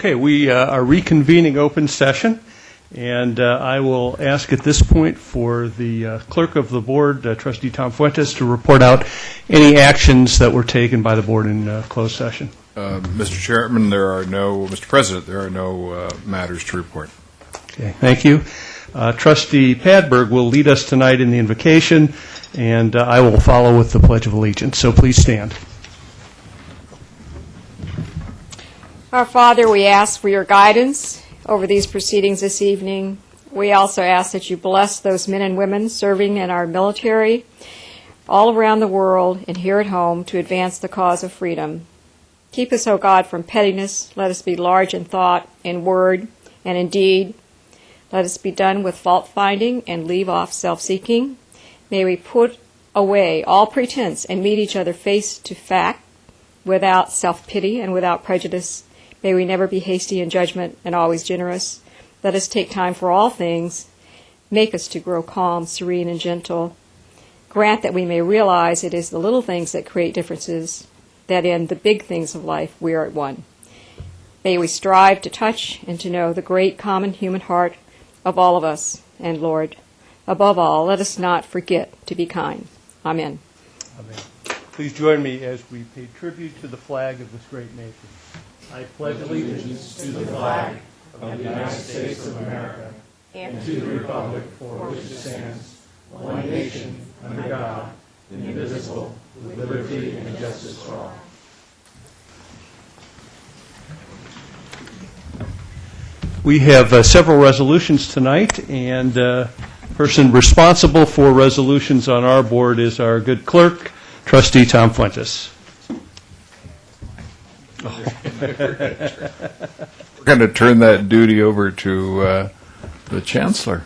Okay, we are reconvening open session, and I will ask at this point for the clerk of the board, Trustee Tom Fuentes, to report out any actions that were taken by the board in closed session. Mr. Chairman, Mr. President, there are no matters to report. Okay, thank you. Trustee Padberg will lead us tonight in the invocation, and I will follow with the Pledge of Allegiance. So please stand. Our Father, we ask for your guidance over these proceedings this evening. We also ask that you bless those men and women serving in our military all around the world and here at home to advance the cause of freedom. Keep us, O God, from pettiness. Let us be large in thought, in word, and in deed. Let us be done with fault-finding and leave off self-seeking. May we put away all pretense and meet each other face to fact without self-pity and without prejudice. May we never be hasty in judgment and always generous. Let us take time for all things. Make us to grow calm, serene, and gentle. Grant that we may realize it is the little things that create differences, that in the big things of life we are at one. May we strive to touch and to know the great common human heart of all of us. And Lord, above all, let us not forget to be kind. Amen. Amen. Please join me as we pay tribute to the flag of this great nation. I pledge allegiance to the flag of the United States of America and to the republic for which it stands, one nation, under God, indivisible, with liberty and justice for all. We have several resolutions tonight, and the person responsible for resolutions on our board is our good clerk, Trustee Tom Fuentes. We're going to turn that duty over to the Chancellor.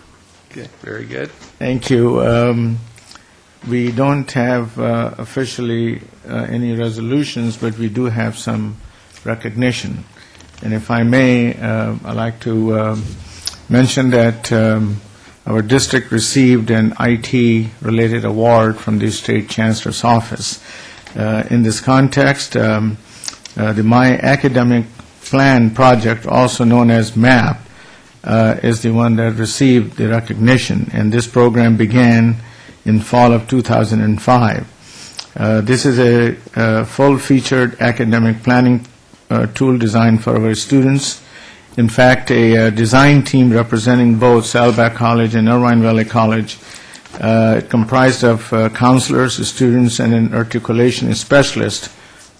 Okay, very good. Thank you. We don't have officially any resolutions, but we do have some recognition. And if I may, I'd like to mention that our district received an IT-related award from the State Chancellor's Office. In this context, the My Academic Plan project, also known as MAP, is the one that received the recognition, and this program began in fall of 2005. This is a full-featured academic planning tool designed for our students. In fact, a design team representing both Saddleback College and Irvine Valley College, comprised of counselors, students, and an articulation specialist.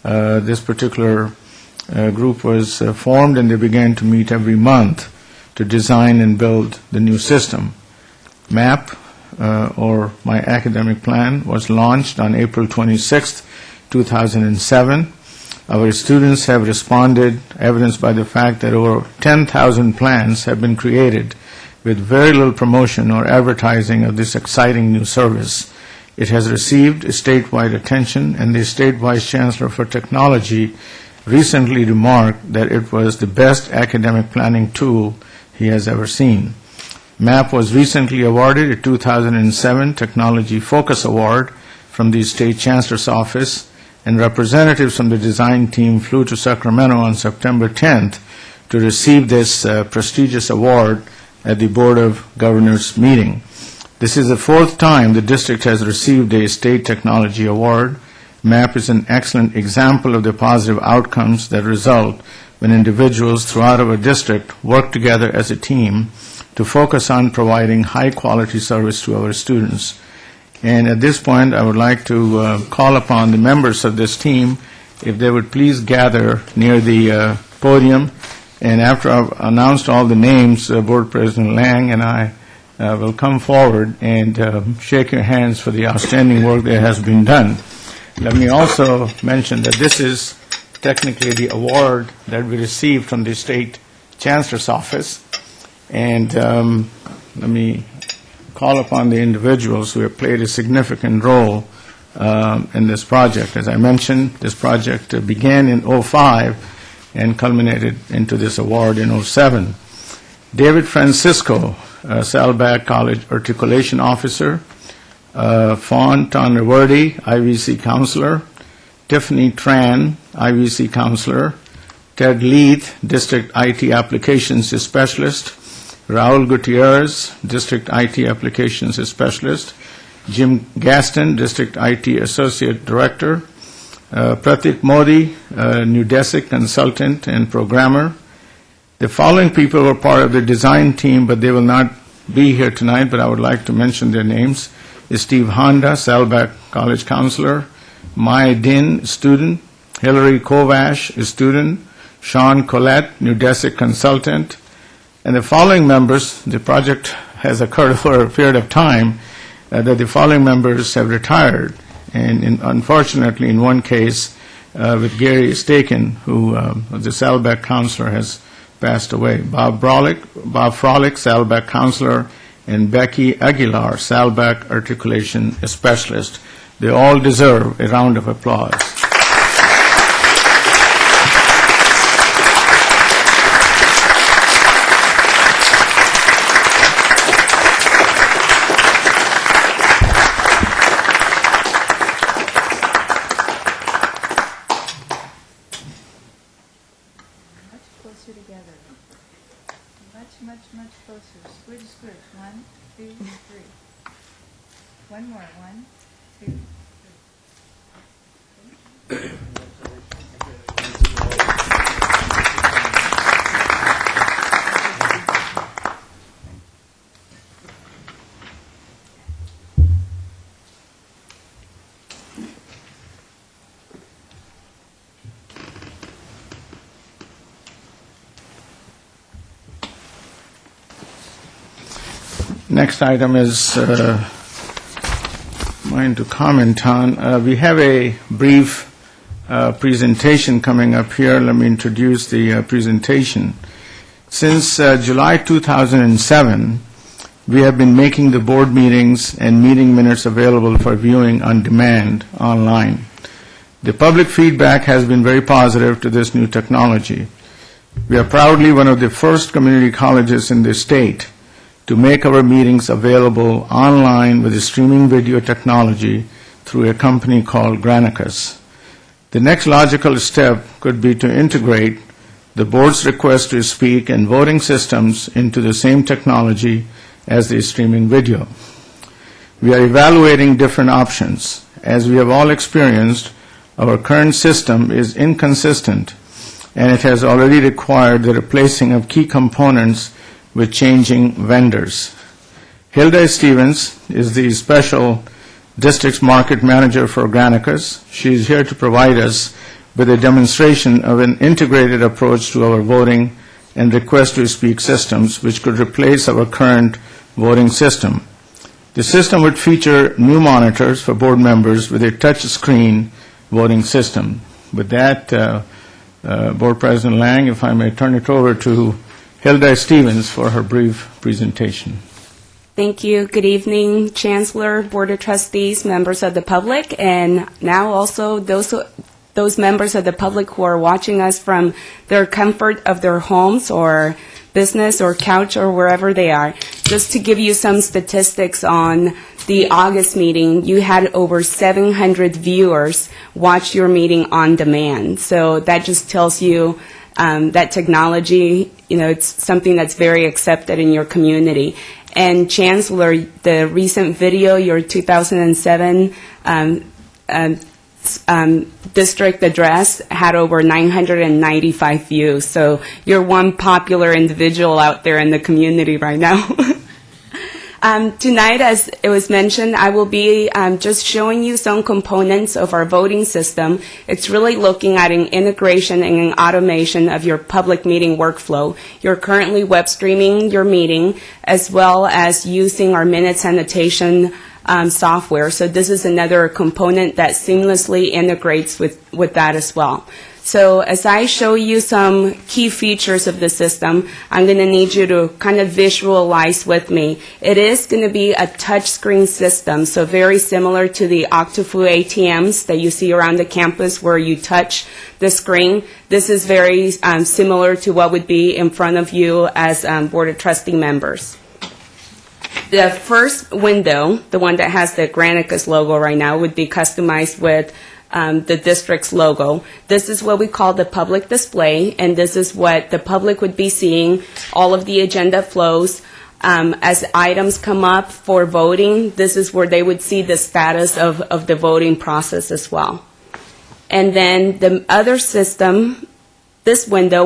This particular group was formed, and they began to meet every month to design and build the new system. MAP, or My Academic Plan, was launched on April 26, 2007. Our students have responded, evidenced by the fact that over 10,000 plans have been created with very little promotion or advertising of this exciting new service. It has received statewide attention, and the State Vice Chancellor for Technology recently remarked that it was the best academic planning tool he has ever seen. MAP was recently awarded a 2007 Technology Focus Award from the State Chancellor's Office, and representatives from the design team flew to Sacramento on September 10th to receive this prestigious award at the Board of Governors meeting. This is the fourth time the district has received a state technology award. MAP is an excellent example of the positive outcomes that result when individuals throughout our district work together as a team to focus on providing high-quality service to our students. And at this point, I would like to call upon the members of this team if they would please gather near the podium. And after I've announced all the names, Board President Lang and I will come forward and shake your hands for the outstanding work that has been done. Let me also mention that this is technically the award that we received from the State Chancellor's Office. And let me call upon the individuals who have played a significant role in this project. As I mentioned, this project began in 2005 and culminated into this award in 2007. David Francisco, Saddleback College Articulation Officer, Fawn Tonraverdi, IVC Counselor, Tiffany Tran, IVC Counselor, Ted Leith, District IT Applications Specialist, Raul Gutierrez, District IT Applications Specialist, Jim Gaston, District IT Associate Director, Pratik Modi, Nudesic Consultant and Programmer. The following people were part of the design team, but they will not be here tonight, but I would like to mention their names. Steve Honda, Saddleback College Counselor, Mai Din, student, Hillary Kovash, student, Sean Collette, Nudesic Consultant, and the following members. The project has occurred for a period of time that the following members have retired, and unfortunately in one case with Gary Staken, who the Saddleback Counselor, has passed away. Bob Frolick, Saddleback Counselor, and Becky Aguilar, Saddleback Articulation Specialist. They all deserve a round of applause. Much closer. Squidge, squidge. 1, 2, 3. One more. 1, 2, 3. Next item is mine to comment on. We have a brief presentation coming up here. Let me introduce the presentation. Since July 2007, we have been making the board meetings and meeting minutes available for viewing on demand online. The public feedback has been very positive to this new technology. We are proudly one of the first community colleges in the state to make our meetings available online with the streaming video technology through a company called Granicus. The next logical step could be to integrate the board's request to speak and voting systems into the same technology as the streaming video. We are evaluating different options. As we have all experienced, our current system is inconsistent, and it has already required the replacing of key components with changing vendors. Hilda Stevens is the special district's market manager for Granicus. She is here to provide us with a demonstration of an integrated approach to our voting and request to speak systems, which could replace our current voting system. The system would feature new monitors for board members with a touch screen voting system. With that, Board President Lang, if I may turn it over to Hilda Stevens for her brief presentation. Thank you. Good evening, Chancellor, Board of Trustees, members of the public, and now also those members of the public who are watching us from their comfort of their homes or business or couch or wherever they are. Just to give you some statistics on the August meeting, you had over 700 viewers watch your meeting on demand. So that just tells you that technology, it's something that's very accepted in your community. And Chancellor, the recent video, your 2007 district address, had over 995 views. So you're one popular individual out there in the community right now. Tonight, as it was mentioned, I will be just showing you some components of our voting system. It's really looking at an integration and an automation of your public meeting workflow. You're currently web streaming your meeting, as well as using our minutes annotation software. So this is another component that seamlessly integrates with that as well. So as I show you some key features of the system, I'm going to need you to kind of visualize with me. It is going to be a touchscreen system, so very similar to the Octofu ATMs that you see around the campus where you touch the screen. This is very similar to what would be in front of you as Board of Trustee members. The first window, the one that has the Granicus logo right now, would be customized with the district's logo. This is what we call the public display, and this is what the public would be seeing, all of the agenda flows. As items come up for voting, this is where they would see the status of the voting process as well. And then the other system, this window,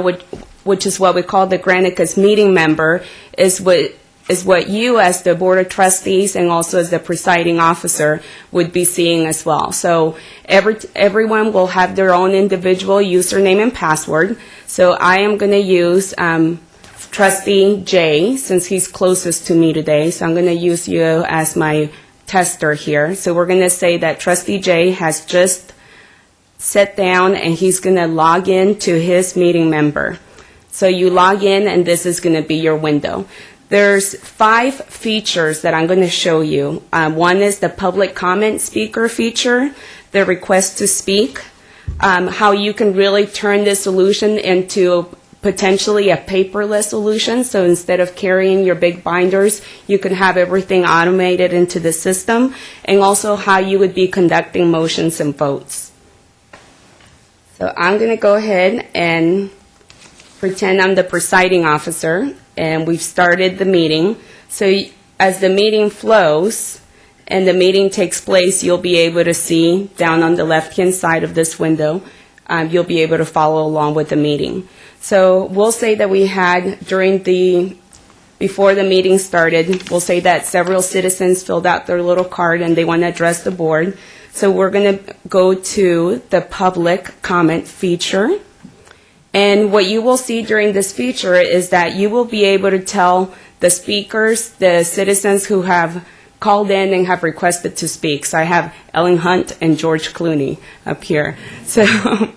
which is what we call the Granicus meeting member, is what you as the Board of Trustees and also as the presiding officer would be seeing as well. So everyone will have their own individual username and password. So I am going to use Trustee J, since he's closest to me today. So I'm going to use you as my tester here. So we're going to say that Trustee J has just sat down and he's going to log in to his meeting member. So you log in and this is going to be your window. There's 5 features that I'm going to show you. One is the public comment speaker feature, the request to speak, how you can really turn this solution into potentially a paperless solution. So instead of carrying your big binders, you can have everything automated into the system, and also how you would be conducting motions and votes. So I'm going to go ahead and pretend I'm the presiding officer, and we've started the meeting. So as the meeting flows and the meeting takes place, you'll be able to see down on the left-hand side of this window, you'll be able to follow along with the meeting. So we'll say that we had before the meeting started, we'll say that several citizens filled out their little card and they want to address the board. So we're going to go to the public comment feature. And what you will see during this feature is that you will be able to tell the speakers, the citizens who have called in and have requested to speak. So I have Ellen Hunt and George Clooney up here. So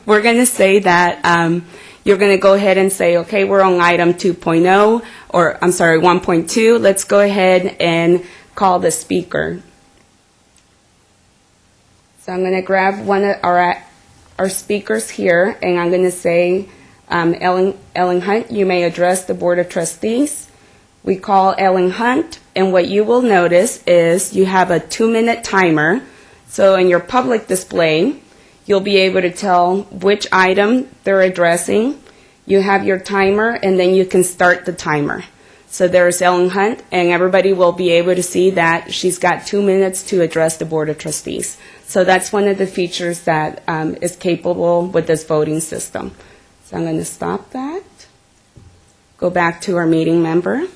we're going to say that you're going to go ahead and say, okay, we're on item 2.0, or I'm sorry, 1.2. Let's go ahead and call the speaker. So I'm going to grab one of our speakers here, and I'm going to say, Ellen Hunt, you may address the Board of Trustees. We call Ellen Hunt, and what you will notice is you have a 2-minute timer. So in your public display, you'll be able to tell which item they're addressing. You have your timer, and then you can start the timer. So there's Ellen Hunt, and everybody will be able to see that she's got 2 minutes to address the Board of Trustees. So that's one of the features that is capable with this voting system. So I'm going to stop that. Go back to our meeting member.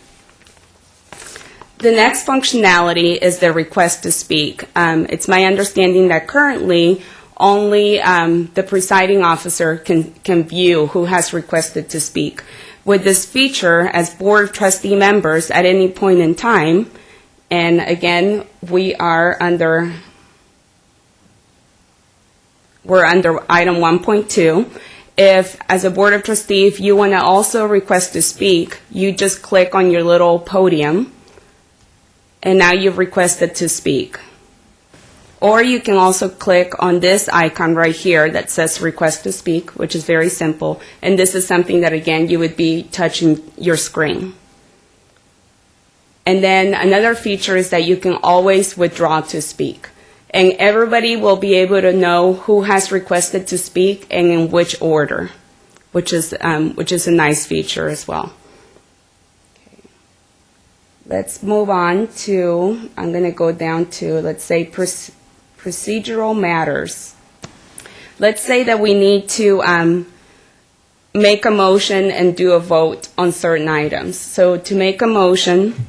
The next functionality is the request to speak. It's my understanding that currently only the presiding officer can view who has requested to speak. With this feature, as board trustee members at any point in time, and again, we're under item 1.2. If, as a board of trustee, if you want to also request to speak, you just click on your little podium, and now you've requested to speak. Or you can also click on this icon right here that says request to speak, which is very simple. And this is something that, again, you would be touching your screen. And then another feature is that you can always withdraw to speak. And everybody will be able to know who has requested to speak and in which order, which is a nice feature as well. Okay. Let's move on to, I'm going to go down to, let's say, procedural matters. Let's say that we need to make a motion and do a vote on certain items. So to make a motion,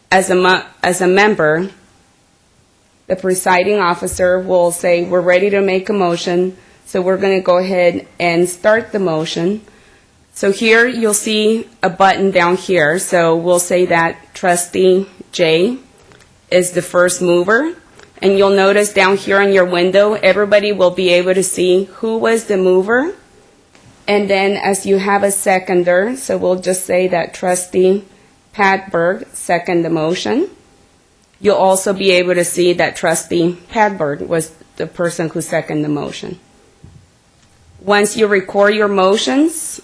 as a member, the presiding officer will say, we're ready to make a motion, so we're going to go ahead and start the motion. So here you'll see a button down here. So we'll say that Trustee J is the first mover. And you'll notice down here on your window, everybody will be able to see who was the mover. And then as you have a seconder, so we'll just say that Trustee Padberg seconded the motion. You'll also be able to see that Trustee Padberg was the person who seconded the motion. Once you record your motions,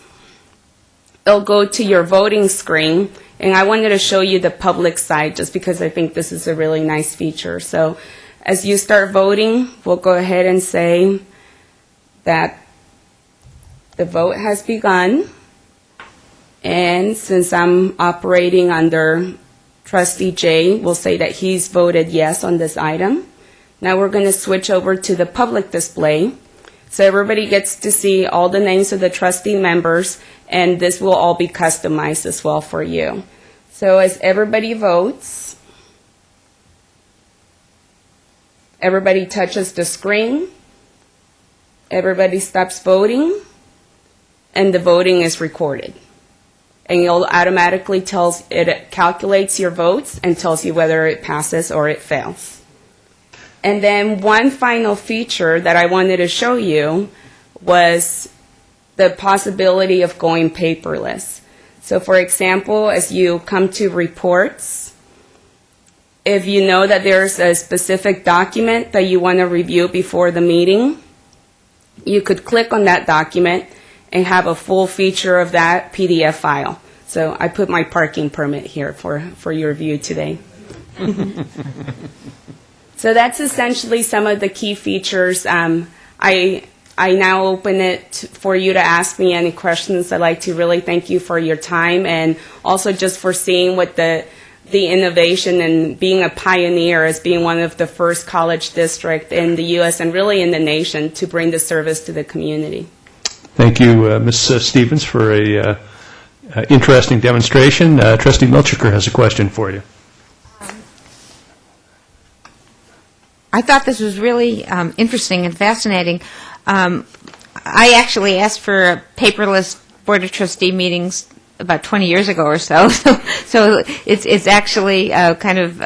it'll go to your voting screen. And I wanted to show you the public side just because I think this is a really nice feature. So as you start voting, we'll go ahead and say that the vote has begun. And since I'm operating under Trustee Jay, we'll say that he's voted yes on this item. Now we're going to switch over to the public display. So everybody gets to see all the names of the trustee members, and this will all be customized as well for you. So as everybody votes, everybody touches the screen, everybody stops voting, and the voting is recorded. And it'll automatically it calculates your votes and tells you whether it passes or it fails. And then one final feature that I wanted to show you was the possibility of going paperless. So for example, as you come to reports, if you know that there's a specific document that you want to review before the meeting, you could click on that document and have a full feature of that PDF file. So I put my parking permit here for your review today. So that's essentially some of the key features. I now open it for you to ask me any questions. I'd like to really thank you for your time and also just for seeing what the innovation and being a pioneer as being one of the first college district in the U.S. and really in the nation to bring the service to the community. Thank you, Ms. Stevens, for a interesting demonstration. Trustee Milchiker has a question for you. I thought this was really interesting and fascinating. I actually asked for paperless Board of Trustee meetings about 20 years ago or so. So it's actually kind of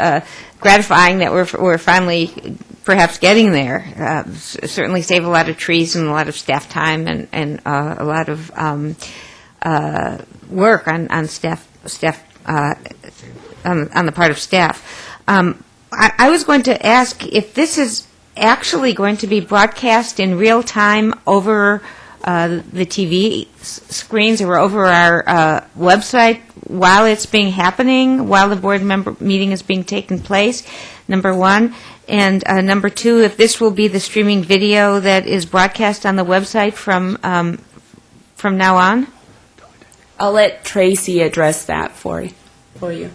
gratifying that we're finally perhaps getting there. Certainly save a lot of trees and a lot of staff time and a lot of work on staff on the part of staff. I was going to ask if this is actually going to be broadcast in real time over the TV screens or over our website while it's being happening, while the board member meeting is being taken place, number one. And number two, if this will be the streaming video that is broadcast on the website from now on? I'll let Tracy address that for you.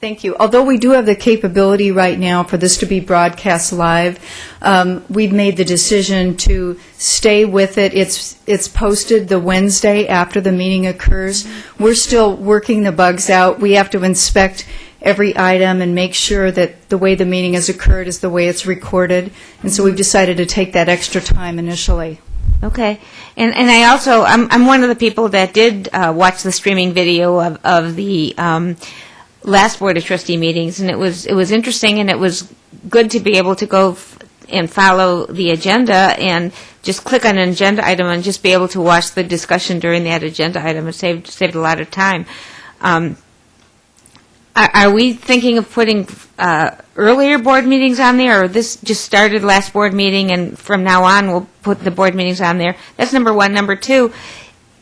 Thank you. Although we do have the capability right now for this to be broadcast live, we've made the decision to stay with it. It's posted the Wednesday after the meeting occurs. We're still working the bugs out. We have to inspect every item and make sure that the way the meeting has occurred is the way it's recorded. And so we've decided to take that extra time initially. Okay. And I also, I'm one of the people that did watch the streaming video of the last Board of Trustee meetings, and it was interesting, and it was good to be able to go and follow the agenda and just click on an agenda item and just be able to watch the discussion during that agenda item. It saved a lot of time. Are we thinking of putting earlier board meetings on there, or this just started last board meeting and from now on we'll put the board meetings on there? That's number one. Number two,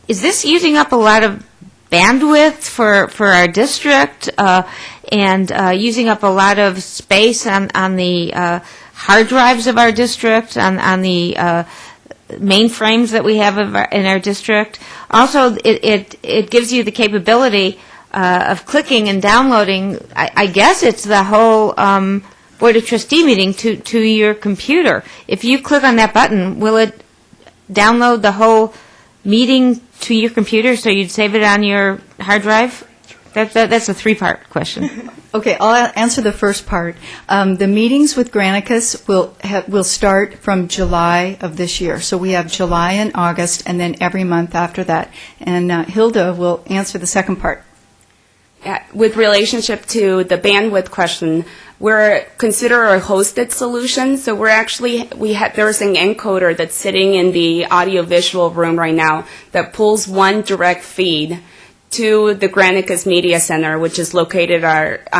is this using up a lot of bandwidth for our district and using up a lot of space on the hard drives of our district, on the mainframes that we have in our district? Also, it gives you the capability of clicking and downloading, I guess it's the whole Board of Trustee meeting to your computer. If you click on that button, will it download the whole meeting to your computer so you'd save it on your hard drive? That's a three-part question. Okay, I'll answer the first part. The meetings with Granicus will start from July of this year. So we have July and August, and then every month after that. And Hilda will answer the second part. With relationship to the bandwidth question, we're consider a hosted solution. So there's an encoder that's sitting in the audiovisual room right now that pulls one direct feed to the Granicus Media Center, which is located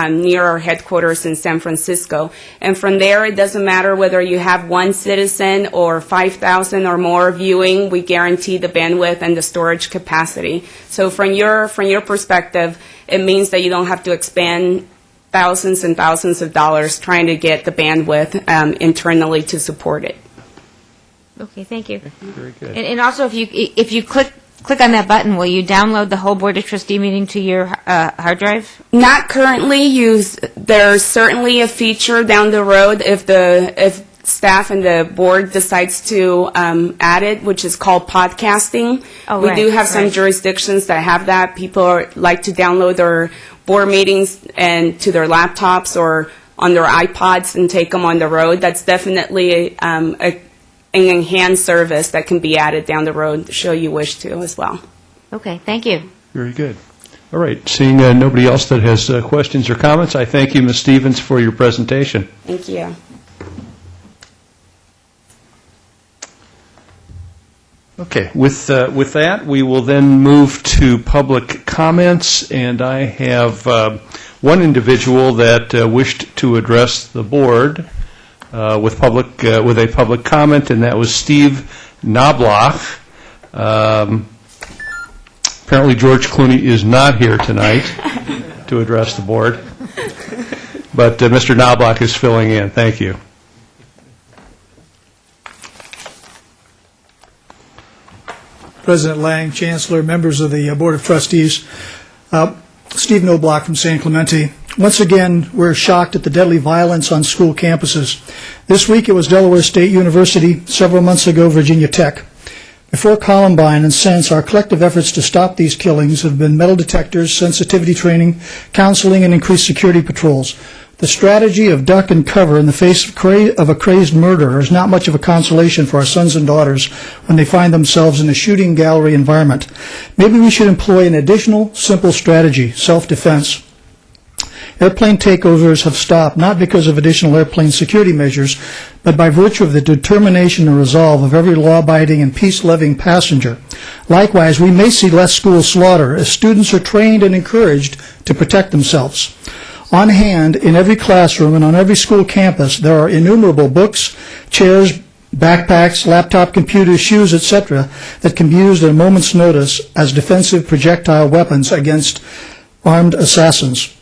near our headquarters in San Francisco. And from there, it doesn't matter whether you have one citizen or 5,000 or more viewing, we guarantee the bandwidth and the storage capacity. So from your perspective, it means that you don't have to expend thousands and thousands of dollars trying to get the bandwidth internally to support it. Okay, thank you. Very good. And also, if you click on that button, will you download the whole Board of Trustee meeting to your hard drive? Not currently. There's certainly a feature down the road if staff and the board decides to add it, which is called podcasting. Oh, we right, do have some right. jurisdictions that have that. People like to download their board meetings and to their laptops or on their iPods and take them on the road. That's definitely an enhanced service that can be added down the road, show you wish to as well. Okay, thank you. Very good. All right, seeing nobody else that has questions or comments, I thank you, Ms. Stevens, for your presentation. Thank you. Okay, with that, we will then move to public comments, and I have one individual that wished to address the board with a public comment, and that was Steve Knobloch. Apparently, George Clooney is not here tonight to address the board, but Mr. Knobloch is filling in. Thank you. President Lang, Chancellor, members of the Board of Trustees, Steve Knobloch from San Clemente. Once again, we're shocked at the deadly violence on school campuses. This week it was Delaware State University, several months ago Virginia Tech. Before Columbine and since, our collective efforts to stop these killings have been metal detectors, sensitivity training, counseling, and increased security patrols. The strategy of duck and cover in the face of a crazed murderer is not much of a consolation for our sons and daughters when they find themselves in a shooting gallery environment. Maybe we should employ an additional simple strategy, self-defense. Airplane takeovers have stopped not because of additional airplane security measures, but by virtue of the determination and resolve of every law-abiding and peace-loving passenger. Likewise, we may see less school slaughter as students are trained and encouraged to protect themselves. On hand, in every classroom and on every school campus, there are innumerable books, chairs, backpacks, laptop computers, shoes, etc., that can be used at a moment's notice as defensive projectile weapons against armed assassins.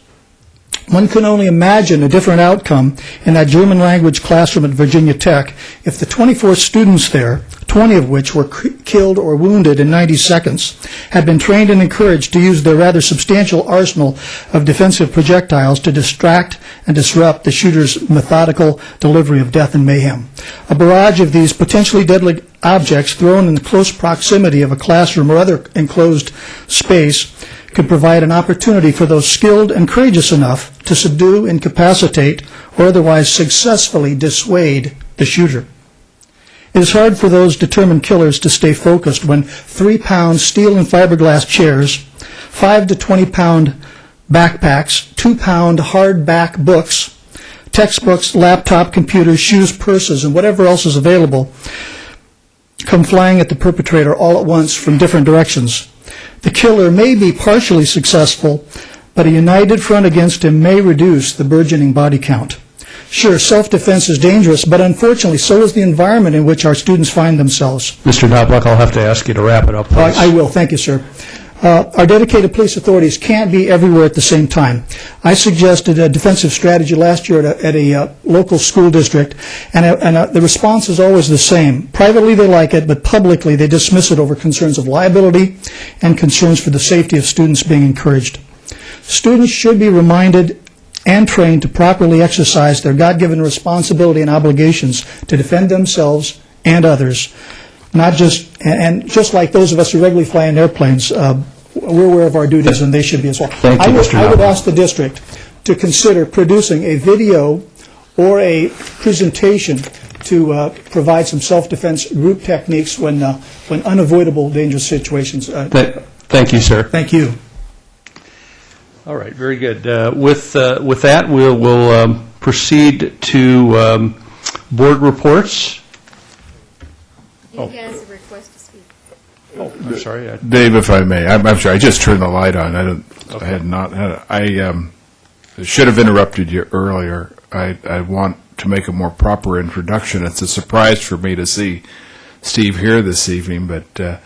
One can only imagine a different outcome in that German language classroom at Virginia Tech if the 24 students there, 20 of which were killed or wounded in 90 seconds, had been trained and encouraged to use their rather substantial arsenal of defensive projectiles to distract and disrupt the shooter's methodical delivery of death and mayhem. A barrage of these potentially deadly objects thrown in the close proximity of a classroom or other enclosed space could provide an opportunity for those skilled and courageous enough to subdue, incapacitate, or otherwise successfully dissuade the shooter. It is hard for those determined killers to stay focused when 3-pound steel and fiberglass chairs, 5 to 20-pound backpacks, 2-pound hardback books, textbooks, laptop computers, shoes, purses, and whatever else is available come flying at the perpetrator all at once from different directions. The killer may be partially successful, but a united front against him may reduce the burgeoning body count. Sure, self-defense is dangerous, but unfortunately, so is the environment in which our students find themselves. Mr. Knobloch, I'll have to ask you to wrap it up, please. I will. Thank you, sir. Our dedicated police authorities can't be everywhere at the same time. I suggested a defensive strategy last year at a local school district, and the response is always the same. Privately, they like it, but publicly, they dismiss it over concerns of liability and concerns for the safety of students being encouraged. Students should be reminded and trained to properly exercise their God-given responsibility and obligations to defend themselves and others. Not just, and just like those of us who regularly fly in airplanes, we're aware of our duties, and they should be as well. Thank you, Mr. I would ask the district to consider producing a video or a presentation to provide some self-defense group techniques when unavoidable dangerous situations. Thank you, sir. Thank you. All right, very good. With that, we'll proceed to board reports. He has a request to speak. Oh, I'm sorry. Dave, if I may, I'm sorry, I just turned the light on. I had not had it. I should have interrupted you earlier. I want to make a more proper introduction. It's a surprise for me to see Steve here this evening, but the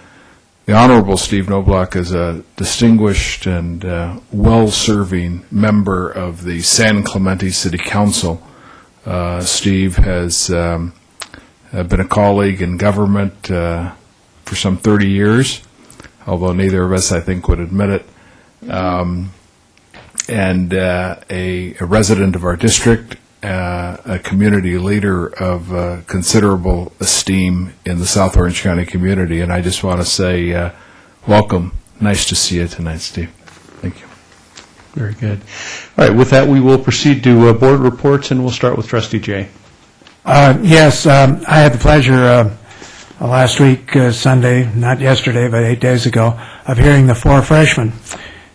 Honorable Steve Knobloch is a distinguished and well-serving member of the San Clemente City Council. Steve has I've been a colleague in government for some 30 years, although neither of us, I think, would admit it, and a resident of our district, a community leader of considerable esteem in the South Orange County community. And I just want to say welcome. Nice to see you tonight, Steve. Thank you. Very good. All right, with that, we will proceed to board reports, and we'll start with Trustee Jay. Yes, I had the pleasure last week, Sunday, not yesterday, but 8 days ago, of hearing the 4 freshmen.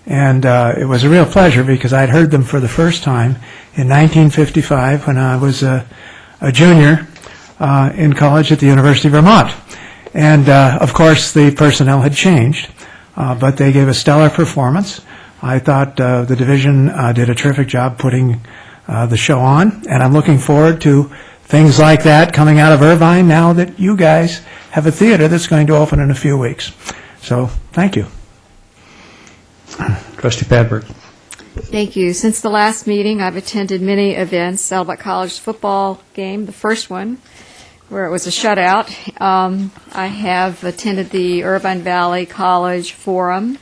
And it was a real pleasure because I'd heard them for the first time in 1955 when I was a junior in college at the University of Vermont. And, of course, the personnel had changed, but they gave a stellar performance. I thought the division did a terrific job putting the show on, and I'm looking forward to things like that coming out of Irvine now that you guys have a theater that's going to open in a few weeks. So, thank you. Trustee Padberg. Thank you. Since the last meeting, I've attended many events. Saddleback College football game, the first one, where it was a shutout. I have attended the Irvine Valley College Forum,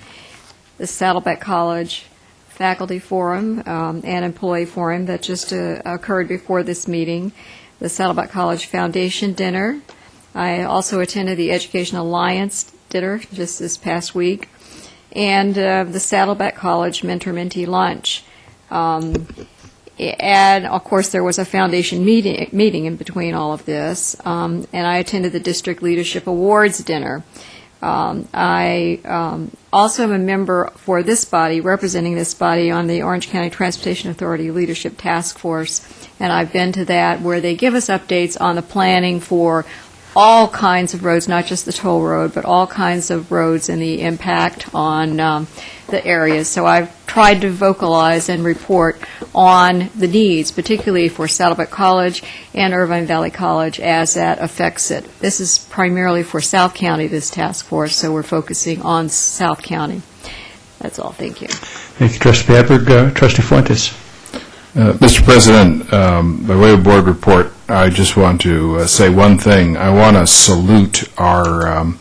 the Saddleback College Faculty Forum, and Employee Forum that just occurred before this meeting, the Saddleback College Foundation Dinner. I also attended the Education Alliance Dinner just this past week, and the Saddleback College Mentor-Mentee Lunch. And, of course, there was a foundation meeting in between all of this, and I attended the District Leadership Awards Dinner. I also am a member for this body, representing this body on the Orange County Transportation Authority Leadership Task Force, and I've been to that where they give us updates on the planning for all kinds of roads, not just the toll road, but all kinds of roads and the impact on the areas. So I've tried to vocalize and report on the needs, particularly for Saddleback College and Irvine Valley College as that affects it. This is primarily for South County, this task force, so we're focusing on South County. That's all. Thank you. Thank you, Trustee Padberg. Trustee Fuentes. Mr. President, by way of board report, I just want to say one thing. I want to salute our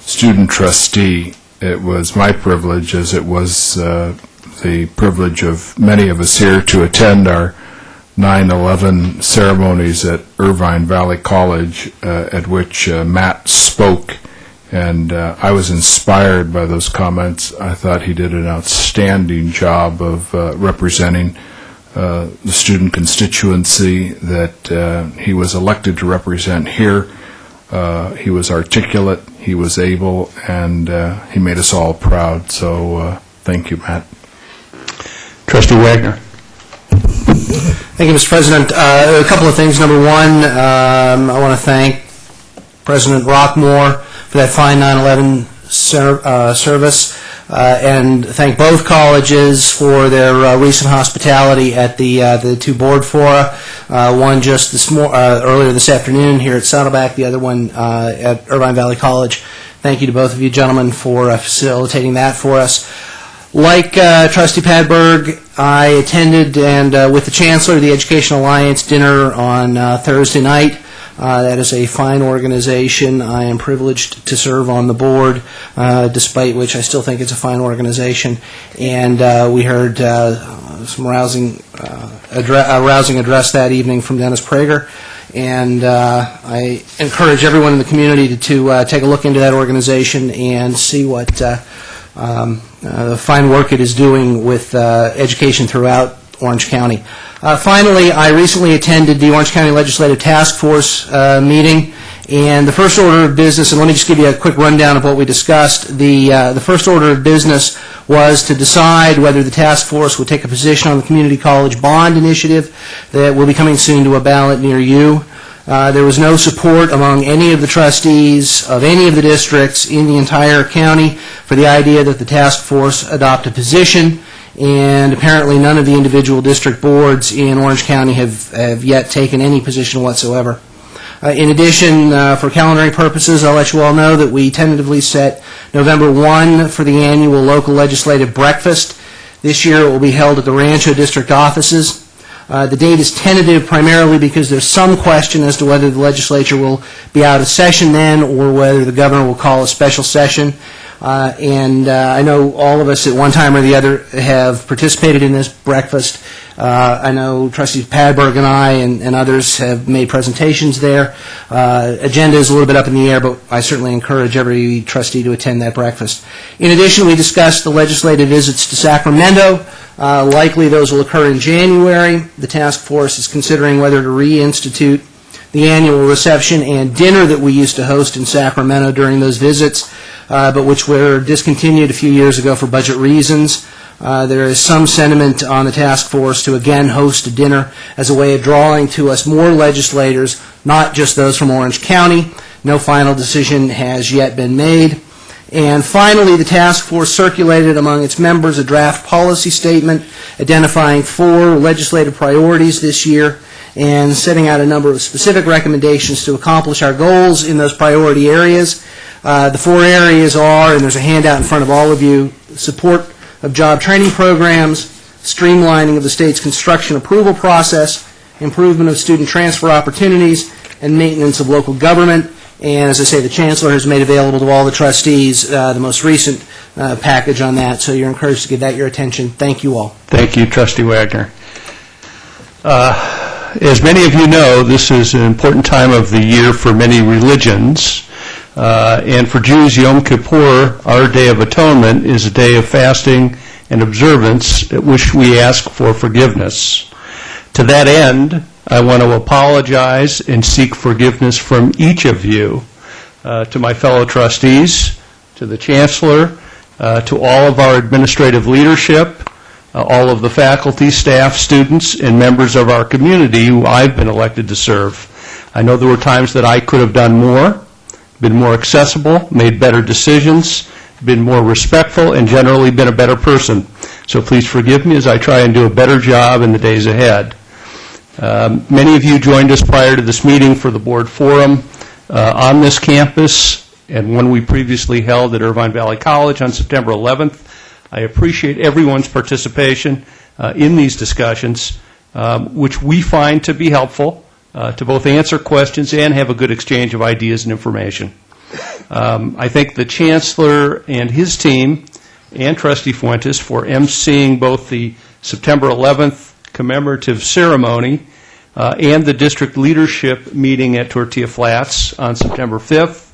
student trustee. It was my privilege, as it was the privilege of many of us here, to attend our 9/11 ceremonies at Irvine Valley College, at which Matt spoke. And I was inspired by those comments. I thought he did an outstanding job of representing the student constituency that he was elected to represent here. He was articulate, he was able, and he made us all proud. So thank you, Matt. Trustee Wagner. Thank you, Mr. President. A couple of things. Number one, I want to thank President Rockmore for that fine 9/11 service. And thank both colleges for their recent hospitality at the 2 board fora. One just earlier this afternoon here at Saddleback, the other one at Irvine Valley College. Thank you to both of you gentlemen for facilitating that for us. Like Trustee Padberg, I attended and with the Chancellor the Education Alliance dinner on Thursday night. That is a fine organization. I am privileged to serve on the board, despite which I still think it's a fine organization. And we heard some rousing address that evening from Dennis Prager. And I encourage everyone in the community to take a look into that organization and see what the fine work it is doing with education throughout Orange County. Finally, I recently attended the Orange County Legislative Task Force meeting, and the first order of business, and let me just give you a quick rundown of what we discussed. The first order of business was to decide whether the task force would take a position on the community college bond initiative that will be coming soon to a ballot near you. There was no support among any of the trustees of any of the districts in the entire county for the idea that the task force adopt a position, and apparently none of the individual district boards in Orange County have yet taken any position whatsoever. In addition, for calendaring purposes, I'll let you all know that we tentatively set November 1 for the annual local legislative breakfast. This year it will be held at the Rancho District offices. The date is tentative primarily because there's some question as to whether the legislature will be out of session then or whether the governor will call a special session. I know all of us at one time or the other have participated in this breakfast. I know Trustees Padberg and I and others have made presentations there. Agenda is a little bit up in the air, but I certainly encourage every trustee to attend that breakfast. In addition, we discussed the legislative visits to Sacramento. Likely those will occur in January. The task force is considering whether to reinstitute the annual reception and dinner that we used to host in Sacramento during those visits, but which were discontinued a few years ago for budget reasons. There is some sentiment on the task force to again host a dinner as a way of drawing to us more legislators, not just those from Orange County. No final decision has yet been made. And finally, the task force circulated among its members a draft policy statement identifying 4 legislative priorities this year and setting out a number of specific recommendations to accomplish our goals in those priority areas. The 4 areas are, and there's a handout in front of all of you, support of job training programs, streamlining of the state's construction approval process, improvement of student transfer opportunities, and maintenance of local government. And as I say, the Chancellor has made available to all the trustees the most recent package on that, so you're encouraged to give that your attention. Thank you all. Thank you, Trustee Wagner. As many of you know, this is an important time of the year for many religions. And for Jews, Yom Kippur, our Day of Atonement, is a day of fasting and observance at which we ask for forgiveness. To that end, I want to apologize and seek forgiveness from each of you, to my fellow trustees, to the Chancellor, to all of our administrative leadership, all of the faculty, staff, students, and members of our community who I've been elected to serve. I know there were times that I could have done more, been more accessible, made better decisions, been more respectful, and generally been a better person. So please forgive me as I try and do a better job in the days ahead. Many of you joined us prior to this meeting for the board forum on this campus and one we previously held at Irvine Valley College on September 11th. I appreciate everyone's participation in these discussions, which we find to be helpful to both answer questions and have a good exchange of ideas and information. I thank the Chancellor and his team and Trustee Fuentes for emceeing both the September 11th commemorative ceremony and the district leadership meeting at Tortilla Flats on September 5th.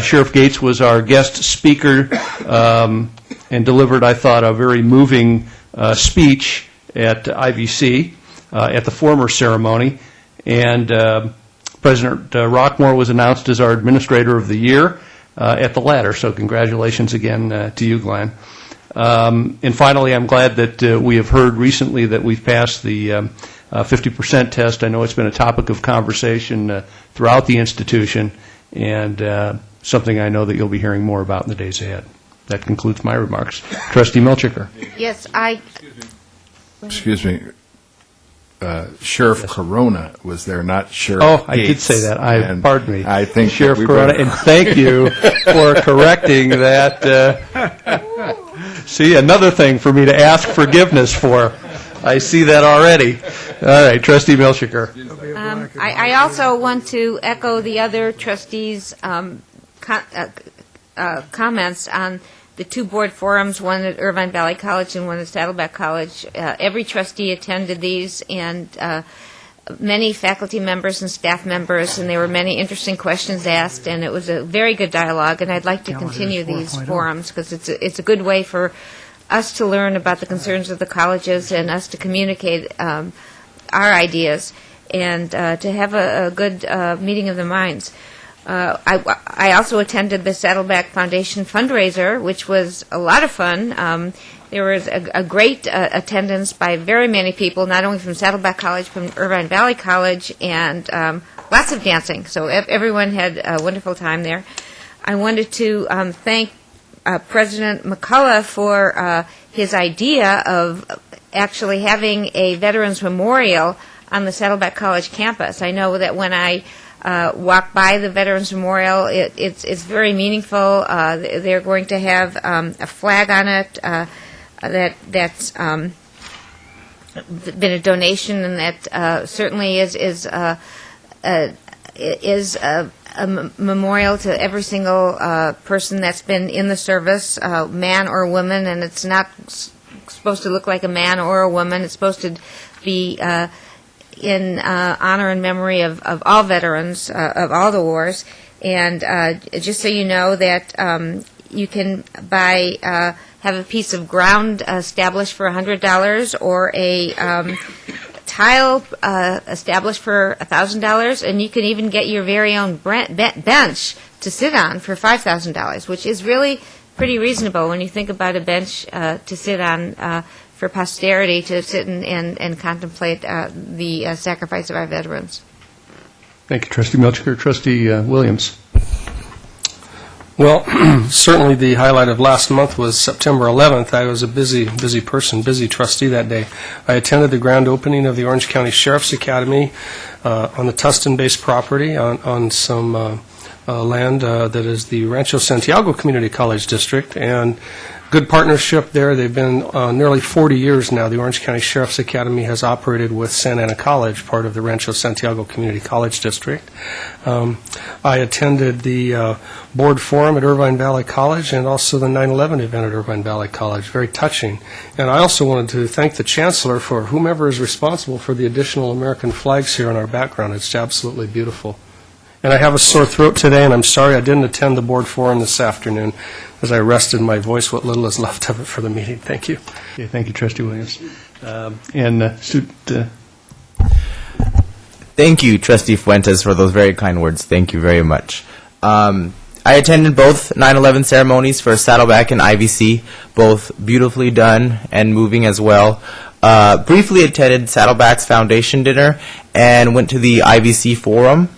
Sheriff Gates was our guest speaker and delivered, I thought, a very moving speech at IVC at the former ceremony. And President Rockmore was announced as our Administrator of the Year at the latter. So congratulations again to you, Glenn. And finally, I'm glad that we have heard recently that we've passed the 50% test. I know it's been a topic of conversation throughout the institution, and something I know that you'll be hearing more about in the days ahead. That concludes my remarks. Trustee Milchiker. Yes, Excuse me. Sheriff Corona was there, not Sheriff Oh, I did Gates. say that. And Pardon me. I think Sheriff that we Corona, better- and thank you for correcting that. See, another thing for me to ask forgiveness for. I see that already. All right, Trustee Milchiker. I also want to echo the other trustees' comments on the 2 board forums, one at Irvine Valley College and one at Saddleback College. Every trustee attended these, and many faculty members and staff members, and there were many interesting questions asked, and it was a very good dialogue, and I'd like to continue these forums because it's a good way for us to learn about the concerns of the colleges and us to communicate our ideas and to have a good meeting of the minds. I also attended the Saddleback Foundation fundraiser, which was a lot of fun. There was a great attendance by very many people, not only from Saddleback College, from Irvine Valley College, and lots of dancing. So everyone had a wonderful time there. I wanted to thank President McCullough for his idea of actually having a Veterans Memorial on the Saddleback College campus. I know that when I walk by the Veterans Memorial, it's very meaningful. They're going to have a flag on it that's been a donation, and that certainly is a memorial to every single person that's been in the service, man or woman, and it's not supposed to look like a man or a woman. It's supposed to be in honor and memory of all veterans of all the wars. And just so you know that you can buy, have a piece of ground established for $100 or a tile established for $1,000, and you can even get your very own bench to sit on for $5,000, which is really pretty reasonable when you think about a bench to sit on for posterity, to sit and contemplate the sacrifice of our veterans. Thank you, Trustee Milchker. Trustee Williams. Well, certainly the highlight of last month was September 11th. I was a busy person, busy trustee that day. I attended the grand opening of the Orange County Sheriff's Academy on the Tustin-based property on some land that is the Rancho Santiago Community College District, and good partnership there. They've been nearly 40 years now. The Orange County Sheriff's Academy has operated with Santa Ana College, part of the Rancho Santiago Community College District. I attended the board forum at Irvine Valley College and also the 9/11 event at Irvine Valley College. Very touching. And I also wanted to thank the Chancellor for whomever is responsible for the additional American flags here in our background. It's absolutely beautiful. And I have a sore throat today, and I'm sorry I didn't attend the board forum this afternoon as I rested my voice, what little is left of it, for the meeting. Thank you. Okay, thank you, Trustee Williams. Thank you, Trustee Fuentes, for those very kind words. Thank you very much. I attended both 9/11 ceremonies for Saddleback and IVC, both beautifully done and moving as well. Briefly attended Saddleback's foundation dinner and went to the IVC forum.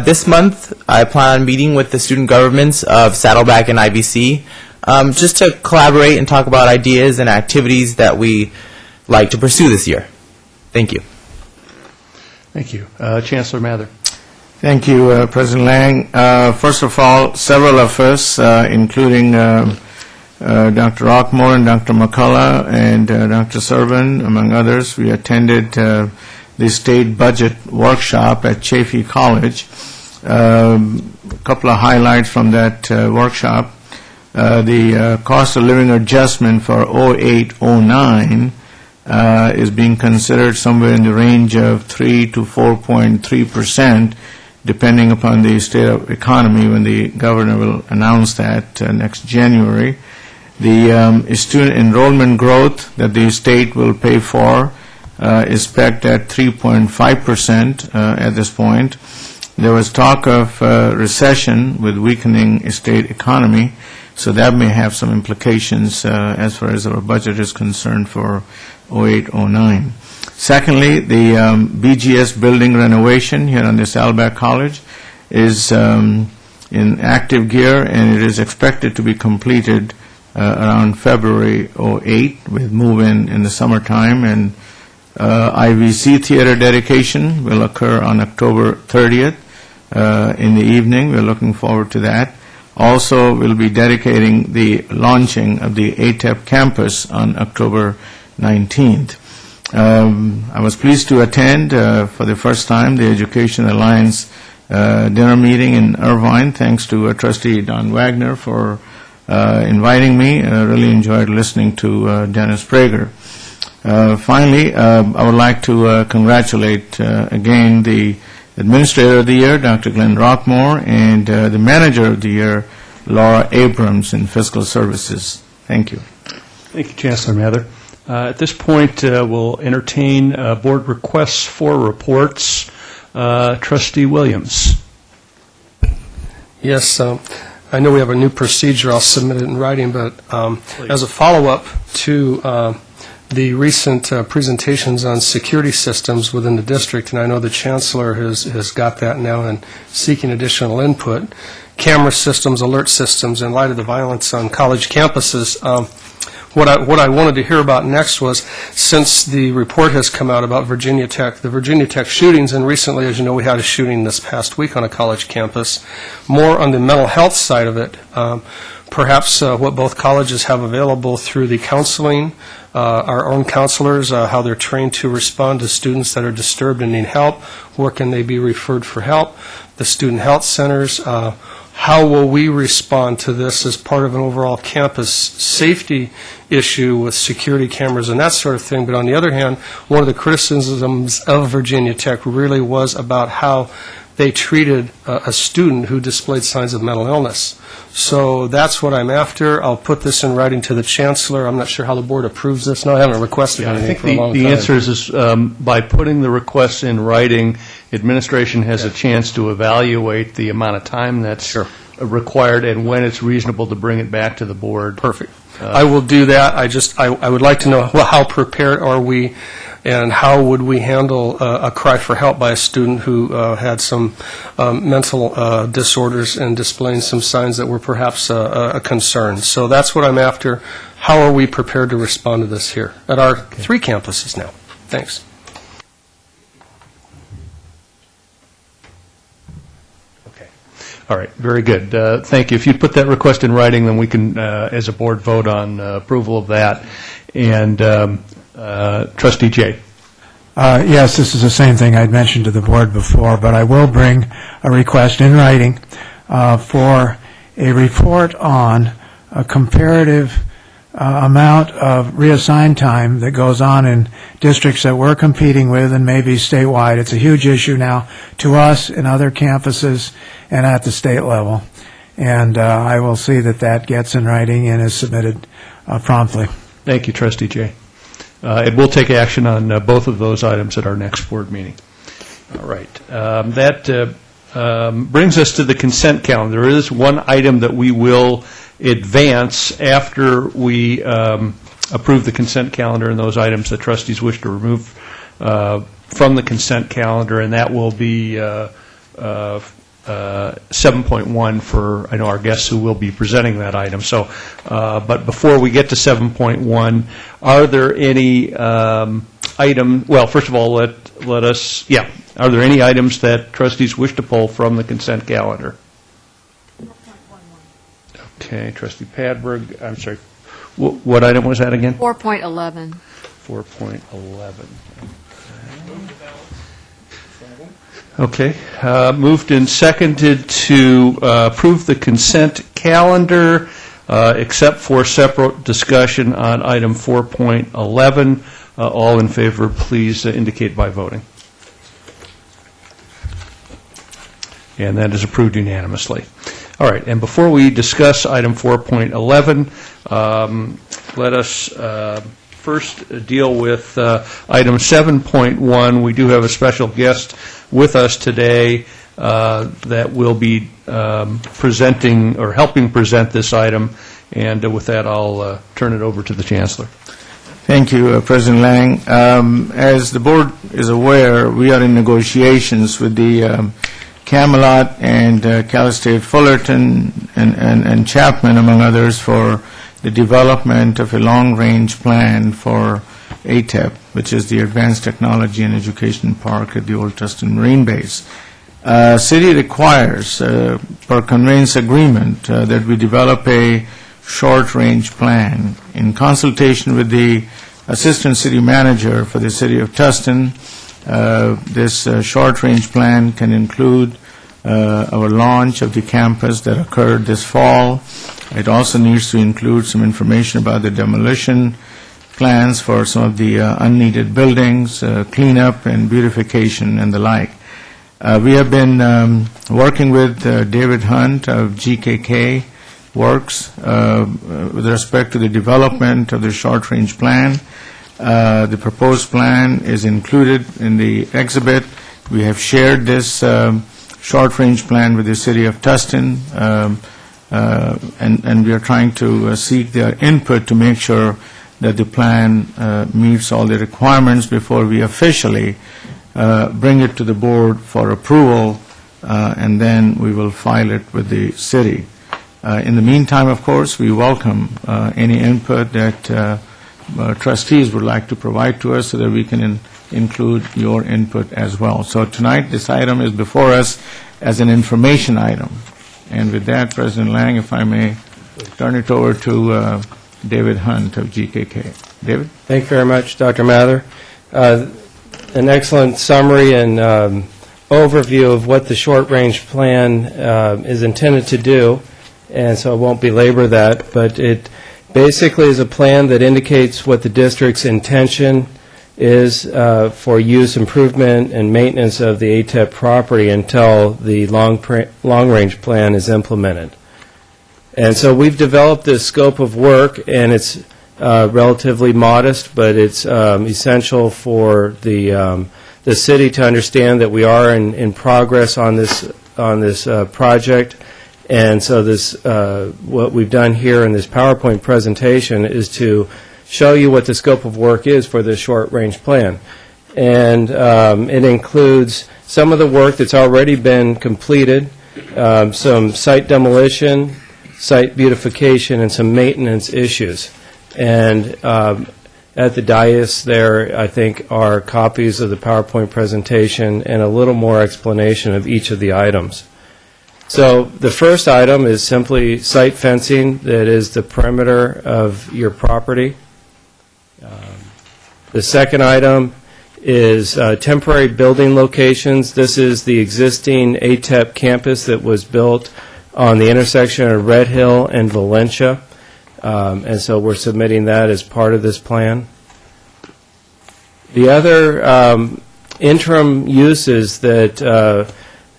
This month, I plan on meeting with the student governments of Saddleback and IVC just to collaborate and talk about ideas and activities that we like to pursue this year. Thank you. Thank you. Chancellor Mather. Thank you, President Lang. First of all, several of us, including Dr. Rockmore and Dr. McCullough and Dr. Servin, among others, we attended the state budget workshop at Chaffey College. A couple of highlights from that workshop. The cost of living adjustment for 08-09 is being considered somewhere in the range of 3 to 4.3%, depending upon the state of economy when the governor will announce that next January. The student enrollment growth that the state will pay for is pegged at 3.5% at this point. There was talk of recession with weakening state economy, so that may have some implications as far as our budget is concerned for 08-09. Secondly, the BGS building renovation here on the Saddleback College is in active gear, and it is expected to be completed around February 08 with move-in in the summertime, and IVC theater dedication will occur on October 30th in the evening. We're looking forward to that. Also, we'll be dedicating the launching of the ATEP campus on October 19th. I was pleased to attend for the first time the Education Alliance dinner meeting in Irvine. Thanks to Trustee Don Wagner for inviting me. I really enjoyed listening to Dennis Prager. Finally, I would like to congratulate again the Administrator of the Year, Dr. Glenn Rockmore, and the Manager of the Year, Laura Abrams, in Fiscal Services. Thank you. Thank you, Chancellor Mather. At this point, we'll entertain board requests for reports. Trustee Williams. Yes, I know we have a new procedure. I'll submit it in writing, but as a follow-up to the recent presentations on security systems within the district, and I know the Chancellor has got that now and seeking additional input, camera systems, alert systems, in light of the violence on college campuses. What I wanted to hear about next was, since the report has come out about Virginia Tech, the Virginia Tech shootings, and recently, as you know, we had a shooting this past week on a college campus, more on the mental health side of it. perhaps what both colleges have available through the counseling, our own counselors, how they're trained to respond to students that are disturbed and need help, where can they be referred for help, the student health centers, how will we respond to this as part of an overall campus safety issue with security cameras and that sort of thing. But on the other hand, one of the criticisms of Virginia Tech really was about how they treated a student who displayed signs of mental illness. So that's what I'm after. I'll put this in writing to the Chancellor. I'm not sure how the board approves this. No, I haven't requested anything for a long time. The answer is by putting the requests in writing, administration has a chance to evaluate the amount of time that's required and when it's reasonable to bring it back to the board. Perfect. I will do that. I would like to know how prepared are we and how would we handle a cry for help by a student who had some mental disorders and displaying some signs that were perhaps a concern. So that's what I'm after. How are we prepared to respond to this here at our 3 campuses now? Thanks. Okay. All right. Very good. Thank you. If you put that request in writing, then we can, as a board, vote on approval of that. And Trustee Jay. Yes, this is the same thing I'd mentioned to the board before, but I will bring a request in writing for a report on a comparative amount of reassigned time that goes on in districts that we're competing with and maybe statewide. It's a huge issue now to us and other campuses and at the state level. And I will see that that gets in writing and is submitted promptly. Thank you, Trustee Jay. It will take action on both of those items at our next board meeting. All right. That brings us to the consent calendar. There is one item that we will advance after we approve the consent calendar and those items that trustees wish to remove from the consent calendar, and that will be 7.1 for, I know, our guests who will be presenting that item. So, but before we get to 7.1, are there any well, first of all, let us, are there any items that trustees wish to pull from the consent calendar? 4.11. Okay, Trustee Padberg, I'm sorry, what item was that again? 4.11. 4.11. Okay. Moved and seconded to approve the consent calendar, except for separate discussion on item 4.11. All in favor, please indicate by voting. And that is approved unanimously. All right. And before we discuss item 4.11, let us first deal with item 7.1. We do have a special guest with us today that will be presenting or helping present this item. And with that, I'll turn it over to the Chancellor. Thank you, President Lang. As the board is aware, we are in negotiations with the Camelot and Cal State Fullerton and Chapman, among others, for the development of a long-range plan for ATEP, which is the Advanced Technology and Education Park at the Old Tustin Marine Base. City requires, per conveyance agreement, that we develop a short-range plan in consultation with the Assistant City Manager for the City of Tustin. This short-range plan can include our launch of the campus that occurred this fall. It also needs to include some information about the demolition plans for some of the unneeded buildings, cleanup and beautification and the like. We have been working with David Hunt of GKK Works with respect to the development of the short-range plan. The proposed plan is included in the exhibit. We have shared this short-range plan with the City of Tustin, and we are trying to seek their input to make sure that the plan meets all the requirements before we officially bring it to the board for approval, and then we will file it with the city. In the meantime, of course, we welcome any input that trustees would like to provide to us so that we can include your input as well. So tonight, this item is before us as an information item. And with that, President Lang, if I may please. turn it over to David Hunt of GKK. David? Thank you very much, Dr. Mather. An excellent summary and overview of what the short-range plan is intended to do, and so I won't belabor that, but it basically is a plan that indicates what the district's intention is for use, improvement, and maintenance of the ATEP property until the long-range plan is implemented. And so we've developed this scope of work, and it's relatively modest, but it's essential for the city to understand that we are in progress on this project. And so this what we've done here in this PowerPoint presentation is to show you what the scope of work is for this short-range plan. And it includes some of the work that's already been completed, some site demolition, site beautification, and some maintenance issues. And at the dais there, I think, are copies of the PowerPoint presentation and a little more explanation of each of the items. So the first item is simply site fencing that is the perimeter of your property. The second item is temporary building locations. This is the existing ATEP campus that was built on the intersection of Red Hill and Valencia. And so we're submitting that as part of this plan. The other interim uses that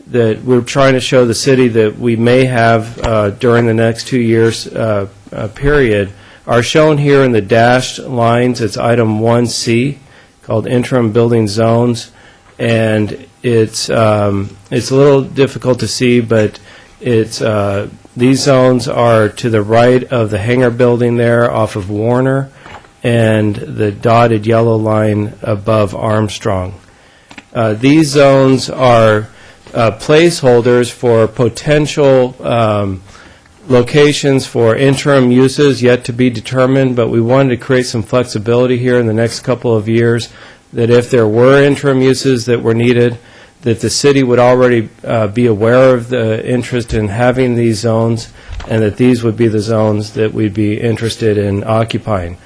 we're trying to show the city that we may have during the next 2 years period are shown here in the dashed lines. It's item 1C, called interim building zones, and it's a little difficult to see, but it's these zones are to the right of the hangar building there off of Warner, and the dotted yellow line above Armstrong. These zones are placeholders for potential locations for interim uses yet to be determined, but we wanted to create some flexibility here in the next couple of years that if there were interim uses that were needed, that the city would already be aware of the interest in having these zones, and that these would be the zones that we'd be interested in occupying.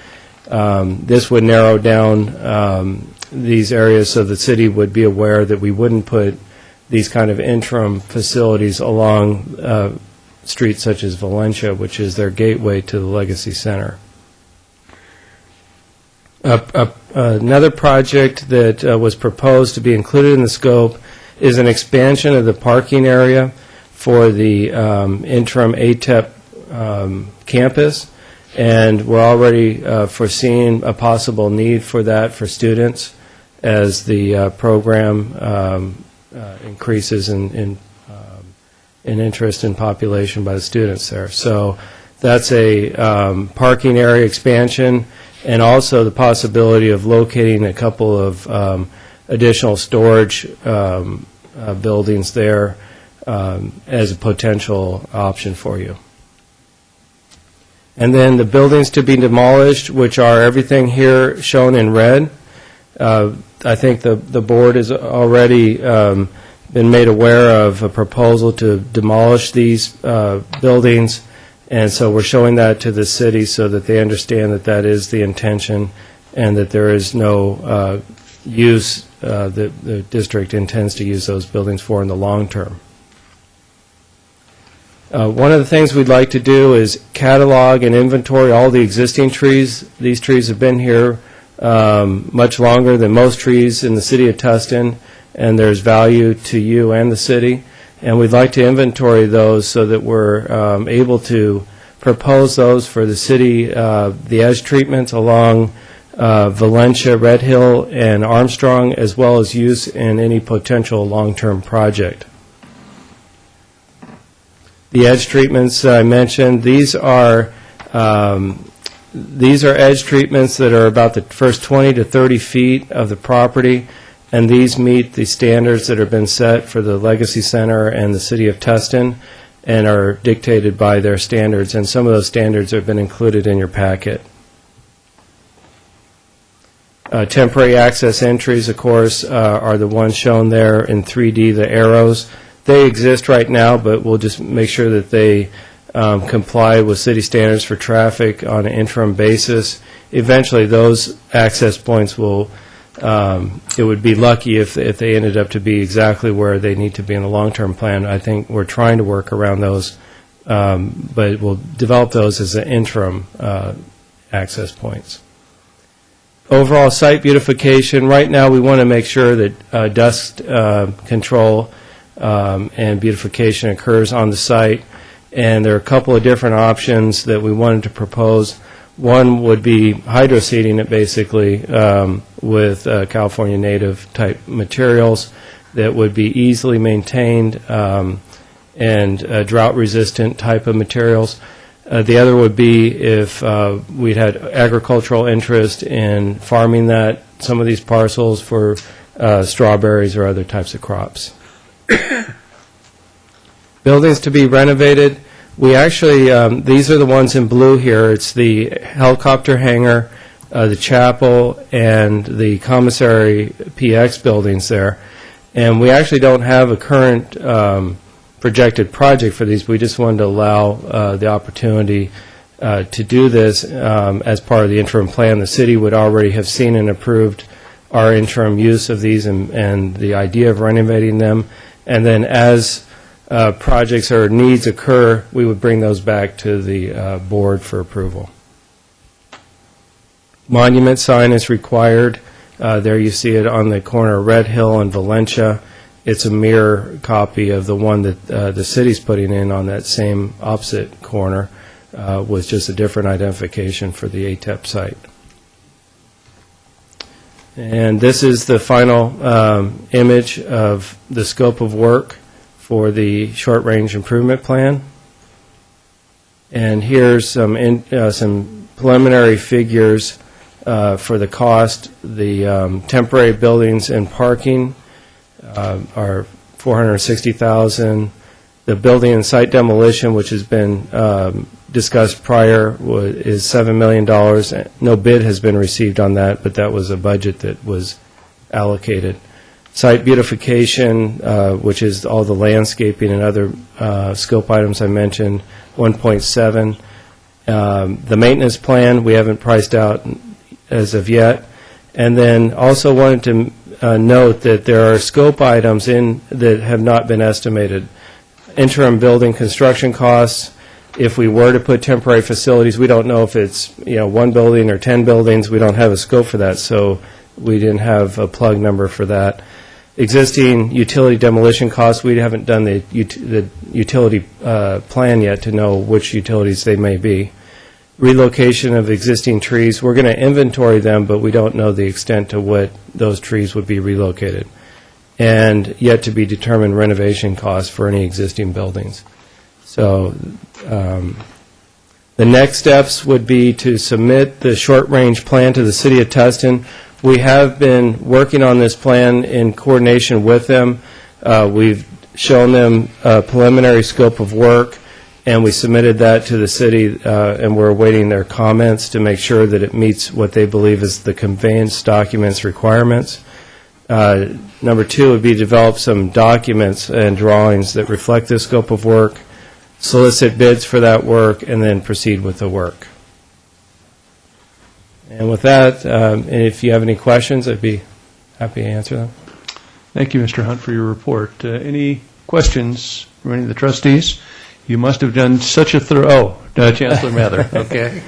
This would narrow down these areas so the city would be aware that we wouldn't put these kind of interim facilities along streets such as Valencia, which is their gateway to the Legacy Center. Another project that was proposed to be included in the scope is an expansion of the parking area for the interim ATEP campus, and we're already foreseeing a possible need for that for students as the program increases in interest in population by the students there. So that's a parking area expansion, and also the possibility of locating a couple of additional storage buildings there as a potential option for you. And then the buildings to be demolished, which are everything here shown in red. I think the board has already been made aware of a proposal to demolish these buildings, and so we're showing that to the city so that they understand that that is the intention and that there is no use that the district intends to use those buildings for in the long term. One of the things we'd like to do is catalog and inventory all the existing trees. These trees have been here much longer than most trees in the city of Tustin, and there's value to you and the city. And we'd like to inventory those so that we're able to propose those for the city, the edge treatments along Valencia, Red Hill, and Armstrong, as well as use in any potential long-term project. The edge treatments I mentioned, these are edge treatments that are about the first 20 to 30 feet of the property, and these meet the standards that have been set for the Legacy Center and the City of Tustin and are dictated by their standards, and some of those standards have been included in your packet. Temporary access entries, of course, are the ones shown there in 3D, the arrows. They exist right now, but we'll just make sure that they comply with city standards for traffic on an interim basis. Eventually, those access points will, it would be lucky if they ended up to be exactly where they need to be in the long-term plan. I think we're trying to work around those, but we'll develop those as an interim access points. Overall site beautification, right now we want to make sure that dust control and beautification occurs on the site, and there are a couple of different options that we wanted to propose. One would be hydroseeding it basically with California native type materials that would be easily maintained and drought resistant type of materials. The other would be if we'd had agricultural interest in farming some of these parcels for strawberries or other types of crops. Buildings to be renovated. We actually, these are the ones in blue here. It's the helicopter hangar, the chapel, and the commissary PX buildings there. And we actually don't have a current projected project for these. We just wanted to allow the opportunity to do this as part of the interim plan. The city would already have seen and approved our interim use of these and the idea of renovating them. And then as projects or needs occur, we would bring those back to the board for approval. Monument sign is required. There you see it on the corner of Red Hill and Valencia. It's a mirror copy of the one that the city's putting in on that same opposite corner with just a different identification for the ATEP site. And this is the final image of the scope of work for the short-range improvement plan. And here's some preliminary figures for the cost. The temporary buildings and parking are $460,000. The building and site demolition, which has been discussed prior, is $7 million. No bid has been received on that, but that was a budget that was allocated. Site beautification, which is all the landscaping and other scope items I mentioned, 1.7. The maintenance plan, we haven't priced out as of yet. And then also wanted to note that there are scope items that have not been estimated. Interim building construction costs. If we were to put temporary facilities, we don't know if it's one building or 10 buildings. We don't have a scope for that, so we didn't have a plug number for that. Existing utility demolition costs, we haven't done the utility plan yet to know which utilities they may be. Relocation of existing trees, we're going to inventory them, but we don't know the extent to what those trees would be relocated. And yet to be determined renovation costs for any existing buildings. So the next steps would be to submit the short-range plan to the City of Tustin. We have been working on this plan in coordination with them. We've shown them a preliminary scope of work, and we submitted that to the city, and we're awaiting their comments to make sure that it meets what they believe is the conveyance documents requirements. Number two would be develop some documents and drawings that reflect this scope of work, solicit bids for that work, and then proceed with the work. And with that, if you have any questions, I'd be happy to answer them. Thank you, Mr. Hunt, for your report. Any questions from any of the trustees? You must have done such a thorough, Chancellor Mather. Okay.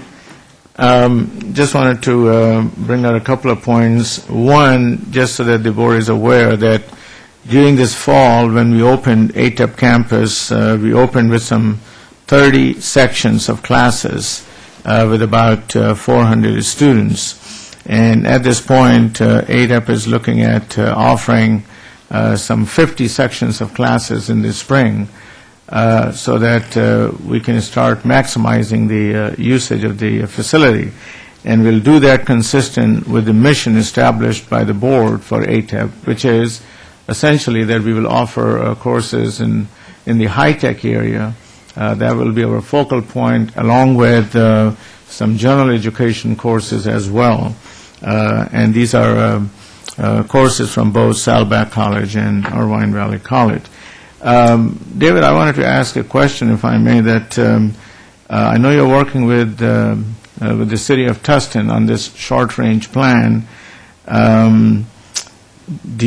Just wanted to bring out a couple of points. One, just so that the board is aware that during this fall, when we opened ATEP campus, we opened with some 30 sections of classes with about 400 students. And at this point, ATEP is looking at offering some 50 sections of classes in the spring so that we can start maximizing the usage of the facility. And we'll do that consistent with the mission established by the board for ATEP, which is essentially that we will offer courses in the high-tech area. That will be our focal point, along with some general education courses as well. And these are courses from both Saddleback College and Irvine Valley College. David, I wanted to ask a question, if I may, that I know you're working with the City of Tustin on this short-range plan. Do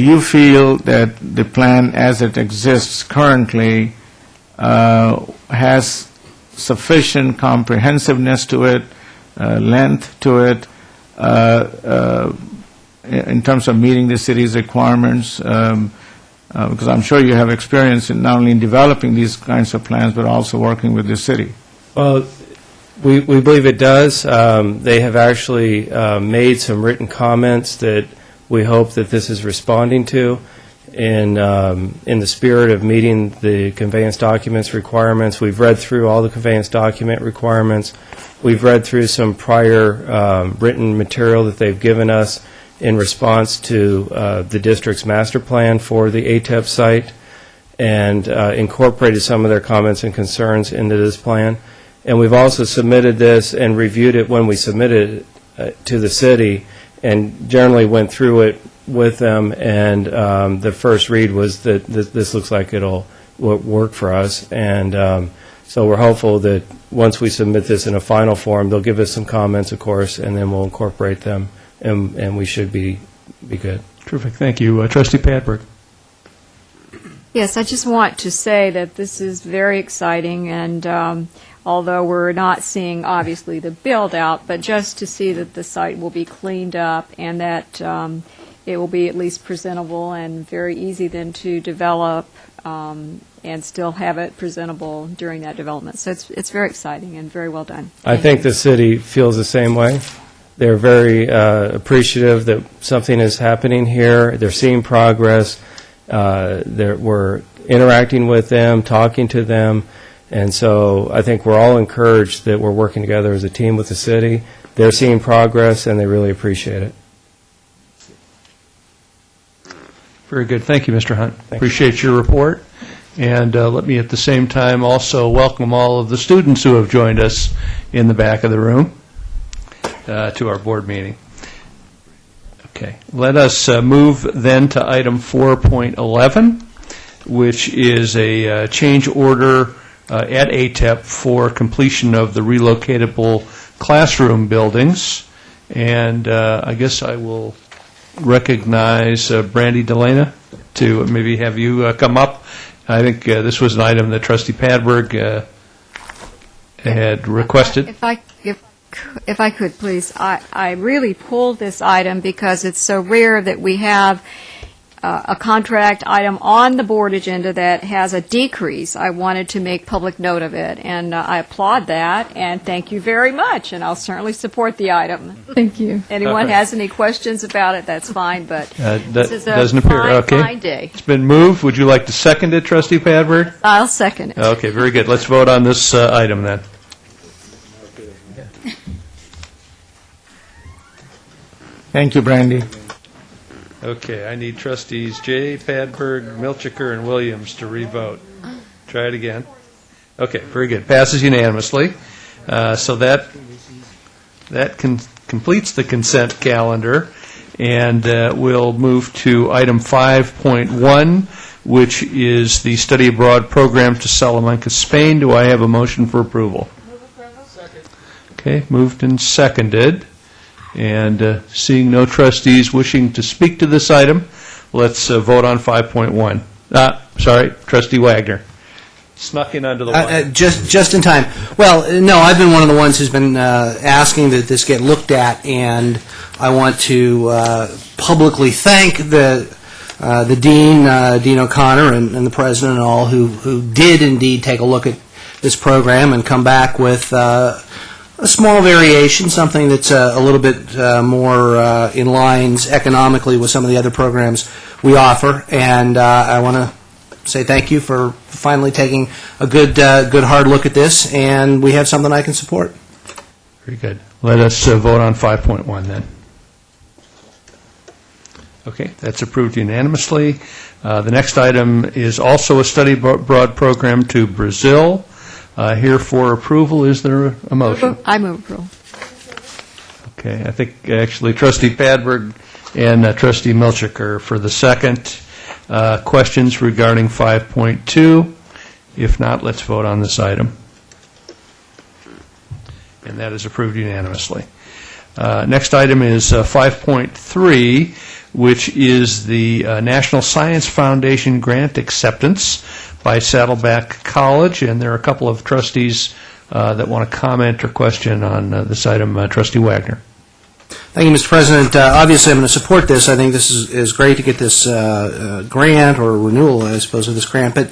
you feel that the plan as it exists currently has sufficient comprehensiveness to it, length to it, in terms of meeting the city's requirements? Because I'm sure you have experience in not only in developing these kinds of plans, but also working with the city. Well, we believe it does. They have actually made some written comments that we hope that this is responding to in the spirit of meeting the conveyance documents requirements. We've read through all the conveyance document requirements. We've read through some prior written material that they've given us in response to the district's master plan for the ATEP site, and incorporated some of their comments and concerns into this plan. And we've also submitted this and reviewed it when we submitted it to the city, and generally went through it with them, and the first read was that this looks like it'll work for us. And so we're hopeful that once we submit this in a final form, they'll give us some comments, of course, and then we'll incorporate them, and we should be good. Terrific, thank you. Trustee Padberg. Yes, I just want to say that this is very exciting, and although we're not seeing, obviously, the build-out, but just to see that the site will be cleaned up and that it will be at least presentable and very easy then to develop and still have it presentable during that development. So it's very exciting and very well done. I think the city feels the same way. They're very appreciative that something is happening here. They're seeing progress. We're interacting with them, talking to them, and so I think we're all encouraged that we're working together as a team with the city. They're seeing progress, and they really appreciate it. Very good. Thank you, Mr. Hunt. Appreciate your report. And let me at the same time also welcome all of the students who have joined us in the back of the room to our board meeting. Okay. Let us move then to item 4.11, which is a change order at ATEP for completion of the relocatable classroom buildings. And I guess I will recognize Brandy Delana to maybe have you come up. I think this was an item that Trustee Padberg had requested. If I could, please, I really pulled this item because it's so rare that we have a contract item on the board agenda that has a decrease. I wanted to make public note of it, and I applaud that, and thank you very much, and I'll certainly support the item. Thank you. Anyone has any questions about it, that's fine, but this is a doesn't appear. fine day. It's been moved. Would you like to second it, Trustee Padberg? I'll second it. Okay, very good. Let's vote on this item then. Thank you, Brandy. Okay, I need trustees Jay, Padberg, Milchiker, and Williams to re-vote. Try it again. Okay, very good. Passes unanimously. So that completes the consent calendar, and we'll move to item 5.1, which is the study abroad program to Salamanca, Spain. Do I have a motion for approval? Move approval. Second. Okay, moved and seconded. And seeing no trustees wishing to speak to this item, let's vote on 5.1. Sorry, Trustee Wagner. Snuck in under the wire. Just in time. Well, no, I've been one of the ones who's been asking that this get looked at, and I want to publicly thank the Dean, Dean O'Connor, and the President and all who did indeed take a look at this program and come back with a small variation, something that's a little bit more in lines economically with some of the other programs we offer. And I want to say thank you for finally taking a good hard look at this, and we have something I can support. Very good. Let us vote on 5.1 then. Okay, that's approved unanimously. The next item is also a study abroad program to Brazil. Here for approval, is there a motion? I move approval. Okay, I think actually Trustee Padberg and Trustee Milchiker for the second. Questions regarding 5.2? If not, let's vote on this item. And that is approved unanimously. Next item is 5.3, which is the National Science Foundation grant acceptance by Saddleback College, and there are a couple of trustees that want to comment or question on this item. Trustee Wagner. Thank you, Mr. President. Obviously, I'm going to support this. I think this is great to get this grant, or renewal, I suppose, of this grant. But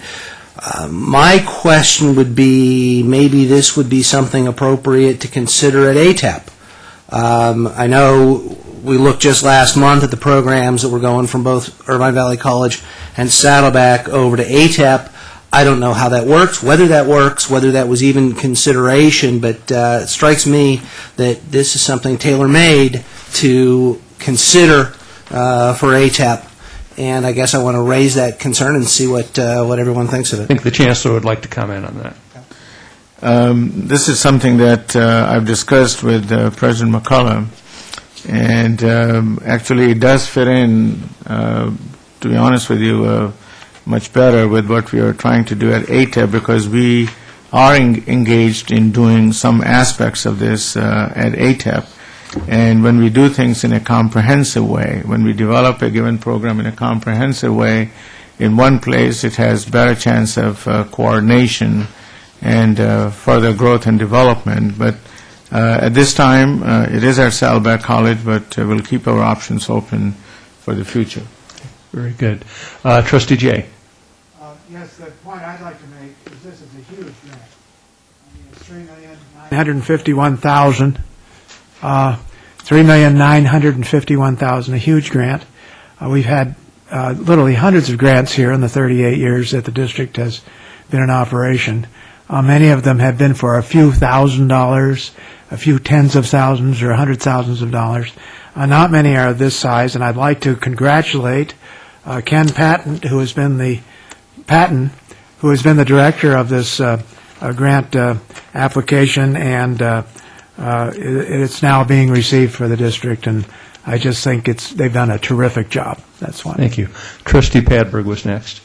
my question would be, maybe this would be something appropriate to consider at ATEP. I know we looked just last month at the programs that were going from both Irvine Valley College and Saddleback over to ATEP. I don't know how that works, whether that was even consideration, but it strikes me that this is something tailor-made to consider for ATEP, and I guess I want to raise that concern and see what everyone thinks of it. I think the Chancellor would like to comment on that. This is something that I've discussed with President McCullough, and actually it does fit in, to be honest with you, much better with what we are trying to do at ATEP, because we are engaged in doing some aspects of this at ATEP. And when we do things in a comprehensive way, when we develop a given program in a comprehensive way, in one place it has better chance of coordination and further growth and development. But at this time, it is at Saddleback College, but we'll keep our options open for the future. Very good. Trustee Jay. Yes, the point I'd like to make is this is a huge grant. I mean, it's $3,951,000. $3,951,000, a huge grant. We've had literally hundreds of grants here in the 38 years that the district has been in operation. Many of them have been for a few $1,000s, a few tens of thousands or $100,000s of dollars. Not many are this size, and I'd like to congratulate Ken Patton, who has been the director of this grant application, and it's now being received for the district, and I just think they've done a terrific job. That's why. Thank you. Trustee Padberg was next.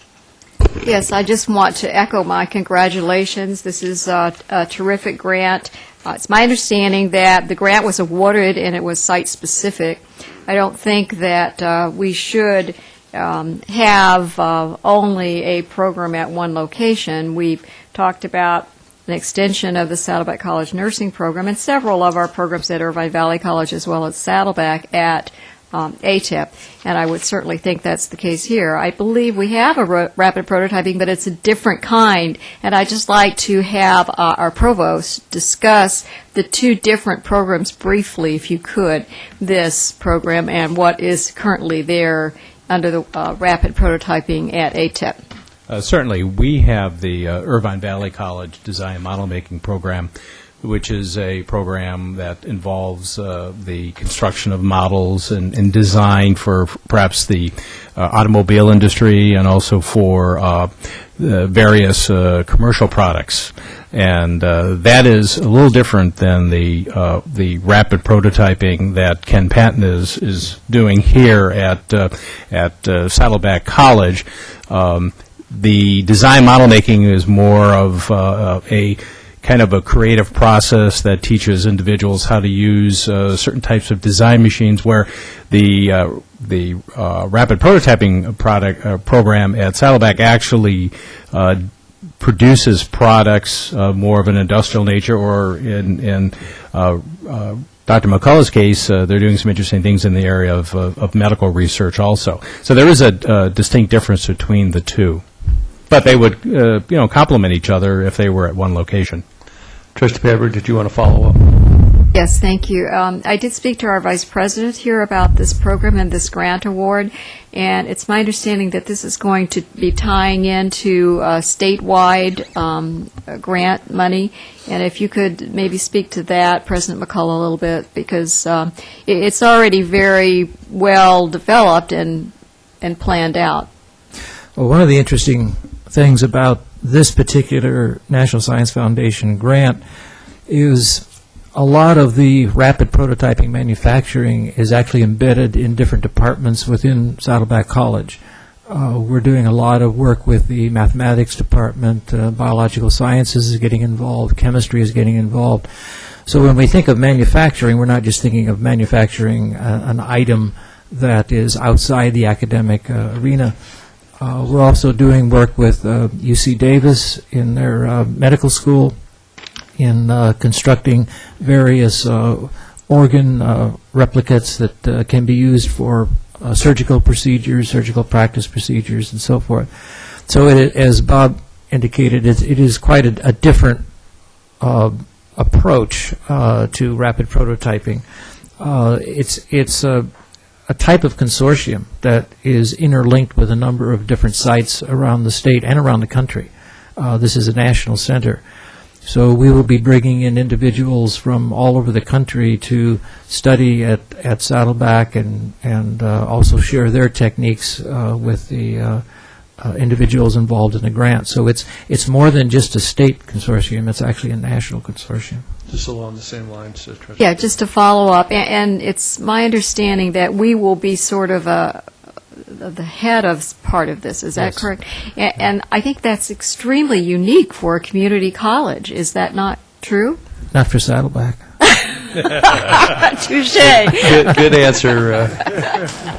Yes, I just want to echo my congratulations. This is a terrific grant. It's my understanding that the grant was awarded and it was site-specific. I don't think that we should have only a program at one location. We've talked about an extension of the Saddleback College nursing program and several of our programs at Irvine Valley College as well as Saddleback at ATEP, and I would certainly think that's the case here. I believe we have a rapid prototyping, but it's a different kind, and I'd just like to have our provost discuss the two different programs briefly, if you could, this program and what is currently there under the rapid prototyping at ATEP. Certainly. We have the Irvine Valley College Design Model Making Program, which is a program that involves the construction of models and design for perhaps the automobile industry and also for various commercial products. And that is a little different than the rapid prototyping that Ken Patton is doing here at Saddleback College. The design model making is more of a kind of a creative process that teaches individuals how to use certain types of design machines, where the rapid prototyping program at Saddleback actually produces products more of an industrial nature, or in Dr. McCullough's case, they're doing some interesting things in the area of medical research also. So there is a distinct difference between the two. But they would, complement each other if they were at one location. Trustee Padberg, did you want to follow up? Yes, thank you. I did speak to our Vice President here about this program and this grant award, and it's my understanding that this is going to be tying into statewide grant money. And if you could maybe speak to that, President McCullough, a little bit, because it's already very well developed and planned out. Well, one of the interesting things about this particular National Science Foundation grant is a lot of the rapid prototyping manufacturing is actually embedded in different departments within Saddleback College. We're doing a lot of work with the mathematics department. Biological sciences is getting involved. Chemistry is getting involved. So when we think of manufacturing, we're not just thinking of manufacturing an item that is outside the academic arena. We're also doing work with UC Davis in their medical school in constructing various organ replicates that can be used for surgical procedures, surgical practice procedures, and so forth. So as Bob indicated, it is quite a different approach to rapid prototyping. It's a type of consortium that is interlinked with a number of different sites around the state and around the country. This is a national center. So we will be bringing in individuals from all over the country to study at Saddleback and also share their techniques with the individuals involved in the grant. So it's more than just a state consortium. It's actually a national consortium. Just along the same lines, Trustee. Yeah, just to follow up, and it's my understanding that we will be sort of the head of part of this. Is that correct? And I think that's extremely unique for a community college. Is that not true? Not for Saddleback. Touche. Good answer,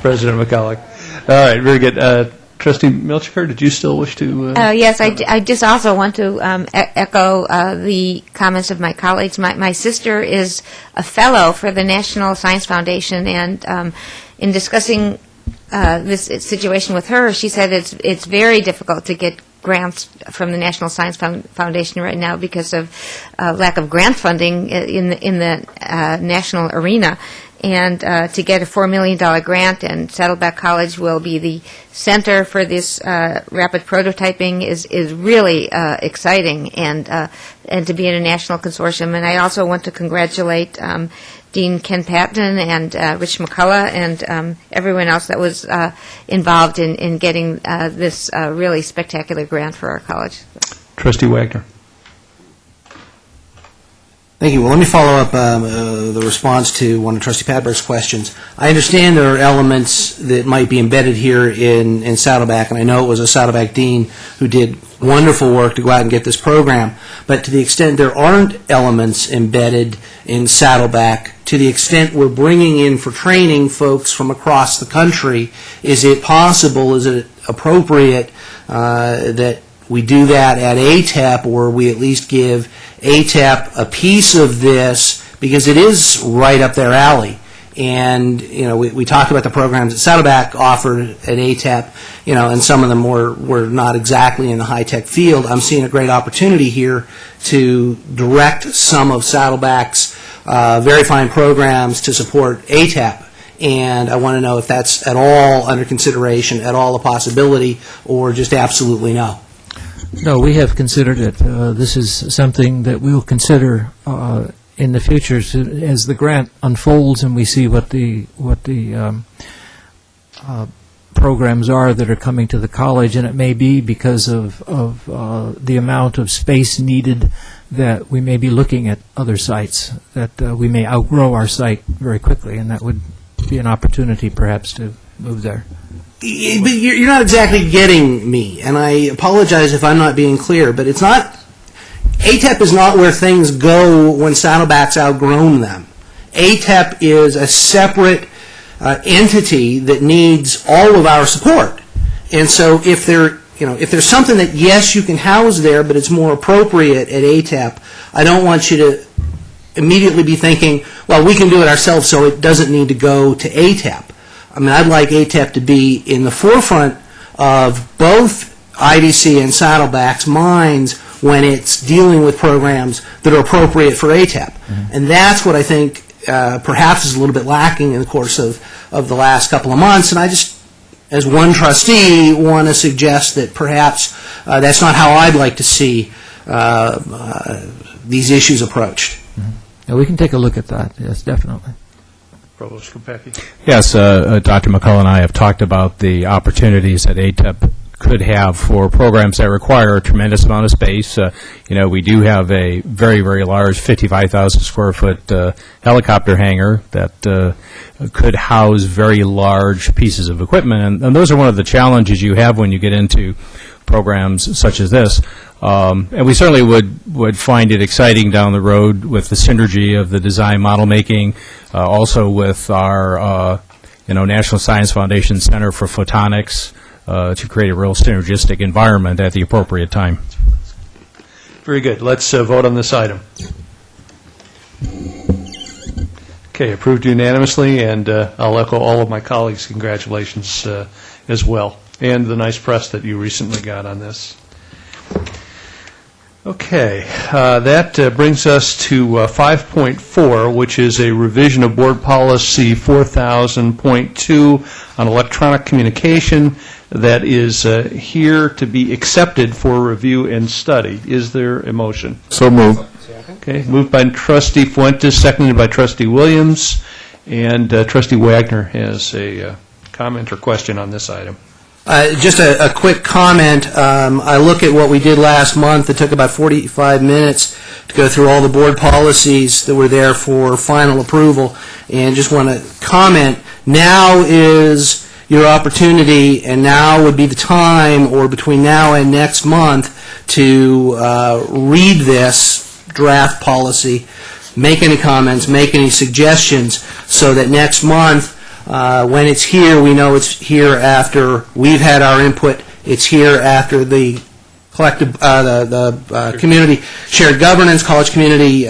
President McCulloch. All right, very good. Trustee Milchiker, did you still wish to? Yes, I just also want to echo the comments of my colleagues. My sister is a fellow for the National Science Foundation, and in discussing this situation with her, she said it's very difficult to get grants from the National Science Foundation right now because of lack of grant funding in the national arena. And to get a $4 million grant, and Saddleback College will be the center for this rapid prototyping is really exciting, and to be in a national consortium. And I also want to congratulate Dean Ken Patton and Rich McCullough and everyone else that was involved in getting this really spectacular grant for our college. Trustee Wagner. Thank you. Well, let me follow up the response to one of Trustee Padberg's questions. I understand there are elements that might be embedded here in Saddleback, and I know it was a Saddleback dean who did wonderful work to go out and get this program. But to the extent there aren't elements embedded in Saddleback, to the extent we're bringing in for training folks from across the country, is it possible, is it appropriate that we do that at ATEP, or we at least give ATEP a piece of this, because it is right up their alley. And, we talked about the programs that Saddleback offered at ATEP, and some of them were not exactly in the high-tech field. I'm seeing a great opportunity here to direct some of Saddleback's very fine programs to support ATEP. And I want to know if that's at all under consideration, at all a possibility, or just absolutely no. No, we have considered it. This is something that we will consider in the future as the grant unfolds and we see what the programs are that are coming to the college, and it may be because of the amount of space needed that we may be looking at other sites, that we may outgrow our site very quickly, and that would be an opportunity perhaps to move there. But you're not exactly getting me, and I apologize if I'm not being clear, but it's not, ATEP is not where things go when Saddleback's outgrown them. ATEP is a separate entity that needs all of our support. And so if there's something that, yes, you can house there, but it's more appropriate at ATEP, I don't want you to immediately be thinking, well, we can do it ourselves, so it doesn't need to go to ATEP. I mean, I'd like ATEP to be in the forefront of both IVC and Saddleback's minds when it's dealing with programs that are appropriate for ATEP. Mm-hmm. And that's what I think perhaps is a little bit lacking in the course of the last couple of months. And I just, as one trustee, want to suggest that perhaps that's not how I'd like to see these issues approached. Mm-hmm. Yeah, we can take a look at that, yes, definitely. Provost Kopecki. Yes, Dr. McCullough and I have talked about the opportunities that ATEP could have for programs that require a tremendous amount of space. We do have a very, very large 55,000 square foot helicopter hangar that could house very large pieces of equipment, and those are one of the challenges you have when you get into programs such as this. And we certainly would find it exciting down the road with the synergy of the design model making, also with our National Science Foundation Center for Photonics, to create a real synergistic environment at the appropriate time. Very good. Let's vote on this item. Okay, approved unanimously, and I'll echo all of my colleagues' congratulations as well, and the nice press that you recently got on this. Okay, that brings us to 5.4, which is a revision of Board Policy 4000.2 on electronic communication that is here to be accepted for review and study. Is there a motion? So moved. Okay, moved by Trustee Fuentes, seconded by Trustee Williams, and Trustee Wagner has a comment or question on this item. Just a quick comment. I look at what we did last month. It took about 45 minutes to go through all the board policies that were there for final approval, and just want to comment, now is your opportunity, and now would be the time, or between now and next month, to read this draft policy, make any comments, make any suggestions, so that next month, when it's here, we know it's here after we've had our input. It's here after the collective, the community shared governance, college community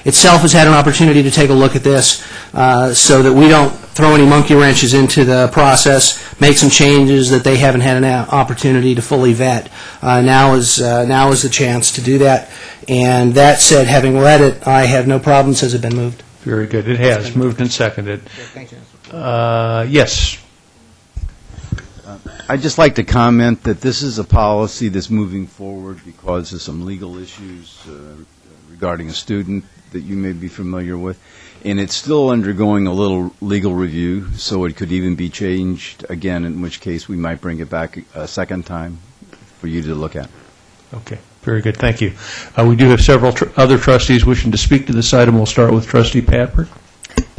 itself has had an opportunity to take a look at this, so that we don't throw any monkey wrenches into the process, make some changes that they haven't had an opportunity to fully vet. Now is the chance to do that. And that said, having read it, I have no problems. Has it been moved? Very good. It has. Moved and seconded. Thank you. Yes. I'd just like to comment that this is a policy that's moving forward because of some legal issues regarding a student that you may be familiar with, and it's still undergoing a little legal review, so it could even be changed again, in which case we might bring it back a second time for you to look at. Okay. Very good. Thank you. We do have several other trustees wishing to speak to this item. We'll start with Trustee Patberg.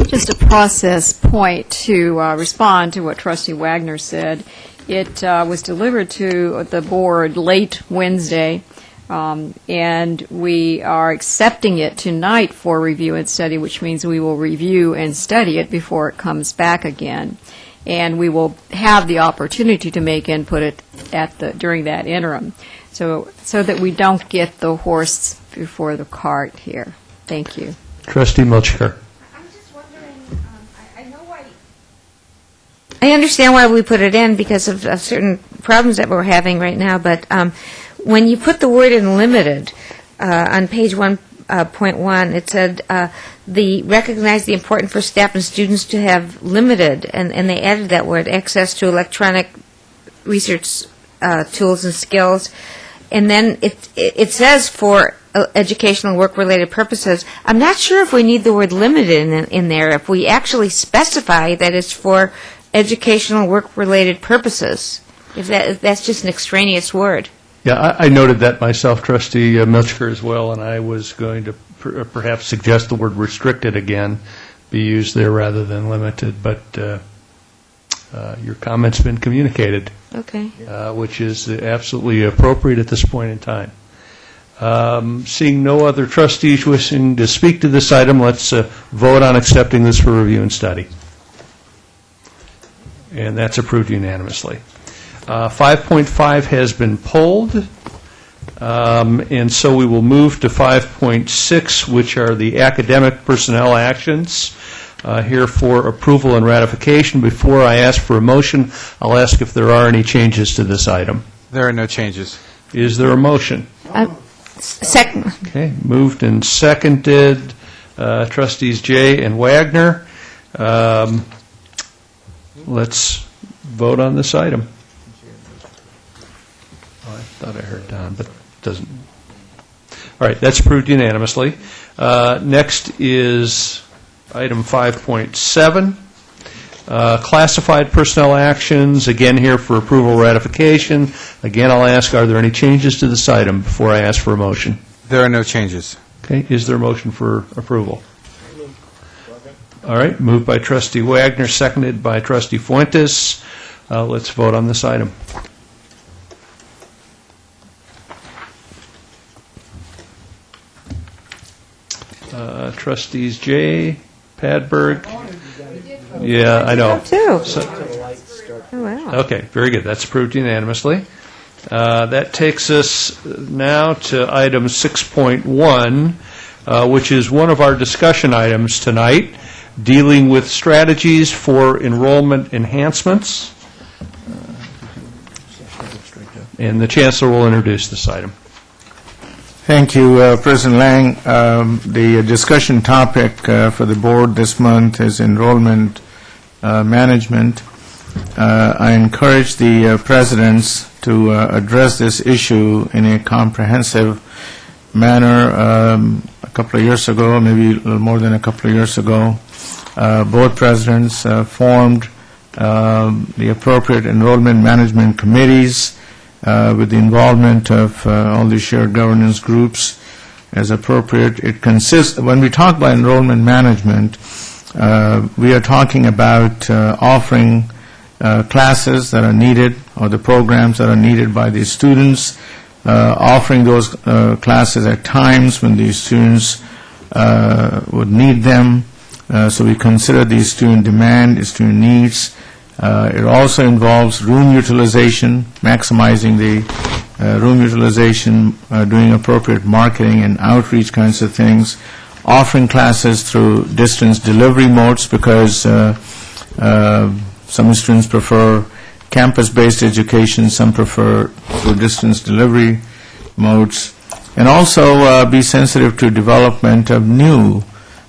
Just a process point to respond to what Trustee Wagner said. It was delivered to the board late Wednesday, and we are accepting it tonight for review and study, which means we will review and study it before it comes back again. And we will have the opportunity to make input during that interim, so that we don't get the horse before the cart here. Thank you. Trustee Milchker. I understand why we put it in because of certain problems that we're having right now, but when you put the word in limited on page 1.1, it said recognize the importance for staff and students to have limited, and they added that word, access to electronic research tools and skills. And then it says for educational work-related purposes. I'm not sure if we need the word limited in there, if we actually specify that it's for educational work-related purposes, if that's just an extraneous word. Yeah, I noted that myself, Trustee Milchker, as well, and I was going to perhaps suggest the word restricted again be used there rather than limited, but your comment's been communicated. Okay. Which is absolutely appropriate at this point in time. Seeing no other trustees wishing to speak to this item, let's vote on accepting this for review and study. And that's approved unanimously. 5.5 has been pulled, and so we will move to 5.6, which are the academic personnel actions. Here for approval and ratification. Before I ask for a motion, I'll ask if there are any changes to this item. There are no changes. Is there a motion? Second. Okay, moved and seconded. Trustees Jay and Wagner. Let's vote on this item. Oh, I thought I heard Don, but it doesn't. All right, that's approved unanimously. Next is item 5.7. Classified personnel actions, again here for approval ratification. Again, I'll ask, are there any changes to this item before I ask for a motion? There are no changes. Okay, is there a motion for approval? All right, moved by Trustee Wagner, seconded by Trustee Fuentes. Let's vote on this item. Trustees Jay, Padberg. Yeah, I know. Too. So- Oh, wow. Okay, very good. That's approved unanimously. That takes us now to item 6.1, which is one of our discussion items tonight, dealing with strategies for enrollment enhancements. And the Chancellor will introduce this item. Thank you, President Lang. The discussion topic for the board this month is enrollment management. I encourage the presidents to address this issue in a comprehensive manner. A couple of years ago, maybe a little more than a couple of years ago, both presidents formed the appropriate enrollment management committees with the involvement of all the shared governance groups as appropriate. It consists, when we talk about enrollment management, we are talking about offering classes that are needed or the programs that are needed by the students, offering those classes at times when the students would need them. So we consider the student demand, the student needs. It also involves room utilization, maximizing the room utilization, doing appropriate marketing and outreach kinds of things, offering classes through distance delivery modes because some students prefer campus-based education, some prefer through distance delivery modes, and also be sensitive to development of new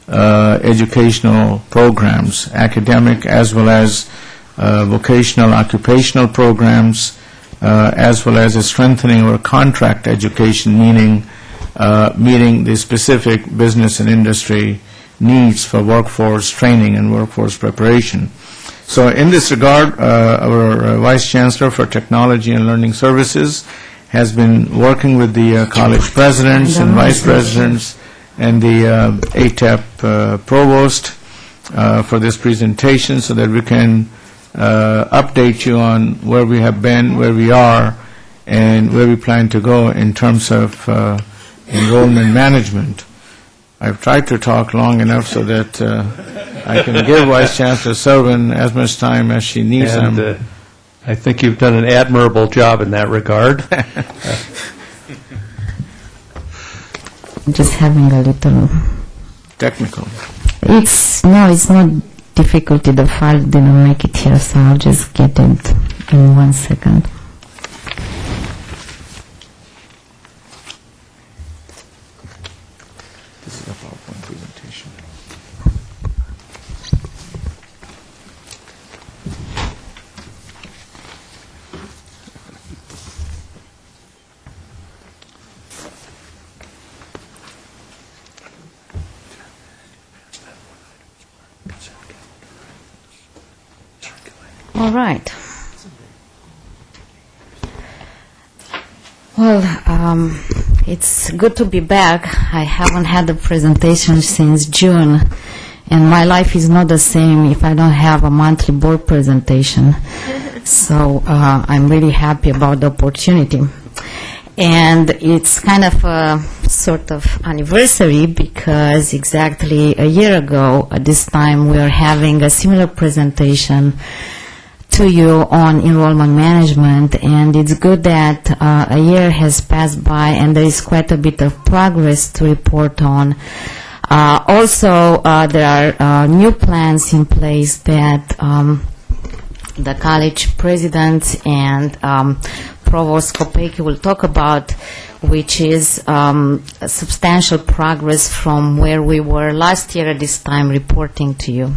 educational programs, academic as well as vocational, occupational programs, as well as a strengthening or contract education, meaning meeting the specific business and industry needs for workforce training and workforce preparation. So in this regard, our Vice Chancellor for Technology and Learning Services has been working with the college presidents and vice presidents and the ATEP provost for this presentation so that we can update you on where we have been, where we are, and where we plan to go in terms of enrollment management. I've tried to talk long enough so that I can give Vice Chancellor Servan as much time as she needs. And I think you've done an admirable job in that regard. Just having a little technical. It's not difficulty. The file didn't make it here, so I'll just get it in 1 second. This is a PowerPoint presentation. All right. Well, it's good to be back. I haven't had a presentation since June, and my life is not the same if I don't have a monthly board presentation. So I'm really happy about the opportunity. And it's kind of a sort of anniversary because exactly a year ago at this time we are having a similar presentation to you on enrollment management, and it's good that a year has passed by and there is quite a bit of progress to report on. Also, there are new plans in place that the college president and Provost Kopecki will talk about, which is substantial progress from where we were last year at this time reporting to you.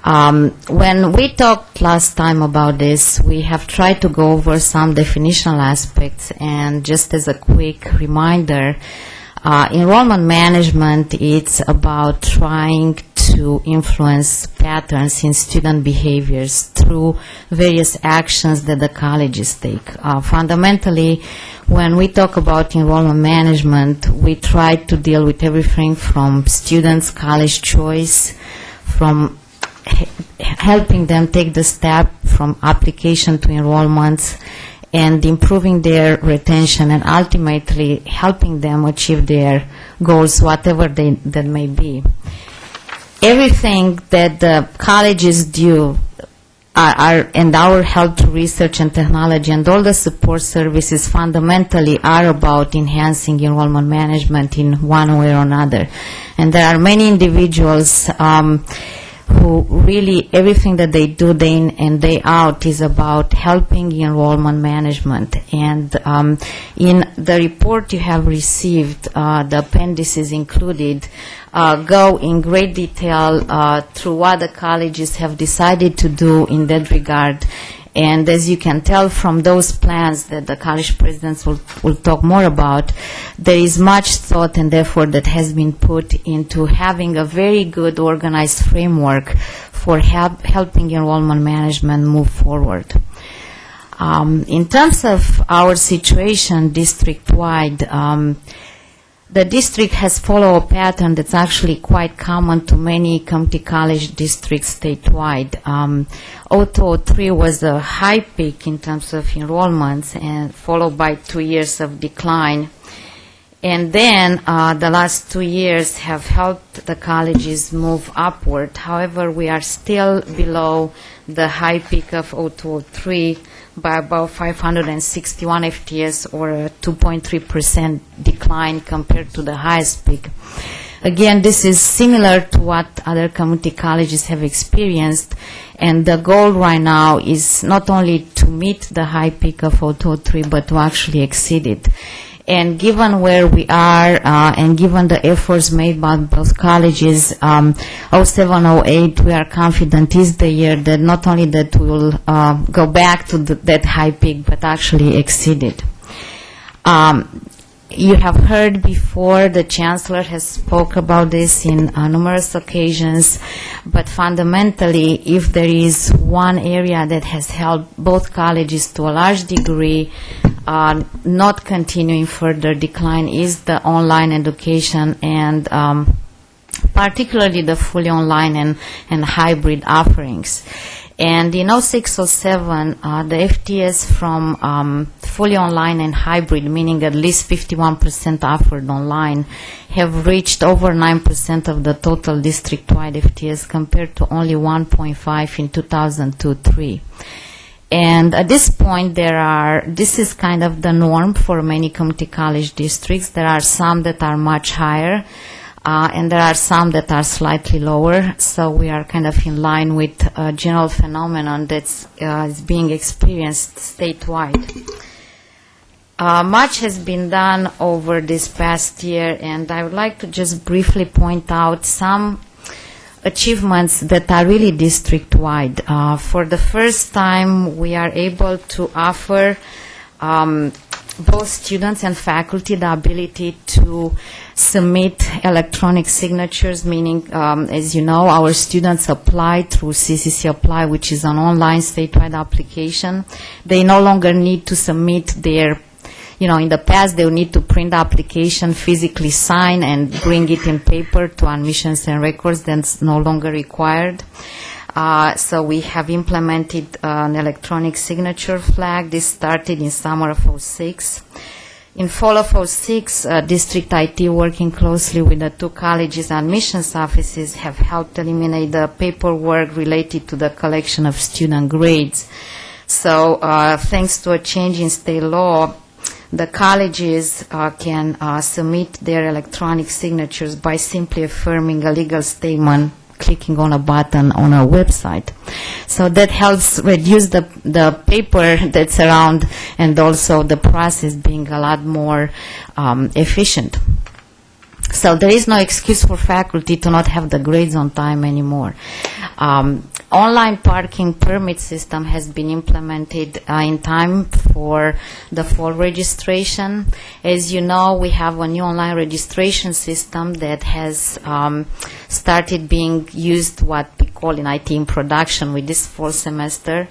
When we talked last time about this, we have tried to go over some definitional aspects, and just as a quick reminder, enrollment management, it's about trying to to influence patterns in student behaviors through various actions that the colleges take. Fundamentally, when we talk about enrollment management, we try to deal with everything from students' college choice, from helping them take the step from application to enrollments, and improving their retention, and ultimately helping them achieve their goals, whatever that may be. Everything that the colleges do and our help to research and technology and all the support services fundamentally are about enhancing enrollment management in one way or another. And there are many individuals who really, everything that they do day in and day out is about helping enrollment management. And in the report you have received, the appendices included, go in great detail through what the colleges have decided to do in that regard. And as you can tell from those plans that the college presidents will talk more about, there is much thought and effort that has been put into having a very good organized framework for helping enrollment management move forward. In terms of our situation district-wide, the district has followed a pattern that's actually quite common to many community college districts statewide. 2003 was a high peak in terms of enrollments, and followed by 2 years of decline. And then the last 2 years have helped the colleges move upward. However, we are still below the high peak of 2003 by about 561 FTS, or a 2.3% decline compared to the highest peak. Again, this is similar to what other community colleges have experienced, and the goal right now is not only to meet the high peak of 2003, but to actually exceed it. And given where we are, and given the efforts made by both colleges, 07-08, we are confident is the year that not only that we will go back to that high peak, but actually exceed it. You have heard before, the Chancellor has spoke about this in numerous occasions, but fundamentally, if there is one area that has helped both colleges to a large degree not continuing further decline, is the online education, and particularly the fully online and hybrid offerings. And in 06-07, the FTS from fully online and hybrid, meaning at least 51% offered online, have reached over 9% of the total district-wide FTS, compared to only 1.5 in 2002-03. And at this point, this is kind of the norm for many community college districts. There are some that are much higher, and there are some that are slightly lower. So we are kind of in line with a general phenomenon that's is being experienced statewide. Much has been done over this past year, and I would like to just briefly point out some achievements that are really district-wide. For the first time, we are able to offer both students and faculty the ability to submit electronic signatures, meaning, as you know, our students apply through CCC Apply, which is an online statewide application. They no longer need to submit their, in the past, they would need to print the application, physically sign, and bring it in paper to admissions and records. That's no longer required. So we have implemented an electronic signature flag. This started in summer of 06. In fall of 06, District IT, working closely with the two colleges' admissions offices, have helped eliminate the paperwork related to the collection of student grades. So thanks to a change in state law, the colleges can submit their electronic signatures by simply affirming a legal statement, clicking on a button on our website. So that helps reduce the paper that's around, and also the process being a lot more efficient. So there is no excuse for faculty to not have the grades on time anymore. online parking permit system has been implemented in time for the fall registration. As you know, we have a new online registration system that has started being used, what we call in IT in production, with this fall semester.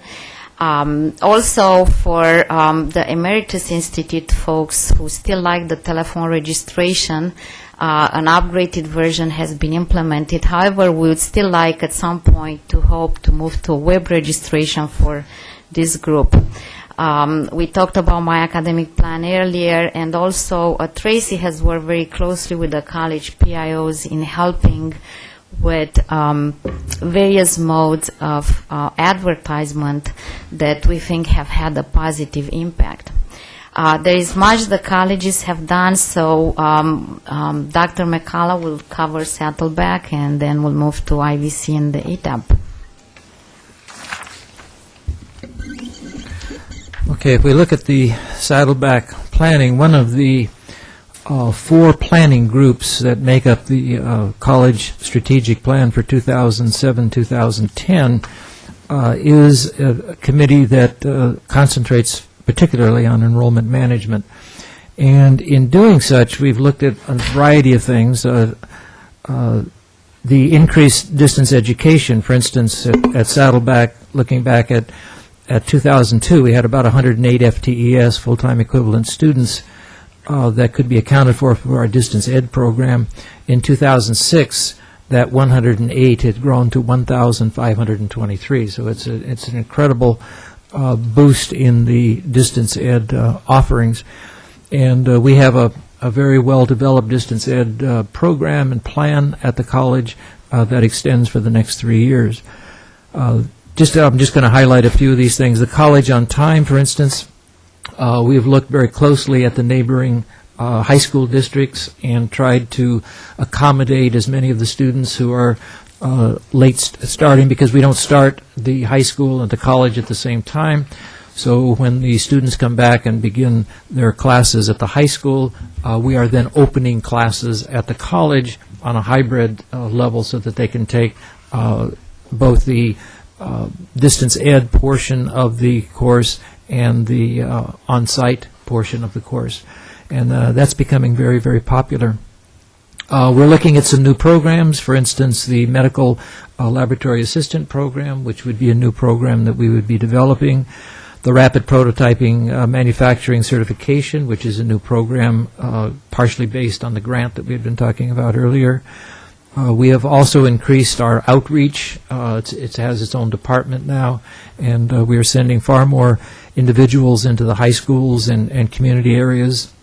Also, for the Emeritus Institute folks who still like the telephone registration, an upgraded version has been implemented. However, we would still like at some point to hope to move to web registration for this group. We talked about my academic plan earlier, and also Tracy has worked very closely with the college PIOs in helping with various modes of advertisement that we think have had a positive impact. There is much the colleges have done, so Dr. McCullough will cover Saddleback, and then we'll move to IVC and the ATEP. Okay, if we look at the Saddleback planning, one of the 4 planning groups that make up the college strategic plan for 2007-2010 is a committee that concentrates particularly on enrollment management. And in doing such, we've looked at a variety of things. The increased distance education, for instance, at Saddleback, looking back at 2002, we had about 108 FTES, full-time equivalent students, that could be accounted for our distance ed program. In 2006, that 108 had grown to 1,523. So it's an incredible boost in the distance ed offerings. And we have a very well-developed distance ed program and plan at the college that extends for the next 3 years. I'm just going to highlight a few of these things. The college on time, for instance, we've looked very closely at the neighboring high school districts and tried to accommodate as many of the students who are late starting, because we don't start the high school and the college at the same time. So when the students come back and begin their classes at the high school, we are then opening classes at the college on a hybrid level so that they can take both the distance ed portion of the course and the on-site portion of the course. And that's becoming very, very popular. We're looking at some new programs, for instance, the Medical Laboratory Assistant Program, which would be a new program that we would be developing. The Rapid Prototyping Manufacturing Certification, which is a new program partially based on the grant that we had been talking about earlier. We have also increased our outreach. It has its own department now, and we are sending far more individuals into the high schools and community areas.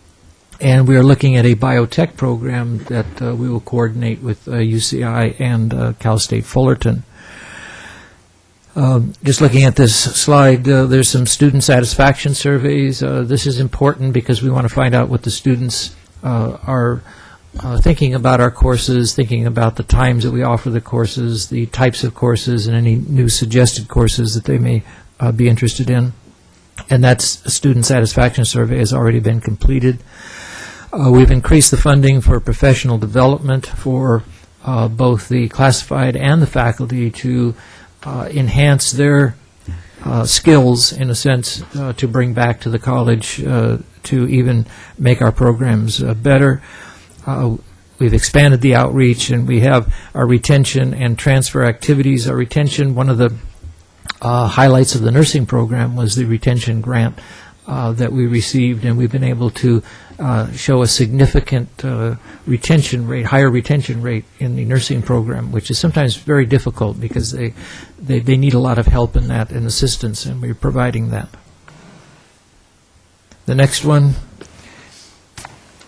And we are looking at a biotech program that we will coordinate with UCI and Cal State Fullerton. Just looking at this slide, there's some student satisfaction surveys. This is important because we want to find out what the students are thinking about our courses, thinking about the times that we offer the courses, the types of courses, and any new suggested courses that they may be interested in. And that student satisfaction survey has already been completed. We've increased the funding for professional development for both the classified and the faculty to enhance their skills, in a sense, to bring back to the college to even make our programs better. We've expanded the outreach, and we have our retention and transfer activities. Our retention, one of the highlights of the nursing program was the retention grant that we received, and we've been able to show a significant retention rate, higher retention rate in the nursing program, which is sometimes very difficult because they need a lot of help in that and assistance, and we're providing that. The next one,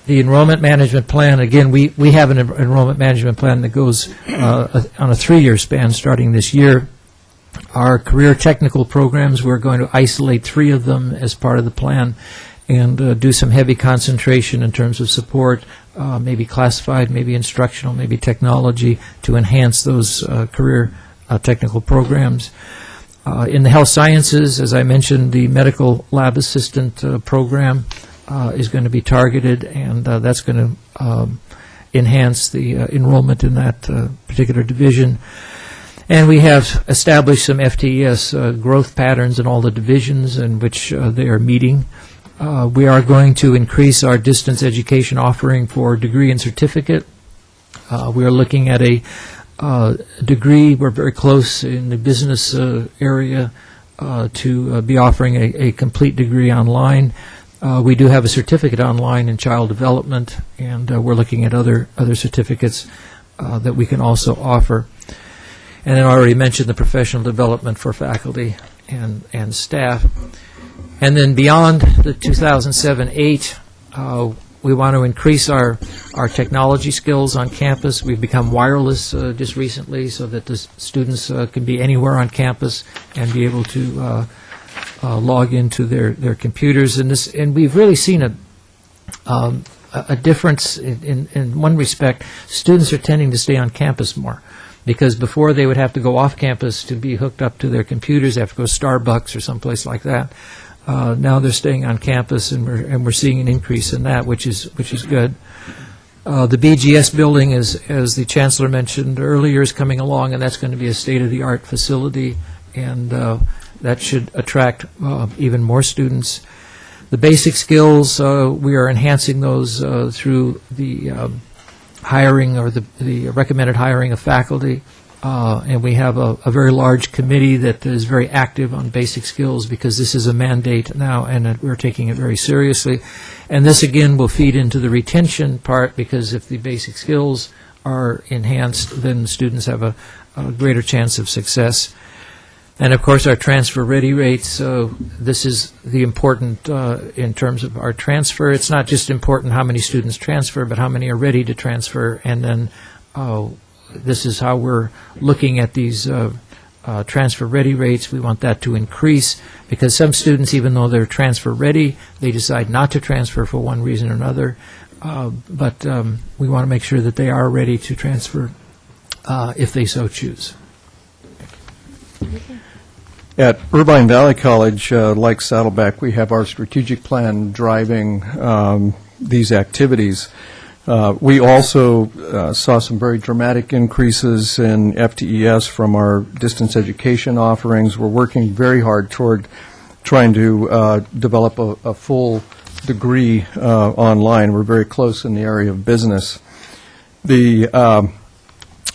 the enrollment management plan. Again, we have an enrollment management plan that goes on a 3-year span starting this year. Our career technical programs, we're going to isolate 3 of them as part of the plan and do some heavy concentration in terms of support, maybe classified, maybe instructional, maybe technology, to enhance those career technical programs. In the health sciences, as I mentioned, the medical lab assistant program is going to be targeted, and that's going to enhance the enrollment in that particular division. And we have established some FTES growth patterns in all the divisions in which they are meeting. We are going to increase our distance education offering for degree and certificate. We are looking at a degree. We're very close in the business area to be offering a complete degree online. We do have a certificate online in child development, and we're looking at other certificates that we can also offer. And I already mentioned the professional development for faculty and staff. And then beyond the 2007-8, we want to increase our technology skills on campus. We've become wireless just recently so that the students can be anywhere on campus and be able to log into their computers. And we've really seen a difference in one respect. Students are tending to stay on campus more, because before they would have to go off campus to be hooked up to their computers. They have to go to Starbucks or someplace like that. Now they're staying on campus, and we're seeing an increase in that, which is good. The BGS building, as the Chancellor mentioned earlier, is coming along, and that's going to be a state-of-the-art facility, and that should attract even more students. The basic skills, we are enhancing those through the hiring or the recommended hiring of faculty. And we have a very large committee that is very active on basic skills, because this is a mandate now, and we're taking it very seriously. And this, again, will feed into the retention part, because if the basic skills are enhanced, then students have a greater chance of success. And, of course, our transfer-ready rates, this is the important in terms of our transfer. It's not just important how many students transfer, but how many are ready to transfer, and then this is how we're looking at these transfer-ready rates. We want that to increase, because some students, even though they're transfer-ready, they decide not to transfer for one reason or another. But we want to make sure that they are ready to transfer if they so choose. At Irvine Valley College, like Saddleback, we have our strategic plan driving these activities. We also saw some very dramatic increases in FTES from our distance education offerings. We're working very hard toward trying to develop a full degree online. We're very close in the area of business. The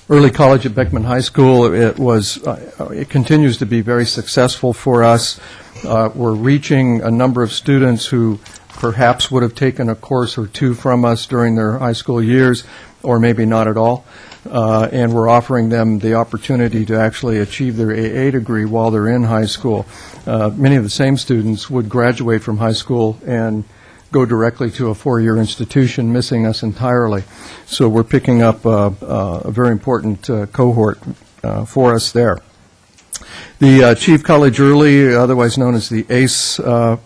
early college at Beckman High School, it continues to be very successful for us. We're reaching a number of students who perhaps would have taken a course or two from us during their high school years, or maybe not at all. And we're offering them the opportunity to actually achieve their AA degree while they're in high school. Many of the same students would graduate from high school and go directly to a four-year institution, missing us entirely. So we're picking up a very important cohort for us there. The Chief College Early, otherwise known as the ACE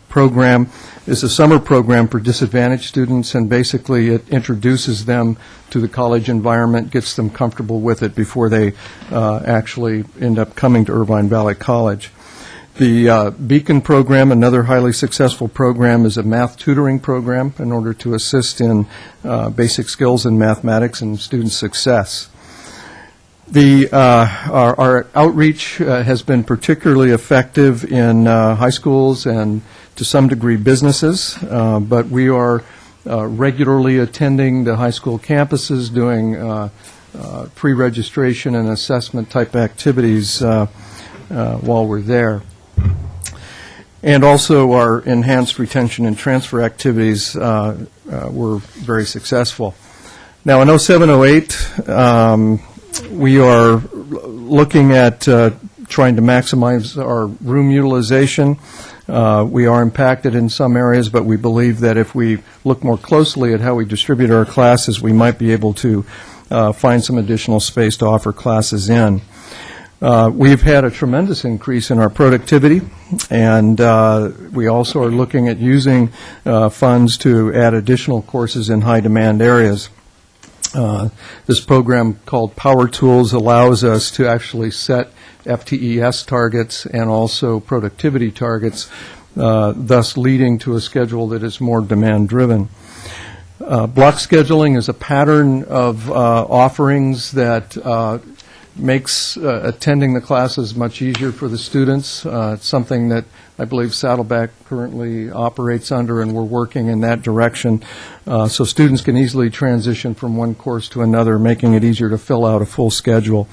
program, is a summer program for disadvantaged students, and basically it introduces them to the college environment, gets them comfortable with it before they actually end up coming to Irvine Valley College. The Beacon program, another highly successful program, is a math tutoring program in order to assist in basic skills in mathematics and student success. Our outreach has been particularly effective in high schools and to some degree businesses, but we are regularly attending the high school campuses, doing pre-registration and assessment type activities while we're there. And also our enhanced retention and transfer activities were very successful. Now in 07-08, we are looking at trying to maximize our room utilization. We are impacted in some areas, but we believe that if we look more closely at how we distribute our classes, we might be able to find some additional space to offer classes in. We've had a tremendous increase in our productivity, and we also are looking at using funds to add additional courses in high-demand areas. This program called Power Tools allows us to actually set FTES targets and also productivity targets, thus leading to a schedule that is more demand-driven. Block scheduling is a pattern of offerings that makes attending the classes much easier for the students. It's something that I believe Saddleback currently operates under, and we're working in that direction, so students can easily transition from one course to another, making it easier to fill out a full schedule.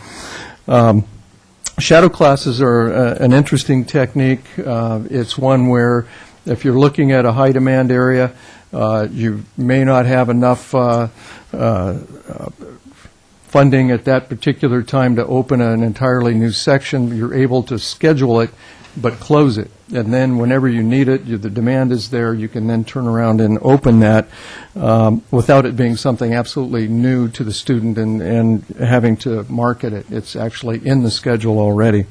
Shadow classes are an interesting technique. It's one where if you're looking at a high-demand area, you may not have enough funding at that particular time to open an entirely new section. You're able to schedule it, but close it. And then whenever you need it, the demand is there, you can then turn around and open that without it being something absolutely new to the student and having to market it. It's actually in the schedule already.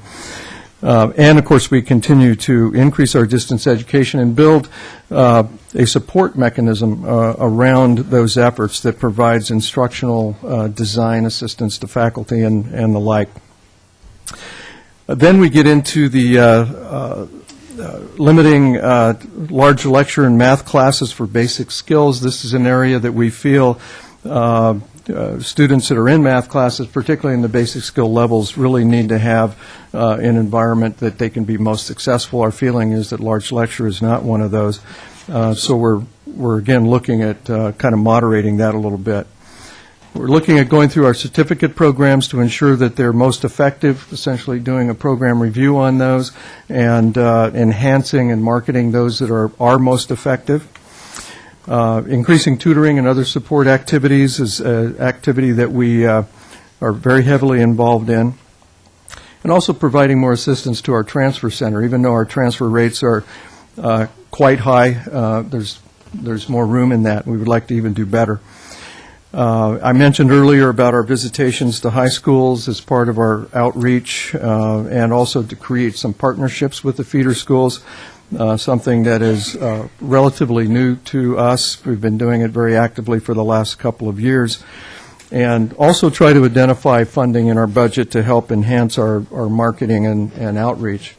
And, of course, we continue to increase our distance education and build a support mechanism around those efforts that provides instructional design assistance to faculty and the like. Then we get into the limiting large lecture and math classes for basic skills. This is an area that we feel students that are in math classes, particularly in the basic skill levels, really need to have an environment that they can be most successful. Our feeling is that large lecture is not one of those. So we're again looking at kind of moderating that a little bit. We're looking at going through our certificate programs to ensure that they're most effective, essentially doing a program review on those and enhancing and marketing those that are most effective. Increasing tutoring and other support activities is an activity that we are very heavily involved in. And also providing more assistance to our transfer center. Even though our transfer rates are quite high, there's more room in that. We would like to even do better. I mentioned earlier about our visitations to high schools as part of our outreach and also to create some partnerships with the feeder schools, something that is relatively new to us. We've been doing it very actively for the last couple of years. And also try to identify funding in our budget to help enhance our marketing and outreach.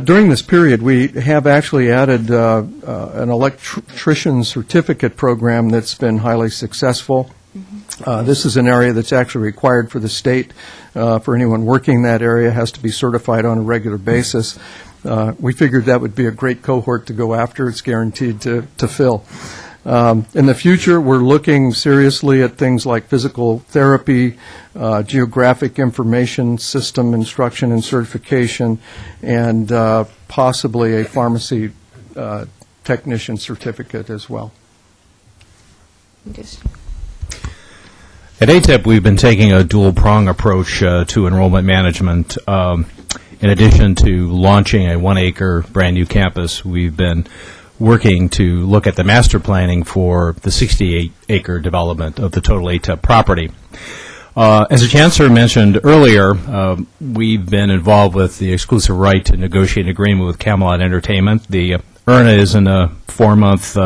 During this period, we have actually added an electrician certificate program that's been highly successful. This is an area that's actually required for the state. For anyone working that area, has to be certified on a regular basis. We figured that would be a great cohort to go after. It's guaranteed to fill. In the future, we're looking seriously at things like physical therapy, geographic information system instruction and certification, and possibly a pharmacy technician certificate as well. At ATEP, we've been taking a dual-prong approach to enrollment management. In addition to launching a 1-acre brand-new campus, we've been working to look at the master planning for the 68-acre development of the total ATEP property. As the Chancellor mentioned earlier, we've been involved with the exclusive right to negotiate an agreement with Camelot Entertainment. The IRNA is in a 4-month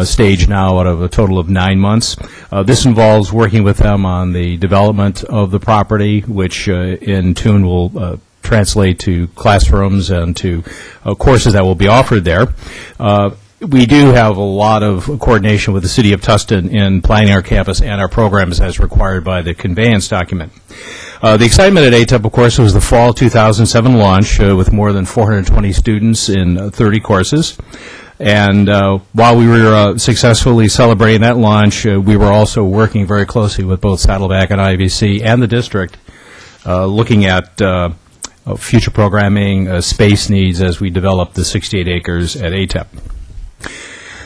stage now out of a total of 9 months. This involves working with them on the development of the property, which in turn will translate to classrooms and to courses that will be offered there. We do have a lot of coordination with the City of Tustin in planning our campus and our programs as required by the conveyance document. The excitement at ATEP, of course, was the fall 2007 launch with more than 420 students in 30 courses. And while we were successfully celebrating that launch, we were also working very closely with both Saddleback and IVC and the district, looking at future programming, space needs as we develop the 68 acres at ATEP.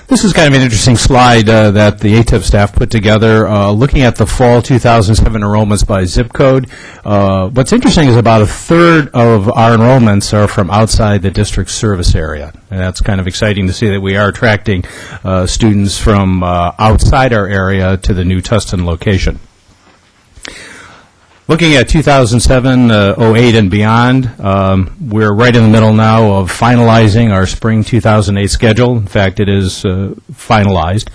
This is kind of an interesting slide that the ATEP staff put together, looking at the fall 2007 enrollments by zip code. What's interesting is about a third of our enrollments are from outside the district service area. And that's kind of exciting to see that we are attracting students from outside our area to the new Tustin location. Looking at 2007, 08, and beyond, we're right in the middle now of finalizing our spring 2008 schedule. In fact, it is finalized.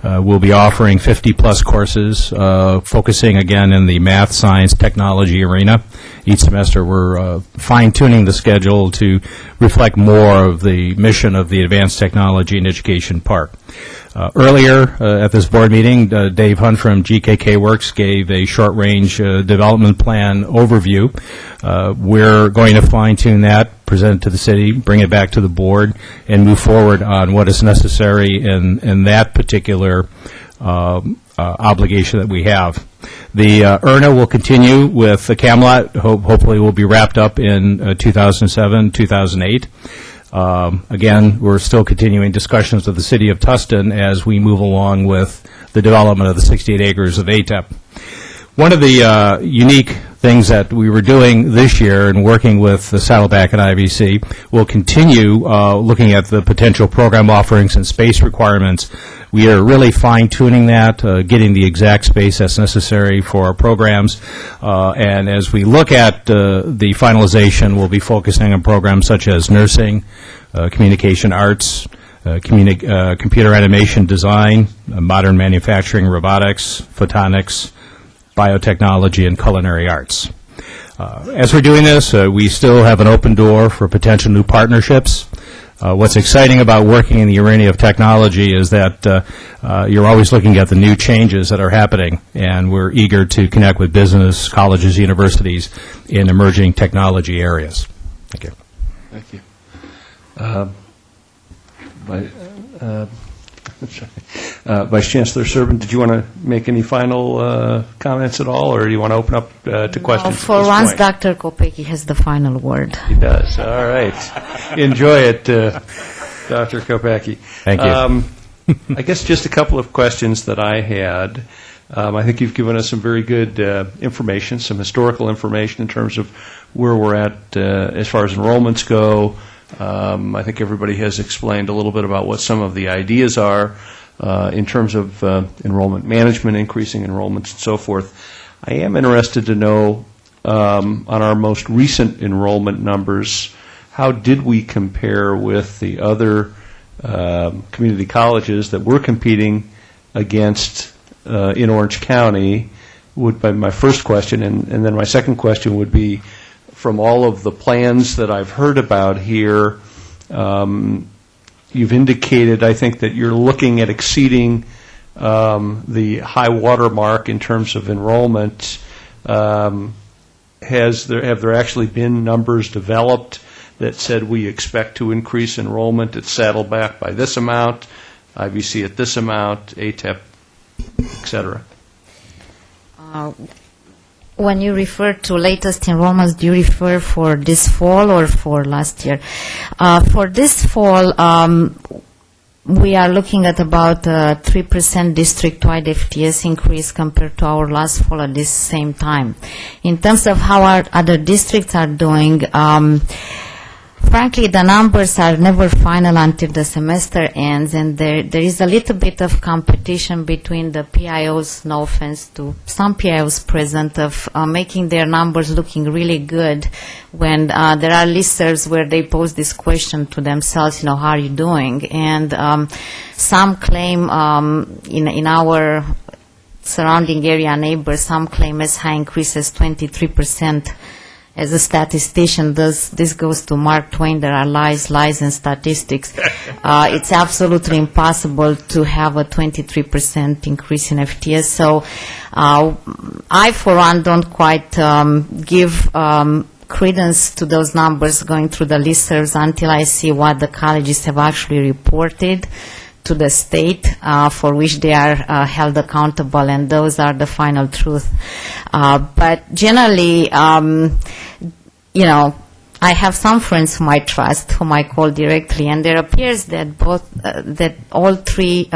We'll be offering 50-plus courses, focusing again in the math, science, technology arena. Each semester, we're fine-tuning the schedule to reflect more of the mission of the Advanced Technology and Education Park. Earlier at this board meeting, Dave Hunt from GKK Works gave a short-range development plan overview. We're going to fine-tune that, present it to the city, bring it back to the board, and move forward on what is necessary in that particular obligation that we have. The ERNA will continue with the Camelot. Hopefully will be wrapped up in 2007, 2008. Again, we're still continuing discussions with the City of Tustin as we move along with the development of the 68 acres of ATEP. One of the unique things that we were doing this year and working with the Saddleback and IVC, we'll continue looking at the potential program offerings and space requirements. We are really fine-tuning that, getting the exact space that's necessary for our programs. And as we look at the finalization, we'll be focusing on programs such as nursing, communication arts, computer animation design, modern manufacturing, robotics, photonics, biotechnology, and culinary arts. As we're doing this, we still have an open door for potential new partnerships. What's exciting about working in the arena of technology is that you're always looking at the new changes that are happening, and we're eager to connect with business, colleges, universities in emerging technology areas. Thank you. Thank you. Vice Chancellor Serban, did you want to make any final comments at all, or do you want to open up to questions? For once, Dr. Kopecki has the final word. He does. All right. Enjoy it, Dr. Kopecki. Thank you. I guess just a couple of questions that I had. I think you've given us some very good information, some historical information in terms of where we're at as far as enrollments go. I think everybody has explained a little bit about what some of the ideas are in terms of enrollment management, increasing enrollments, and so forth. I am interested to know, on our most recent enrollment numbers, how did we compare with the other community colleges that we're competing against in Orange County, would be my first question. And then my second question would be, from all of the plans that I've heard about here, you've indicated, I think, that you're looking at exceeding the high water mark in terms of enrollment. Have there actually been numbers developed that said we expect to increase enrollment at Saddleback by this amount, IVC at this amount, ATEP, et cetera? When you refer to latest enrollments, do you refer for this fall or for last year? For this fall, we are looking at about 3% district-wide FTS increase compared to our last fall at this same time. In terms of how our other districts are doing, frankly, the numbers are never final until the semester ends, and there is a little bit of competition between the PIOs, no offense to some PIOs present, of making their numbers looking really good when there are listservs where they pose this question to themselves, how are you doing? And some claim in our surrounding area neighbors, some claim as high increases 23%. As a statistician, this goes to Mark Twain, there are lies, and statistics. It's absolutely impossible to have a 23% increase in FTS. So I, for one, don't quite give credence to those numbers going through the listservs until I see what the colleges have actually reported to the state for which they are held accountable, and those are the final truth. But generally, I have some friends whom I trust, whom I call directly, and there appears that that all three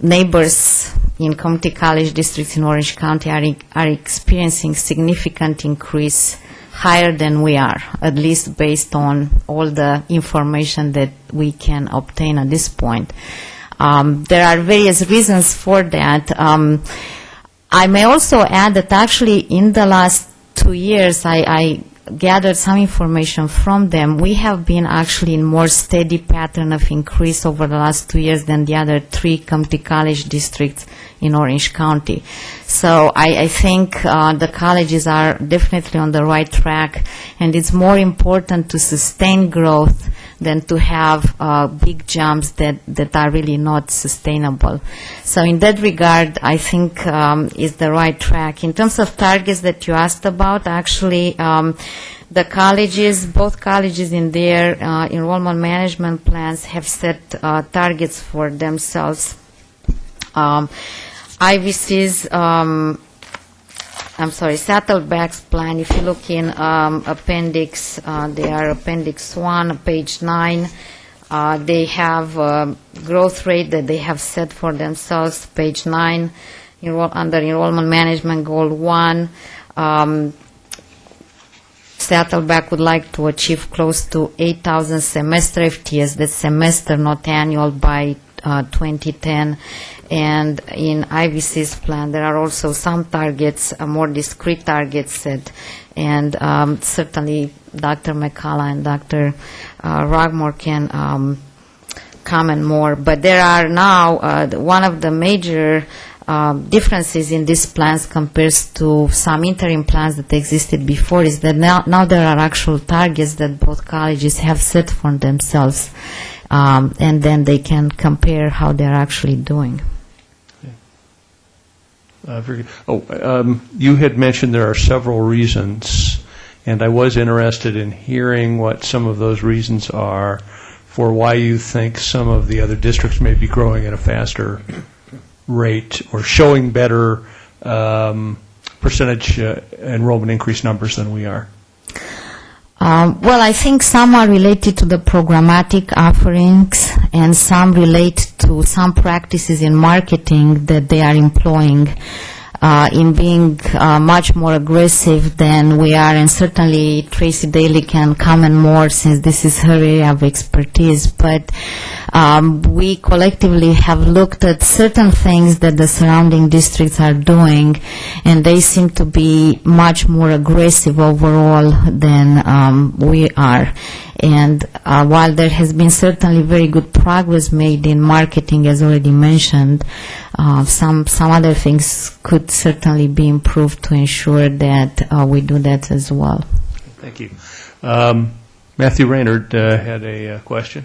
neighbors in community college districts in Orange County are experiencing significant increase, higher than we are, at least based on all the information that we can obtain at this point. There are various reasons for that. I may also add that actually in the last 2 years, I gathered some information from them, we have been actually in more steady pattern of increase over the last 2 years than the other 3 community college districts in Orange County. So I think the colleges are definitely on the right track, and it's more important to sustain growth than to have big jumps that are really not sustainable. So in that regard, I think is the right track. In terms of targets that you asked about, actually, the colleges, both colleges in their enrollment management plans have set targets for themselves. IVC's, Saddleback's plan, if you look in appendix, they are appendix 1, page 9, they have growth rate that they have set for themselves, page 9, under enrollment management goal 1. Saddleback would like to achieve close to 8,000 semester FTS, that's semester, not annual, by 2010. And in IVC's plan, there are also some targets, more discrete targets set. And certainly Dr. McCullough and Dr. Rogmore can comment more. But there are now, one of the major differences in these plans compared to some interim plans that existed before is that now there are actual targets that both colleges have set for themselves. And then they can compare how they're actually doing. Very good. You had mentioned there are several reasons, and I was interested in hearing what some of those reasons are for why you think some of the other districts may be growing at a faster rate or showing better percentage enrollment increase numbers than we are. Well, I think some are related to the programmatic offerings, and some relate to some practices in marketing that they are employing in being much more aggressive than we are, and certainly Tracy Daly can comment more since this is her area of expertise. But we collectively have looked at certain things that the surrounding districts are doing, and they seem to be much more aggressive overall than we are. And while there has been certainly very good progress made in marketing, as already mentioned, some other things could certainly be improved to ensure that we do that as well. Thank you. Matthew Raynard had a question.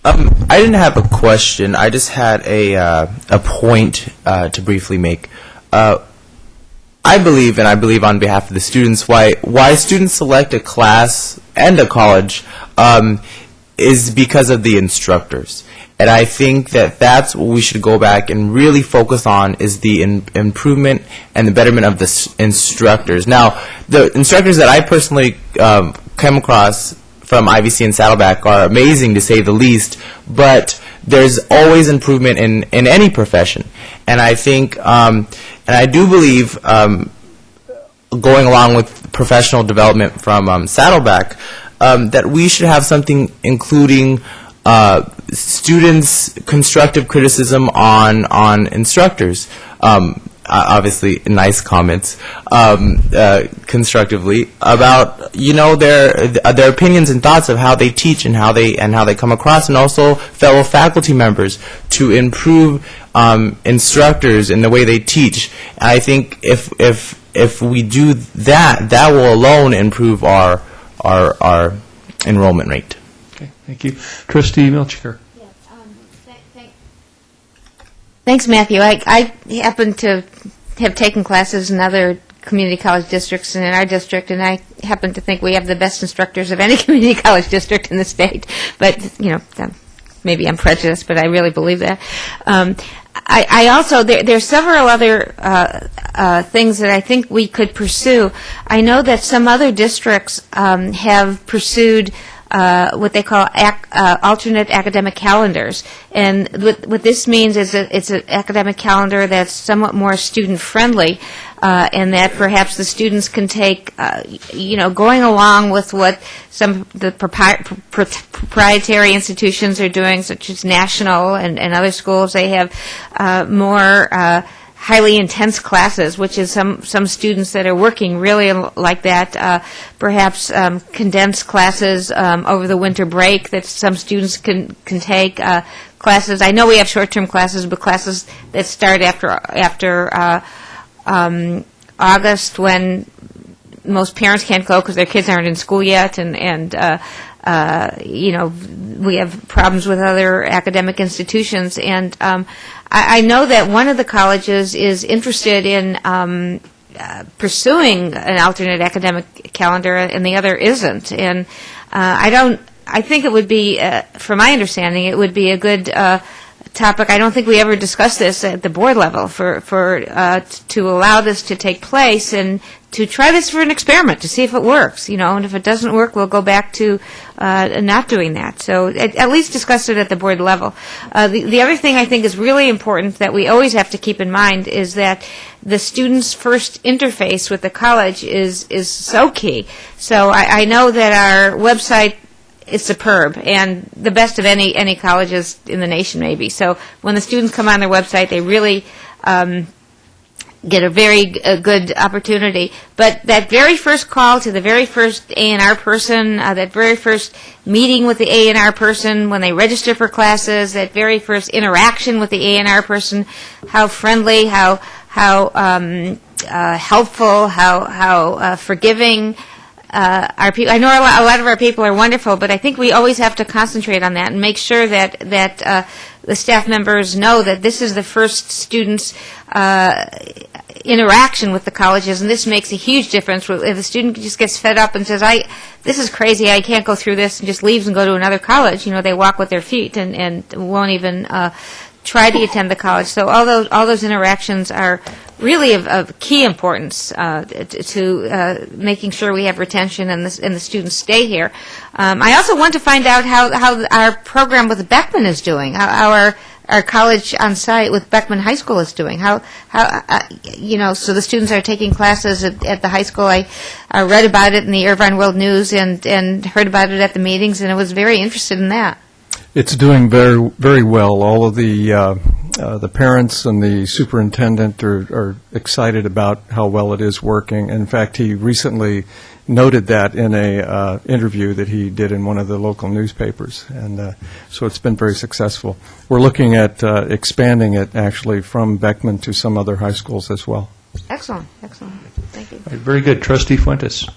I didn't have a question. I just had a point to briefly make. I believe, and I believe on behalf of the students, why students select a class and a college is because of the instructors. And I think that that's what we should go back and really focus on, is the improvement and the betterment of the instructors. Now, the instructors that I personally came across from IVC and Saddleback are amazing, to say the least, but there's always improvement in any profession. And I think, and I do believe, going along with professional development from Saddleback, that we should have something including students' constructive criticism on instructors. Obviously, nice comments constructively about their opinions and thoughts of how they teach and how they come across, and also fellow faculty members to improve instructors in the way they teach. And I think if we do that, that will alone improve our enrollment rate. Okay, thank you, Trustee Milchiker. Thanks, Matthew. I happen to have taken classes in other community college districts and in our district, and I happen to think we have the best instructors of any community college district in the state. But, maybe I'm prejudiced, but I really believe that. I also, there's several other things that I think we could pursue. I know that some other districts have pursued what they call alternate academic calendars. And what this means is that it's an academic calendar that's somewhat more student-friendly, and that perhaps the students can take, going along with what some of the proprietary institutions are doing, such as National and other schools. They have more highly intense classes, which is some students that are working really like that, perhaps condensed classes over the winter break that some students can take, classes. I know we have short-term classes, but classes that start after August, when most parents can't go because their kids aren't in school yet, and we have problems with other academic institutions. And I know that one of the colleges is interested in pursuing an alternate academic calendar, and the other isn't. And I think it would be, from my understanding, it would be a good topic. I don't think we ever discussed this at the board level to allow this to take place and to try this for an experiment to see if it works, and if it doesn't work, we'll go back to not doing that. So at least discuss it at the board level. The other thing I think is really important that we always have to keep in mind is that the student's first interface with the college is so key. So I know that our website is superb and the best of any colleges in the nation, maybe. So when the students come on their website, they really get a very good opportunity. But that very first call to the very first A&R person, that very first meeting with the A&R person when they register for classes, that very first interaction with the A&R person, how friendly, how helpful, how forgiving. Our people, I know a lot of our people are wonderful, but I think we always have to concentrate on that and make sure that the staff members know that this is the first student's interaction with the colleges, and this makes a huge difference. If a student just gets fed up and says, this is crazy, I can't go through this, and just leaves and go to another college, they walk with their feet and won't even try to attend the college. So all those interactions are really of key importance to making sure we have retention and the students stay here. I also want to find out how our program with Beckman is doing, how our college on site with Beckman High School is doing. So the students are taking classes at the high school. I read about it in the Irvine World News and heard about it at the meetings, and I was very interested in that. It's doing very, very well. All of the parents and the superintendent are excited about how well it is working. In fact, he recently noted that in a interview that he did in one of the local newspapers, and so it's been very successful. We're looking at expanding it actually from Beckman to some other high schools as well. Excellent. Thank you. Very good. Trustee Fuentes.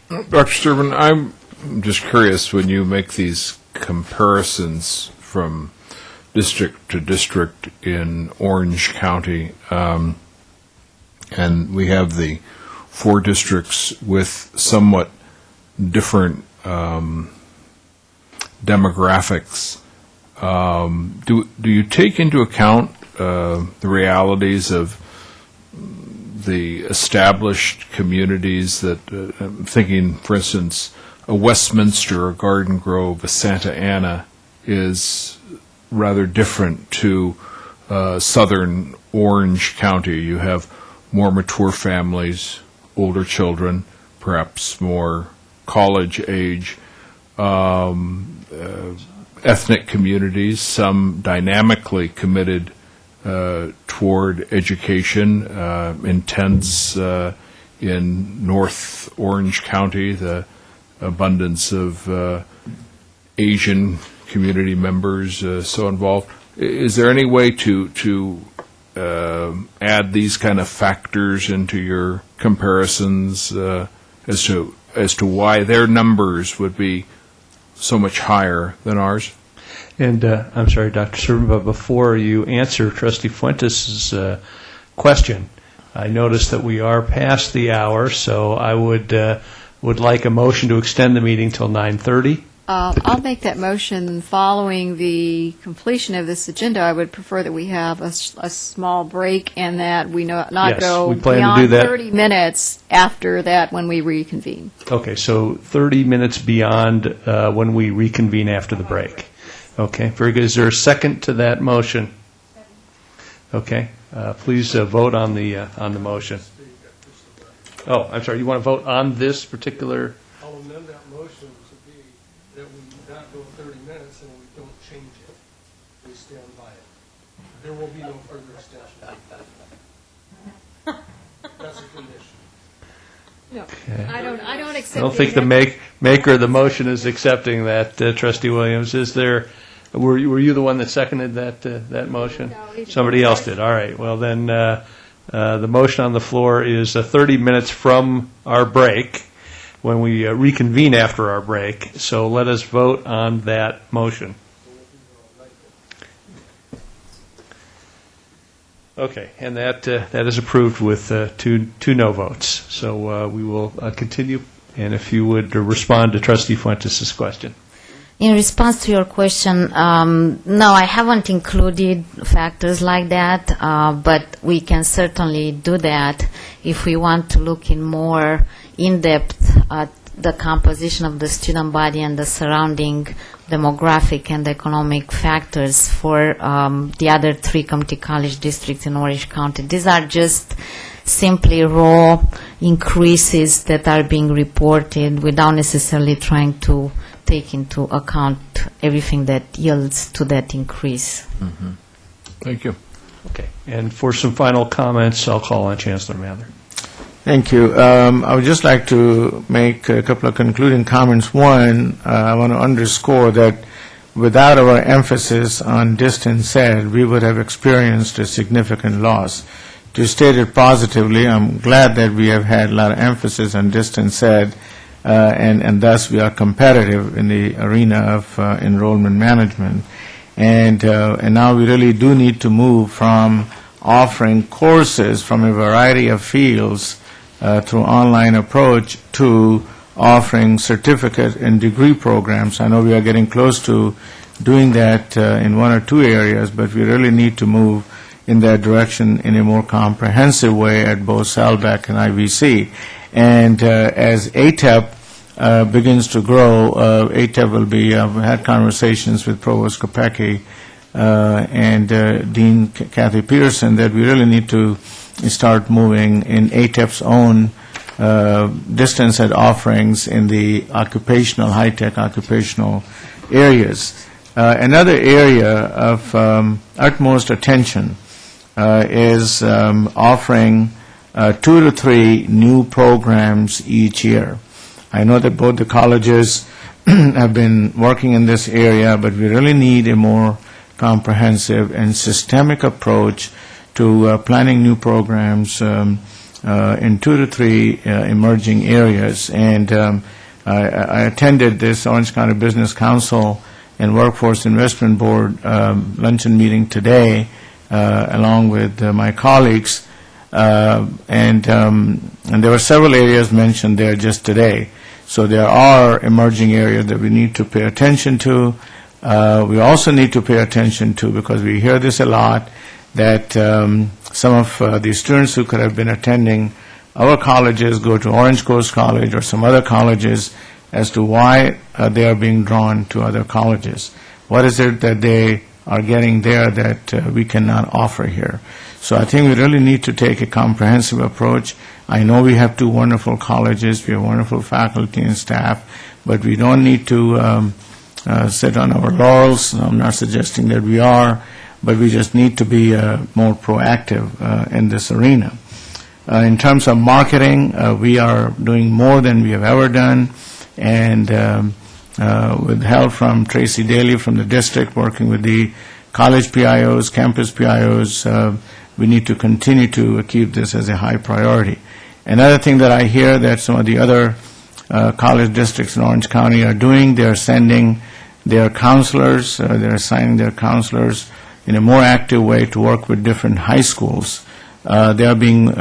Dr. Sturban, I'm just curious, when you make these comparisons from district to district in Orange County, and we have the 4 districts with somewhat different demographics, do you take into account the realities of the established communities that, I'm thinking, for instance, a Westminster, a Garden Grove, a Santa Ana is rather different to southern Orange County. You have more mature families, older children, perhaps more college age, ethnic communities, some dynamically committed toward education, intense in North Orange County, the abundance of Asian community members so involved. Is there any way to add these kind of factors into your comparisons as to why their numbers would be so much higher than ours? And I'm sorry, Dr. Sturban, but before you answer Trustee Fuentes' question, I noticed that we are past the hour, so I would like a motion to extend the meeting till 9:30. I'll make that motion. Following the completion of this agenda, I would prefer that we have a small break and that we not go we plan beyond to do that. 30 minutes after that when we reconvene. Okay, so 30 minutes beyond when we reconvene after the break. Okay, very good. Is there a second to that motion? Okay, please vote on the motion. Oh, I'm sorry. You want to vote on this particular? I'll amend that motion to be that we not go 30 minutes and we don't change it. We stand by it. There will be no further extension. That's a condition. No, I don't accept. I don't think the maker of the motion is accepting that, Trustee Williams. Is there, were you the one that seconded that motion? No, Somebody else did. All right. Well, then, the motion on the floor is 30 minutes from our break, when we reconvene after our break. So let us vote on that motion. Okay, and that is approved with two no votes. So we will continue, and if you would respond to Trustee Fuentes' question. In response to your question, no, I haven't included factors like that, but we can certainly do that if we want to look in more in-depth at the composition of the student body and the surrounding demographic and economic factors for the other 3 community college districts in Orange County. These are just simply raw increases that are being reported without necessarily trying to take into account everything that yields to that increase. Mm-hmm. Thank you. Okay, and for some final comments, I'll call on Chancellor Mather. Thank you. I would just like to make a couple of concluding comments. One, I want to underscore that without our emphasis on distance ed, we would have experienced a significant loss. To state it positively, I'm glad that we have had a lot of emphasis on distance ed, and thus we are competitive in the arena of enrollment management. And now we really do need to move from offering courses from a variety of fields through online approach to offering certificate and degree programs. I know we are getting close to doing that in 1 or 2 areas, but we really need to move in that direction in a more comprehensive way at both Saddleback and IVC. And as ATEP begins to grow, ATEP will be, I've had conversations with Provost Kopecki and Dean Kathy Pearson that we really need to start moving in ATEP's own distance ed offerings in the occupational, high-tech occupational areas. Another area of utmost attention is offering 2 to 3 new programs each year. I know that both the colleges have been working in this area, but we really need a more comprehensive and systemic approach to planning new programs in 2 to 3 emerging areas. And I attended this Orange County Business Council and Workforce Investment Board luncheon meeting today, along with my colleagues, and there were several areas mentioned there just today. So there are emerging areas that we need to pay attention to. We also need to pay attention to, because we hear this a lot, that some of the students who could have been attending our colleges go to Orange Coast College or some other colleges, as to why they are being drawn to other colleges. What is it that they are getting there that we cannot offer here? So I think we really need to take a comprehensive approach. I know we have 2 wonderful colleges, we have wonderful faculty and staff, but we don't need to sit on our laurels. I'm not suggesting that we are, but we just need to be more proactive in this arena. In terms of marketing, we are doing more than we have ever done, and with help from Tracy Daly from the district, working with the college PIOs, campus PIOs, we need to continue to keep this as a high priority. Another thing that I hear that some of the other college districts in Orange County are doing, they're sending their counselors, they're assigning their counselors in a more active way to work with different high schools. They are being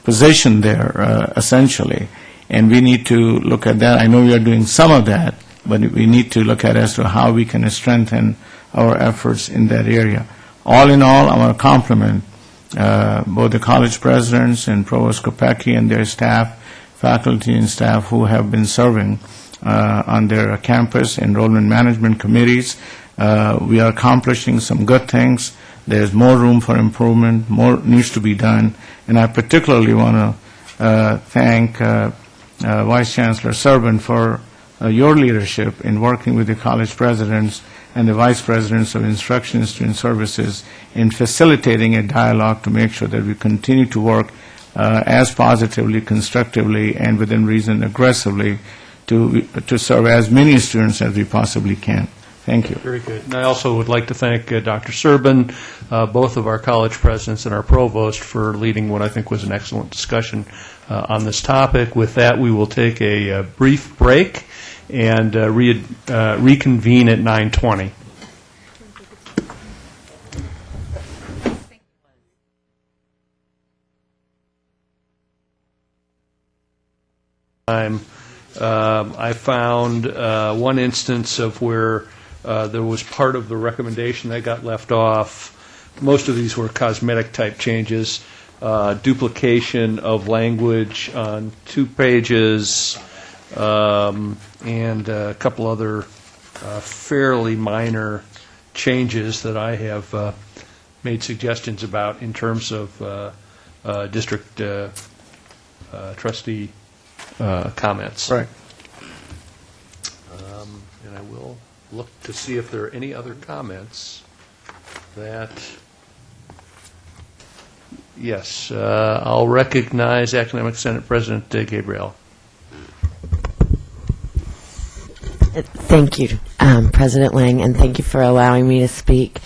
positioned there, essentially, and we need to look at that. I know we are doing some of that, but we need to look at as to how we can strengthen our efforts in that area. All in all, I want to compliment both the college presidents and Provost Kopecki and their staff, faculty and staff who have been serving on their campus enrollment management committees. We are accomplishing some good things. There's more room for improvement, more needs to be done, and I particularly want to thank Vice Chancellor Serban for your leadership in working with the college presidents and the Vice Presidents of Instruction and Student Services in facilitating a dialogue to make sure that we continue to work as positively, constructively, and within reason aggressively to serve as many students as we possibly can. Thank you. Very good. And I also would like to thank Dr. Serban, both of our college presidents and our provost for leading what I think was an excellent discussion on this topic. With that, we will take a brief break and reconvene at 9:20. I found one instance of where there was part of the recommendation that got left off. Most of these were cosmetic-type changes, duplication of language on 2 pages, and a couple other fairly minor changes that I have made suggestions about in terms of district trustee comments. Right. And I will look to see if there are any other comments that, yes, I'll recognize Academic Senate President Gabriel. Thank you, President Lang, and thank you for allowing me to speak.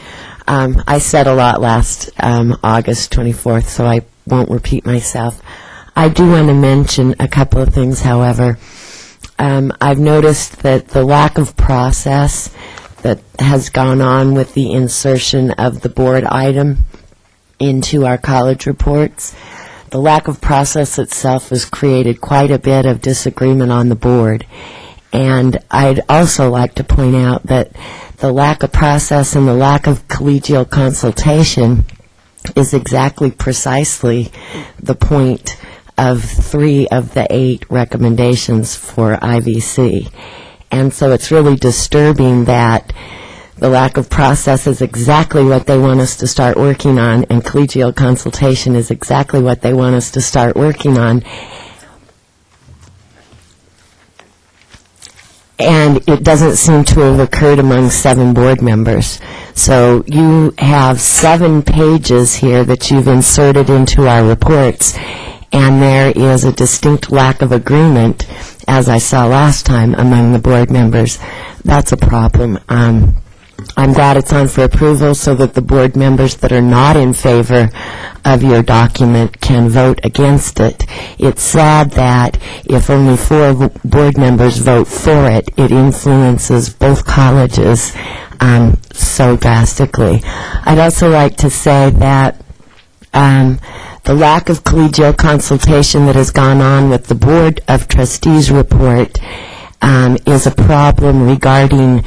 I said a lot last August 24th, so I won't repeat myself. I do want to mention a couple of things, however. I've noticed that the lack of process that has gone on with the insertion of the board item into our college reports, the lack of process itself has created quite a bit of disagreement on the board. And I'd also like to point out that the lack of process and the lack of collegial consultation is exactly precisely the point of 3 of the 8 recommendations for IVC. And so it's really disturbing that the lack of process is exactly what they want us to start working on, and collegial consultation is exactly what they want us to start working on. And it doesn't seem to have occurred among 7 board members. So you have 7 pages here that you've inserted into our reports, and there is a distinct lack of agreement, as I saw last time, among the board members. That's a problem. I'm glad it's on for approval so that the board members that are not in favor of your document can vote against it. It's sad that if only 4 board members vote for it, it influences both colleges so drastically. I'd also like to say that the lack of collegial consultation that has gone on with the Board of Trustees report is a problem regarding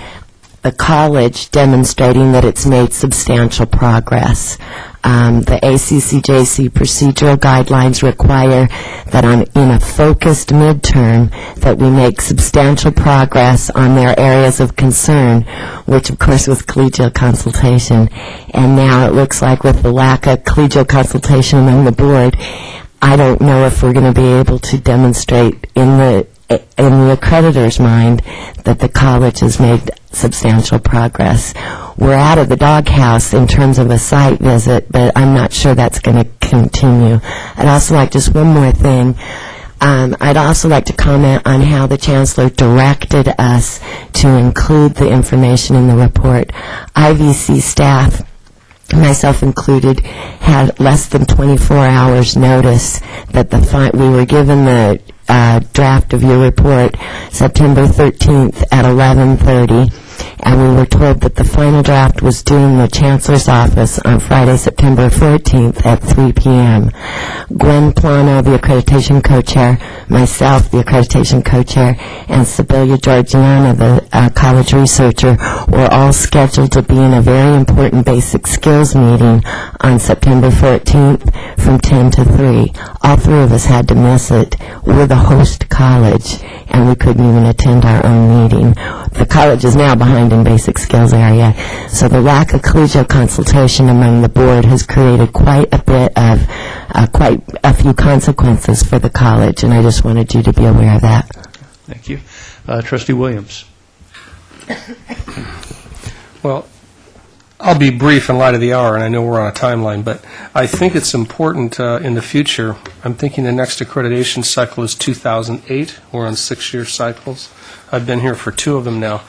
the college demonstrating that it's made substantial progress. The ACCJC procedural guidelines require that in a focused midterm that we make substantial progress on their areas of concern, which of course was collegial consultation. And now it looks like with the lack of collegial consultation among the board, I don't know if we're going to be able to demonstrate in the accreditor's mind that the college has made substantial progress. We're out of the doghouse in terms of a site visit, but I'm not sure that's going to continue. I'd also like just one more thing. I'd also like to comment on how the Chancellor directed us to include the information in the report. IVC staff, myself included, had less than 24 hours notice that we were given the draft of your report September 13th at 11:30, and we were told that the final draft was due in the Chancellor's office on Friday, September 14th at 3 p.m. Gwen Plano, the Accreditation Co-Chair, myself, the Accreditation Co-Chair, and Sibylla Georgiana, the college researcher, were all scheduled to be in a very important basic skills meeting on September 14th from 10 to 3. All 3 of us had to miss it. We're the host college, and we couldn't even attend our own meeting. The college is now behind in basic skills area, so the lack of collegial consultation among the board has created quite a few consequences for the college, and I just wanted you to be aware of that. Thank you. Trustee Williams. Well, I'll be brief in light of the hour, and I know we're on a timeline, but I think it's important in the future. I'm thinking the next accreditation cycle is 2008. We're on 6-year cycles. I've been here for 2 of them now.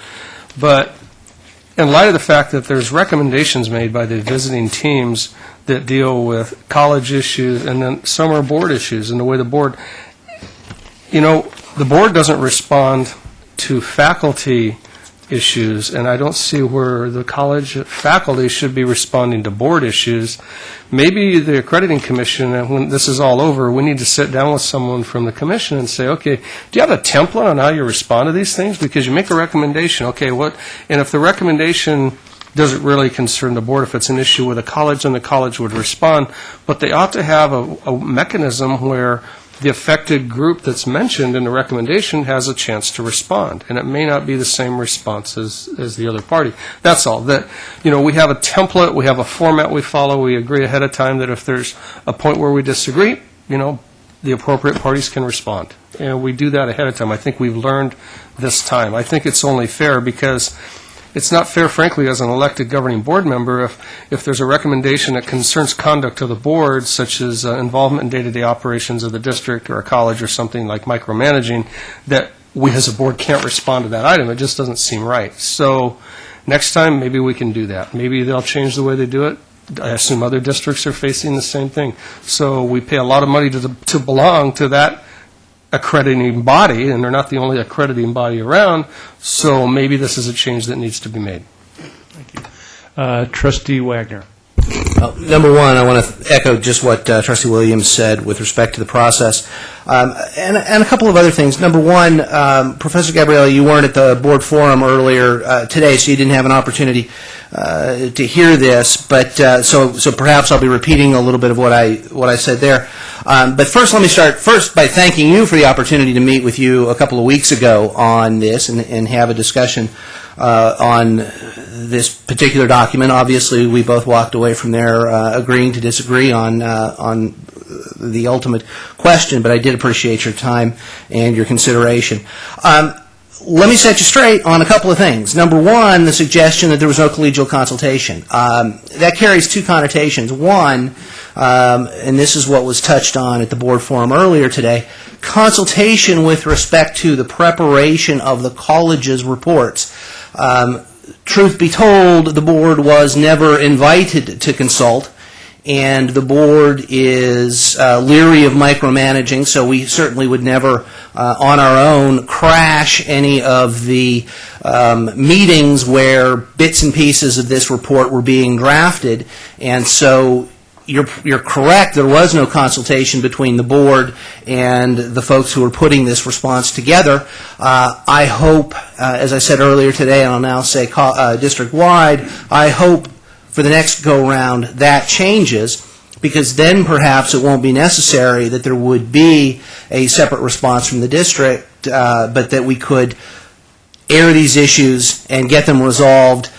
But in light of the fact that there's recommendations made by the visiting teams that deal with college issues, and then some are board issues, and the way the board, the board doesn't respond to faculty issues, and I don't see where the college faculty should be responding to board issues. Maybe the Accrediting Commission, and when this is all over, we need to sit down with someone from the commission and say, okay, do you have a template on how you respond to these things? Because you make a recommendation, okay, and if the recommendation doesn't really concern the board, if it's an issue with a college, then the college would respond, but they ought to have a mechanism where the affected group that's mentioned in the recommendation has a chance to respond, and it may not be the same response as the other party. That's all. That, we have a template, we have a format we follow, we agree ahead of time that if there's a point where we disagree, the appropriate parties can respond. And we do that ahead of time. I think we've learned this time. I think it's only fair because it's not fair, frankly, as an elected governing board member, if there's a recommendation that concerns conduct of the board, such as involvement in day-to-day operations of the district or a college or something like micromanaging, that we as a board can't respond to that item. It just doesn't seem right. So next time, maybe we can do that. Maybe they'll change the way they do it. I assume other districts are facing the same thing. So we pay a lot of money to belong to that accrediting body, and they're not the only accrediting body around, so maybe this is a change that needs to be made. Thank you. Trustee Wagner. Number one, I want to echo just what Trustee Williams said with respect to the process, and a couple of other things. Number one, Professor Gabriella, you weren't at the board forum earlier today, so you didn't have an opportunity to hear this, but so perhaps I'll be repeating a little bit of what I said there. But first, let me start by thanking you for the opportunity to meet with you a couple of weeks ago on this and have a discussion on this particular document. Obviously, we both walked away from there agreeing to disagree on the ultimate question, but I did appreciate your time and your consideration. Let me set you straight on a couple of things. Number one, the suggestion that there was no collegial consultation. That carries 2 connotations. One, and this is what was touched on at the board forum earlier today, consultation with respect to the preparation of the college's reports. Truth be told, the board was never invited to consult, and the board is leery of micromanaging, so we certainly would never, on our own, crash any of the meetings where bits and pieces of this report were being drafted. And so you're correct, there was no consultation between the board and the folks who were putting this response together. I hope, as I said earlier today, and I'll now say district-wide, I hope for the next go-round that changes, because then perhaps it won't be necessary that there would be a separate response from the district, but that we could air these issues and get them resolved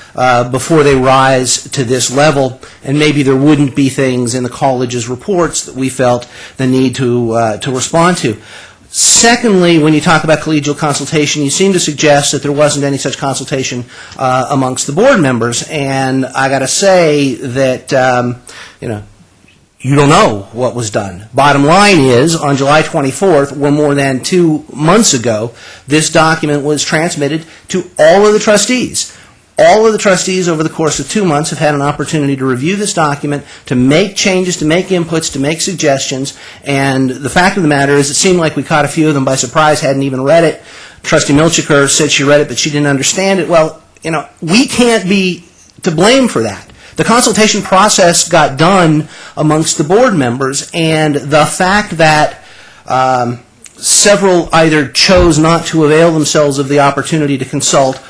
before they rise to this level, and maybe there wouldn't be things in the college's reports that we felt the need to respond to. Secondly, when you talk about collegial consultation, you seem to suggest that there wasn't any such consultation amongst the board members, and I got to say that you don't know what was done. Bottom line is, on July 24th, or more than 2 months ago, this document was transmitted to all of the trustees. All of the trustees over the course of 2 months have had an opportunity to review this document, to make changes, to make inputs, to make suggestions, and the fact of the matter is it seemed like we caught a few of them by surprise, hadn't even read it. Trustee Milchiker said she read it, but she didn't understand it. Well, we can't be to blame for that. The consultation process got done amongst the board members, and the fact that several either chose not to avail themselves of the opportunity to consult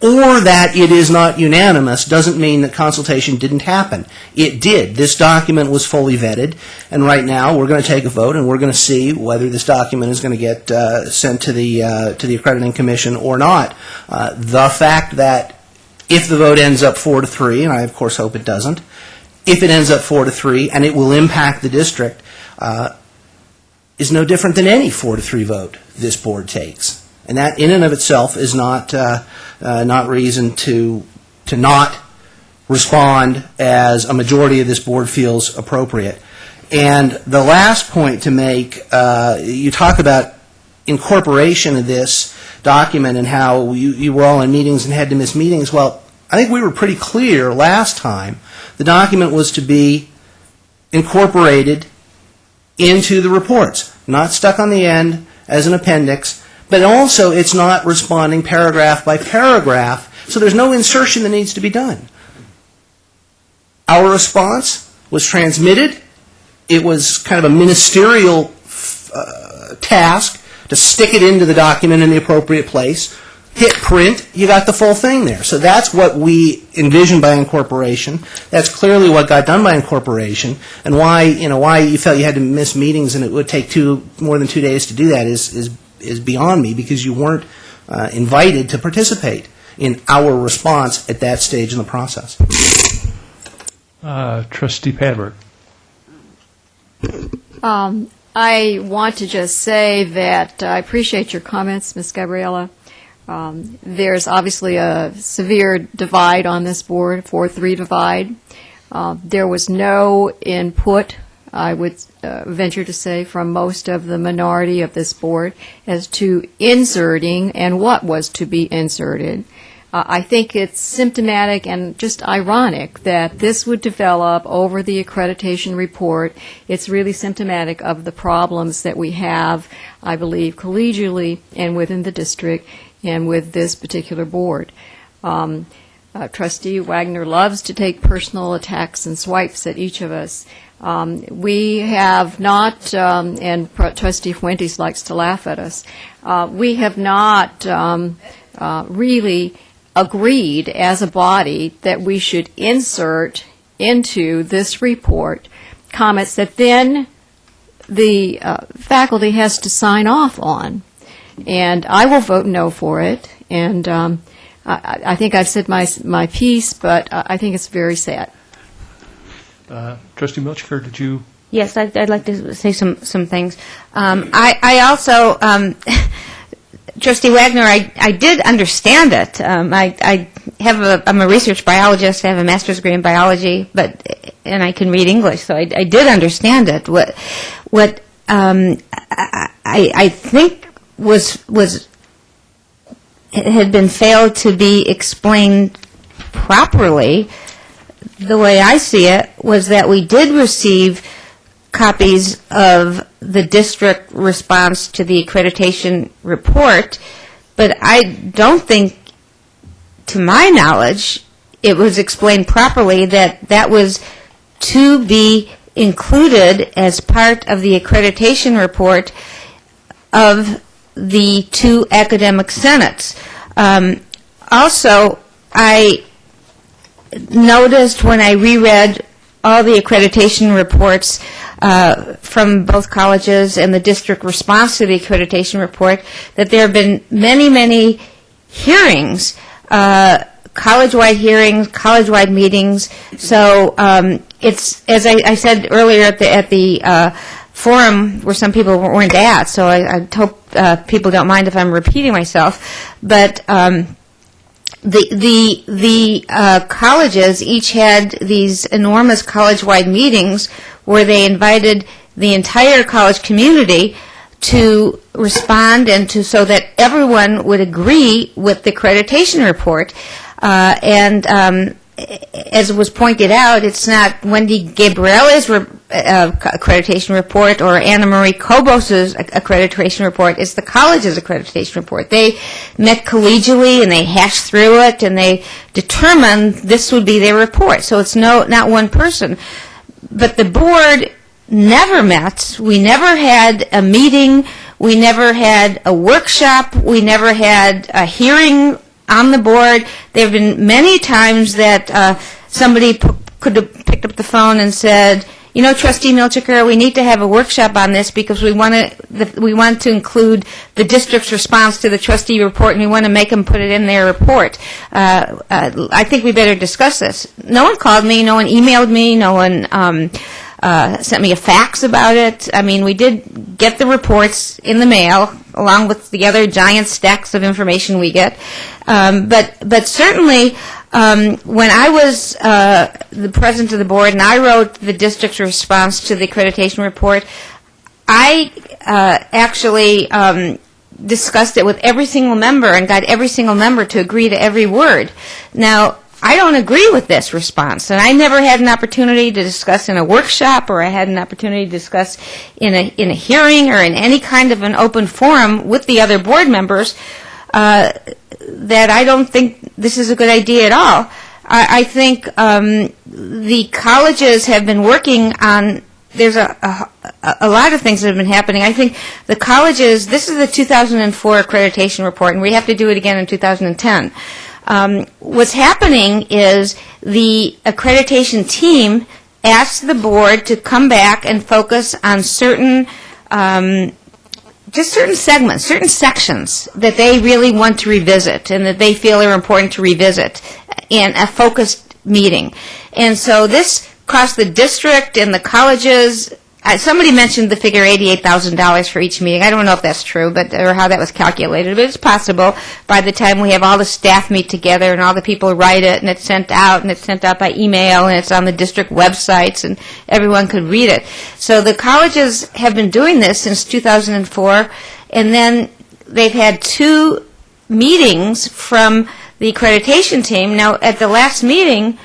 or that it is not unanimous doesn't mean that consultation didn't happen. It did. This document was fully vetted, and right now we're going to take a vote and we're going to see whether this document is going to get sent to the Accrediting Commission or not. The fact that if the vote ends up 4-3, and I of course hope it doesn't, if it ends up 4-3 and it will impact the district, is no different than any 4-3 vote this board takes. And that in and of itself is not reason to to not respond as a majority of this board feels appropriate. And the last point to make, you talk about incorporation of this document and how you were all in meetings and had to miss meetings. Well, I think we were pretty clear last time. The document was to be incorporated into the reports, not stuck on the end as an appendix, but also it's not responding paragraph by paragraph, so there's no insertion that needs to be done. Our response was transmitted. It was kind of a ministerial task to stick it into the document in the appropriate place. Hit print, you got the full thing there. So that's what we envisioned by incorporation. That's clearly what got done by incorporation. And why you felt you had to miss meetings and it would take more than 2 days to do that is beyond me, because you weren't invited to participate in our response at that stage in the process. Trustee Padwork. I want to just say that I appreciate your comments, Ms. Gabriella. There's obviously a severe divide on this board, 4-3 divide. There was no input, I would venture to say, from most of the minority of this board as to inserting and what was to be inserted. I think it's symptomatic and just ironic that this would develop over the accreditation report. It's really symptomatic of the problems that we have, I believe, collegially and within the district and with this particular board. Trustee Wagner loves to take personal attacks and swipes at each of us. We have not, and Trustee Fuentes likes to laugh at us, we have not really agreed as a body that we should insert into this report comments that then the faculty has to sign off on. And I will vote no for it. And I think I've said my piece, but I think it's very sad. Trustee Milchker, did you? Yes, I'd like to say some things. I also, Trustee Wagner, I did understand it. I'm a research biologist. I have a master's degree in biology, and I can read English, so I did understand it. What I think had been failed to be explained properly, the way I see it, was that we did receive copies of the district response to the accreditation report, but I don't think, to my knowledge, it was explained properly that that was to be included as part of the accreditation report of the 2 academic senates. Also, I noticed when I reread all the accreditation reports from both colleges and the district response to the accreditation report that there have been many, many hearings, college-wide hearings, college-wide meetings. So it's, as I said earlier at the forum where some people weren't at, so I hope people don't mind if I'm repeating myself, but the colleges each had these enormous college-wide meetings where they invited the entire college community to respond and so that everyone would agree with the accreditation report. As was pointed out, it's not Wendy Gabriella's accreditation report or Anna Marie Kobos's accreditation report. It's the college's accreditation report. They met collegially and they hashed through it and they determined this would be their report. So it's not one person. But the board never met. We never had a meeting. We never had a workshop. We never had a hearing on the board. There have been many times that somebody could have picked up the phone and said, you know, Trustee Milchiker, we need to have a workshop on this because we want to include the district's response to the trustee report and we want to make them put it in their report. I think we better discuss this. No one called me. No one emailed me. No one sent me a fax about it. I mean, we did get the reports in the mail along with the other giant stacks of information we get. But certainly when I was the president of the board and I wrote the district's response to the accreditation report, I actually discussed it with every single member and got every single member to agree to every word. Now, I don't agree with this response, and I never had an opportunity to discuss in a workshop, or I had an opportunity to discuss in a hearing or in any kind of an open forum with the other board members that I don't think this is a good idea at all. I think the colleges have been working on, there's a lot of things that have been happening. I think the colleges, this is the 2004 accreditation report, and we have to do it again in 2010. What's happening is the accreditation team asked the board to come back and focus on certain just certain segments, certain sections that they really want to revisit and that they feel are important to revisit in a focused meeting. And so this cost the district and the colleges, somebody mentioned the figure $88,000 for each meeting. I don't know if that's true, or how that was calculated, but it's possible by the time we have all the staff meet together and all the people write it and it's sent out by email and it's on the district websites and everyone could read it. So the colleges have been doing this since 2004, and then they've had 2 meetings from the accreditation team. Now, at the last meeting,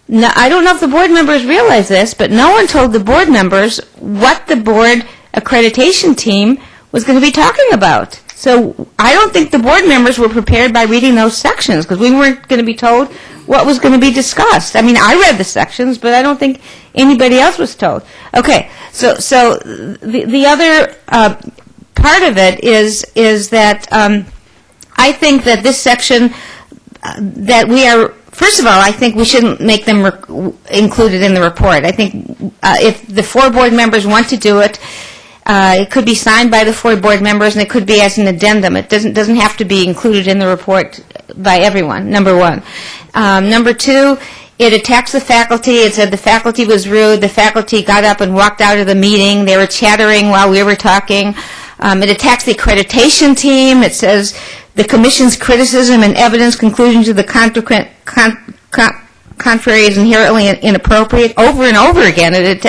now, I don't know if the board members realize this, but no one told the board members what the board accreditation team was going to be talking about. So I don't think the board members were prepared by reading those sections, because we weren't going to be told what was going to be discussed. I mean, I read the sections, but I don't think anybody else was told. Okay, so the other part of it is that I think that this section that we are. First of all, I think we shouldn't make them included in the report. I think if the 4 board members want to do it, it could be signed by the 4 board members, and it could be as an addendum. It doesn't have to be included in the report by everyone, number 1. Number 2, it attacks the faculty. It said the faculty was rude. The faculty got up and walked out of the meeting. They were chattering while we were talking. It attacks the accreditation team. It says the commission's criticism and evidence conclusion to the contrary is inherently inappropriate. Over and over again, it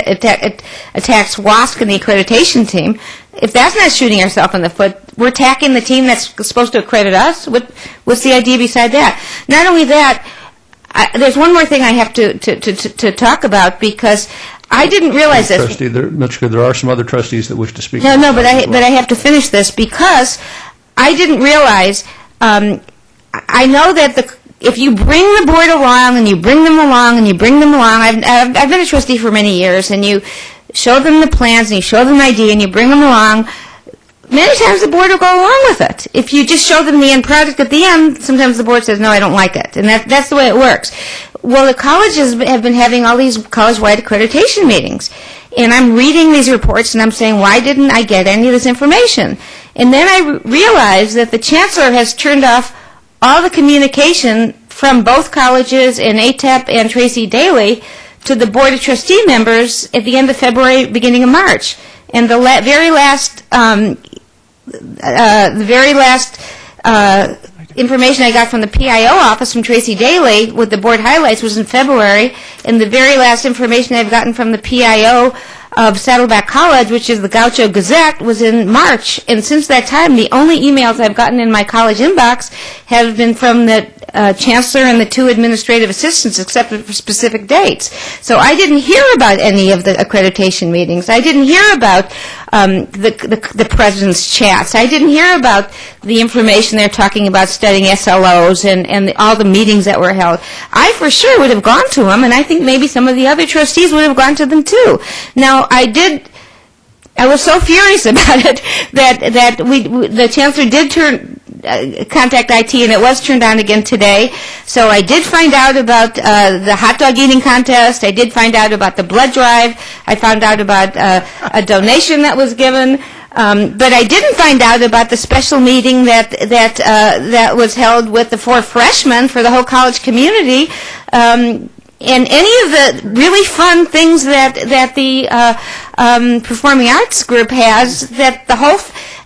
attacks WASC and the accreditation team. If that's not shooting ourselves in the foot, we're attacking the team that's supposed to accredit us. What's the idea beside that? Not only that, there's one more thing I have to talk about, because I didn't realize this. Trustee, there are some other trustees that wish to speak. No, but I have to finish this, because I didn't realize. I know that if you bring the board along and you bring them along and you bring them along, I've been a trustee for many years, and you show them the plans and you show them the idea and you bring them along. Many times the board will go along with it. If you just show them the end product at the end, sometimes the board says, no, I don't like it. And that's the way it works. Well, the colleges have been having all these college-wide accreditation meetings. And I'm reading these reports and I'm saying, why didn't I get any of this information? And then I realized that the Chancellor has turned off all the communication from both colleges and ATEP and Tracy Daly to the Board of Trustee members at the end of February, beginning of March. And the very last information I got from the PIO office from Tracy Daly with the board highlights was in February, and the very last information I've gotten from the PIO of Saddleback College, which is the Gaucho Gazette, was in March. And since that time, the only emails I've gotten in my college inbox have been from the Chancellor and the 2 administrative assistants, except for specific dates. So I didn't hear about any of the accreditation meetings. I didn't hear about the president's chats. I didn't hear about the information they're talking about studying SLOs and all the meetings that were held. I for sure would have gone to them, and I think maybe some of the other trustees would have gone to them too. Now, I was so furious about it that the Chancellor did contact IT, and it was turned on again today. So I did find out about the hot dog eating contest. I did find out about the blood drive. I found out about a donation that was given. But I didn't find out about the special meeting that was held with the 4 freshmen for the whole college community. And any of the really fun things that the Performing Arts group has, that the whole,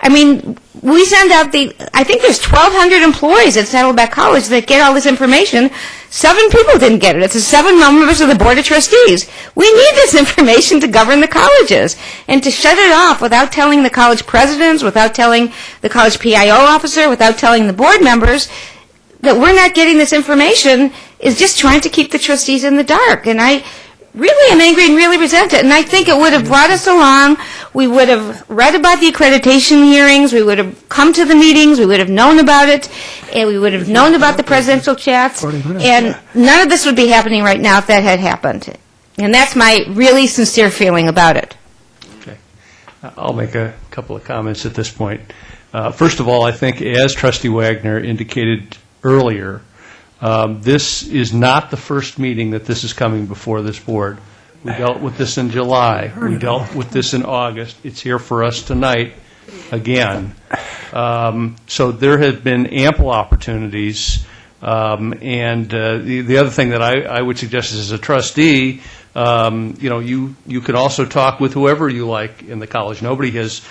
I mean, we send out I think there's 1,200 employees at Saddleback College that get all this information. 7 people didn't get it. It's the 7 members of the Board of Trustees. We need this information to govern the colleges. And to shut it off without telling the college presidents, without telling the college PIO officer, without telling the board members that we're not getting this information is just trying to keep the trustees in the dark. And I really am angry and really resent it. And I think it would have brought us along. We would have read about the accreditation hearings. We would have come to the meetings. We would have known about it. And we would have known about the presidential chats. And none of this would be happening right now if that had happened. And that's my really sincere feeling about it. Okay. I'll make a couple of comments at this point. First of all, I think, as Trustee Wagner indicated earlier, this is not the first meeting that this is coming before this board. We dealt with this in July. We dealt with this in August. It's here for us tonight again. So there have been ample opportunities. And the other thing that I would suggest is, as a trustee, you could also talk with whoever you like in the college. Nobody has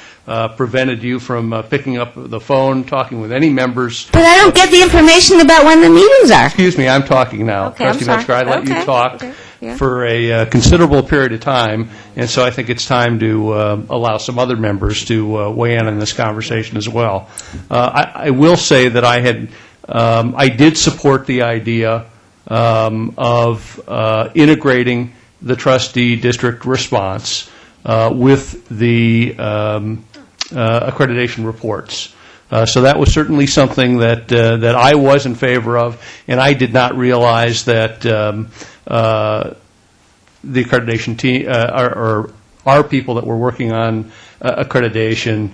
prevented you from picking up the phone, talking with any members. But I don't get the information about when the meetings are. Excuse me, I'm talking now. Okay, I'm Trustee sorry. Metzger, I let you talk Okay, yeah. for a considerable period of time, and so I think it's time to allow some other members to weigh in on this conversation as well. I will say that I did support the idea of integrating the trustee district response with the accreditation reports. So that was certainly something that I was in favor of, and I did not realize that the accreditation team or our people that were working on accreditation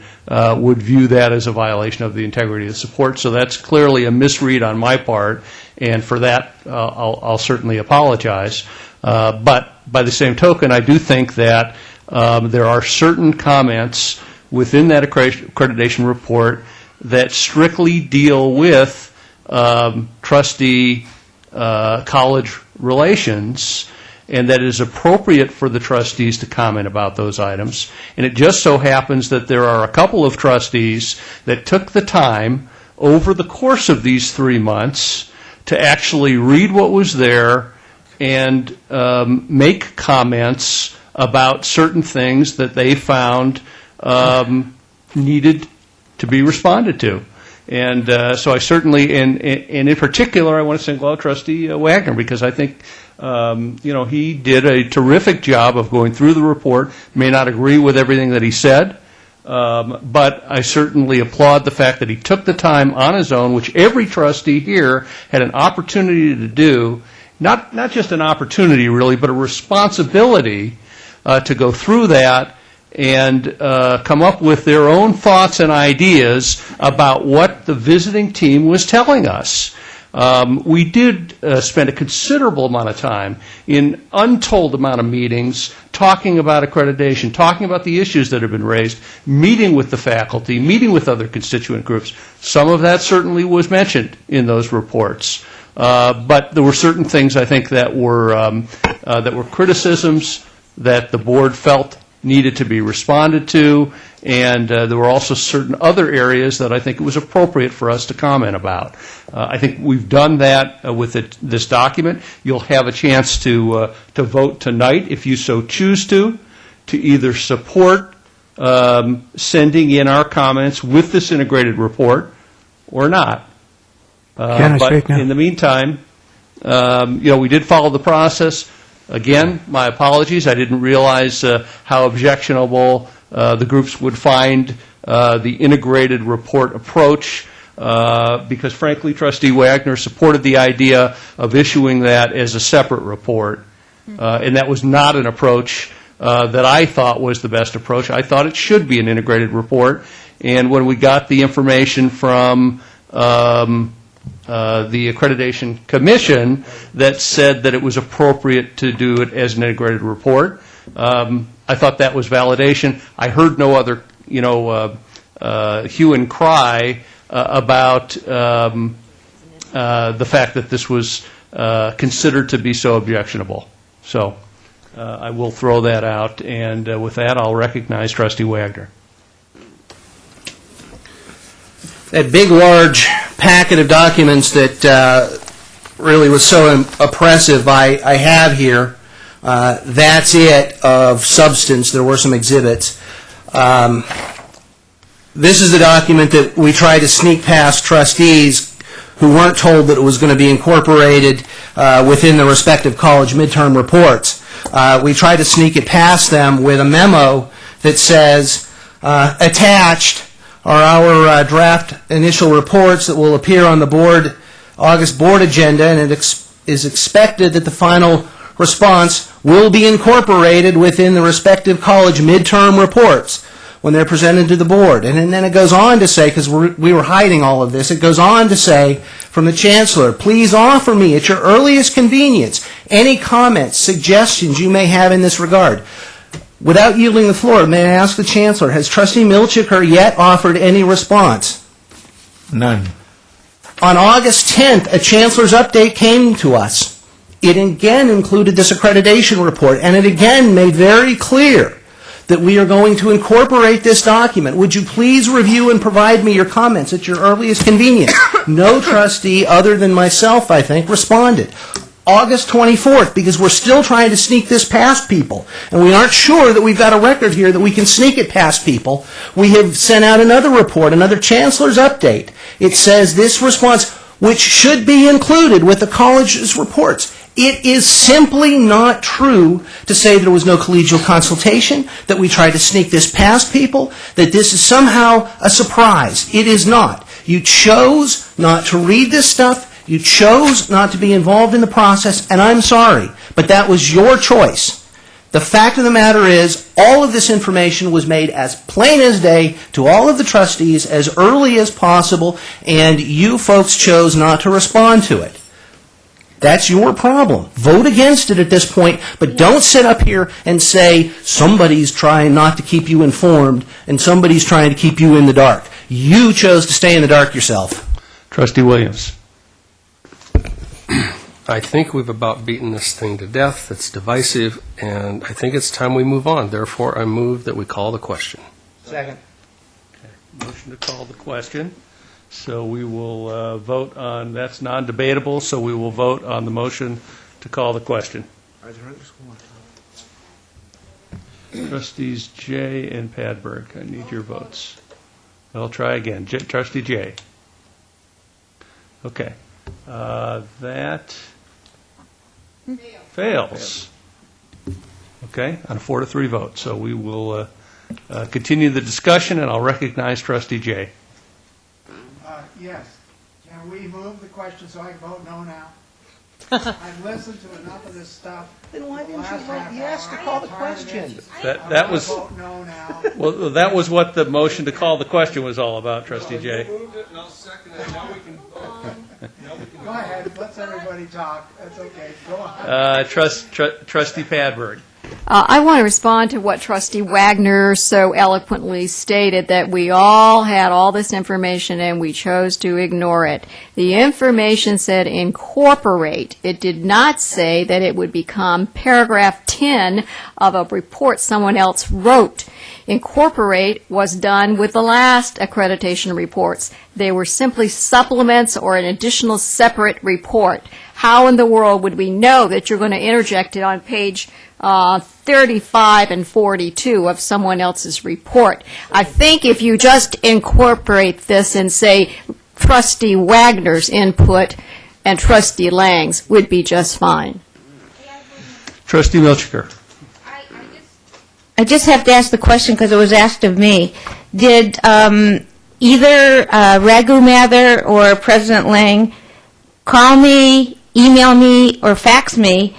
would view that as a violation of the integrity of the support. So that's clearly a misread on my part, and for that I'll certainly apologize. But by the same token, I do think that there are certain comments within that accreditation report that strictly deal with trustee college relations, and that it is appropriate for the trustees to comment about those items. And it just so happens that there are a couple of trustees that took the time over the course of these 3 months to actually read what was there and make comments about certain things that they found needed to be responded to. And so I certainly, and in particular, I want to single out Trustee Wagner, because I think he did a terrific job of going through the report. May not agree with everything that he said, but I certainly applaud the fact that he took the time on his own, which every trustee here had an opportunity to do, not just an opportunity really, but a responsibility to go through that and come up with their own thoughts and ideas about what the visiting team was telling us. We did spend a considerable amount of time in untold amount of meetings talking about accreditation, talking about the issues that have been raised, meeting with the faculty, meeting with other constituent groups. Some of that certainly was mentioned in those reports. But there were certain things, I think, that were criticisms that the board felt needed to be responded to, and there were also certain other areas that I think it was appropriate for us to comment about. I think we've done that with this document. You'll have a chance to vote tonight, if you so choose to either support sending in our comments with this integrated report or not. Can I speak now? In the meantime, we did follow the process. Again, my apologies. I didn't realize how objectionable the groups would find the integrated report approach, because frankly, Trustee Wagner supported the idea of issuing that as a separate report, and that was not an approach that I thought was the best approach. I thought it should be an integrated report, and when we got the information from the Accreditation Commission that said that it was appropriate to do it as an integrated report, I thought that was validation. I heard no other, hue and cry about the fact that this was considered to be so objectionable. So I will throw that out, and with that, I'll recognize Trustee Wagner. that big, large packet of documents that really was so oppressive I have here. That's it of substance. There were some exhibits. This is the document that we tried to sneak past trustees who weren't told that it was going to be incorporated within the respective college midterm reports. We tried to sneak it past them with a memo that says, attached are our draft initial reports that will appear on the August board agenda, and it is expected that the final response will be incorporated within the respective college midterm reports when they're presented to the board. And then it goes on to say, because we were hiding all of this, it goes on to say from the Chancellor, please offer me at your earliest convenience any comments, suggestions you may have in this regard. Without yielding the floor, may I ask the Chancellor, has Trustee Milchiker yet offered any response? None. On August 10th, a Chancellor's update came to us. It again included this accreditation report, and it again made very clear that we are going to incorporate this document. Would you please review and provide me your comments at your earliest convenience? No trustee other than myself, I think, responded. August 24th, because we're still trying to sneak this past people, and we aren't sure that we've got a record here that we can sneak it past people, we have sent out another report, another Chancellor's update. It says this response, which should be included with the college's reports. It is simply not true to say there was no collegial consultation, that we tried to sneak this past people, that this is somehow a surprise. It is not. You chose not to read this stuff. You chose not to be involved in the process, and I'm sorry, but that was your choice. The fact of the matter is, all of this information was made as plain as day to all of the trustees as early as possible, and you folks chose not to respond to it. That's your problem. Vote against it at this point, but don't sit up here and say somebody's trying not to keep you informed and somebody's trying to keep you in the dark. You chose to stay in the dark yourself. Trustee Williams. I think we've about beaten this thing to death. It's divisive, and I think it's time we move on. Therefore, I move that we call the question. Second. Okay. Motion to call the question. So we will vote on, that's non-debatable, so we will vote on the motion to call the question. Trustees Jay and Padberg, I need your votes. I'll try again. Trustee Jay. Okay. That fails. Okay, on a 4-3 vote. So we will continue the discussion, and I'll recognize Trustee Jay. Yes. Can we move the question so I can vote no now? I've listened to enough of this stuff. Then why didn't you vote yes to call the question? That was vote no now. well. That was what the motion to call the question was all about, Trustee Jay. Moved it, and I'll second it. Now we can vote. Go ahead. Let's everybody talk. That's okay. Go on. Trustee Padberg. I want to respond to what Trustee Wagner so eloquently stated, that we all had all this information and we chose to ignore it. The information said incorporate. It did not say that it would become paragraph 10 of a report someone else wrote. Incorporate was done with the last accreditation reports. They were simply supplements or an additional separate report. How in the world would we know that you're going to interject it on page 35 and 42 of someone else's report? I think if you just incorporate this and say Trustee Wagner's input and Trustee Lang's would be just fine. Trustee Milchiker. I just have to ask the question because it was asked of me. Did either Raghu Mather or President Lang call me, email me, or fax me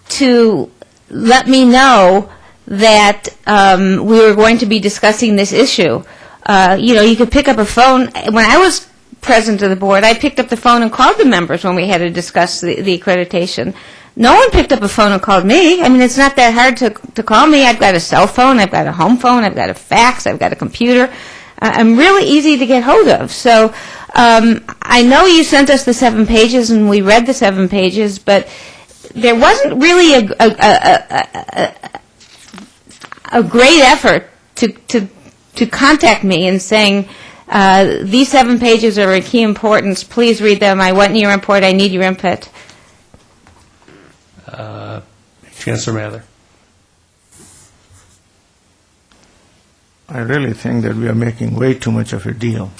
to let me know that we were going to be discussing this issue? You could pick up a phone. When I was president of the board, I picked up the phone and called the members when we had to discuss the accreditation. No one picked up a phone and called me. I mean, it's not that hard to call me. I've got a cell phone, I've got a home phone, I've got a fax, I've got a computer. I'm really easy to get hold of. So I know you sent us the 7 pages and we read the 7 pages, but there wasn't really a great effort to contact me and saying, These 7 pages are of key importance. Please read them. I want your input. I need your input. Chancellor Mather. I really think that we are making way too much of a deal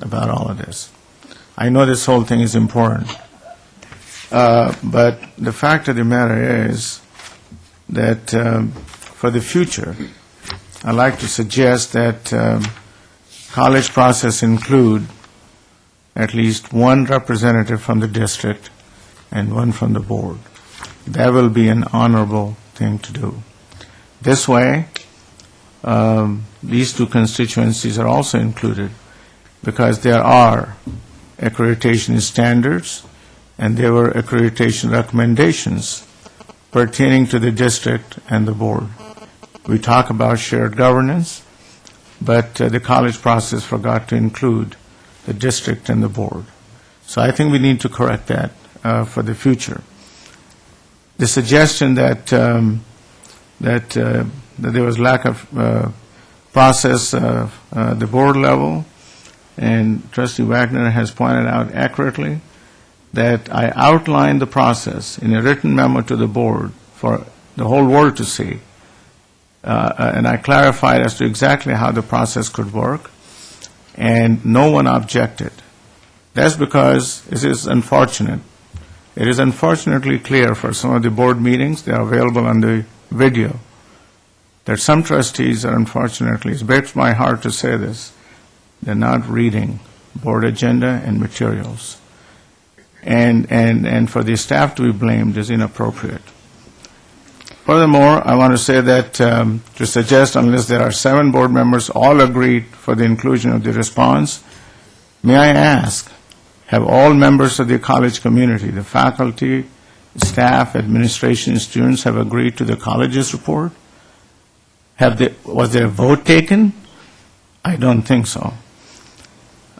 about all of this. I know this whole thing is important, but the fact of the matter is that for the future, I'd like to suggest that college process include at least one representative from the district and one from the board. That will be an honorable thing to do. This way, these 2 constituencies are also included because there are accreditation standards and there were accreditation recommendations pertaining to the district and the board. We talk about shared governance, but the college process forgot to include the district and the board. So I think we need to correct that for the future. The suggestion that that there was lack of process the board level, and Trustee Wagner has pointed out accurately that I outlined the process in a written memo to the board for the whole world to see, and I clarified as to exactly how the process could work, and no one objected. That's because it is unfortunate. It is unfortunately clear for some of the board meetings, they are available on the video, that some trustees are unfortunately, it breaks my heart to say this, they're not reading board agenda and materials. And for the staff to be blamed is inappropriate. Furthermore, I want to say that to suggest unless there are 7 board members all agreed for the inclusion of the response, may I ask, have all members of the college community, the faculty, staff, administration, students have agreed to the college's report? Was there a vote taken? I don't think so.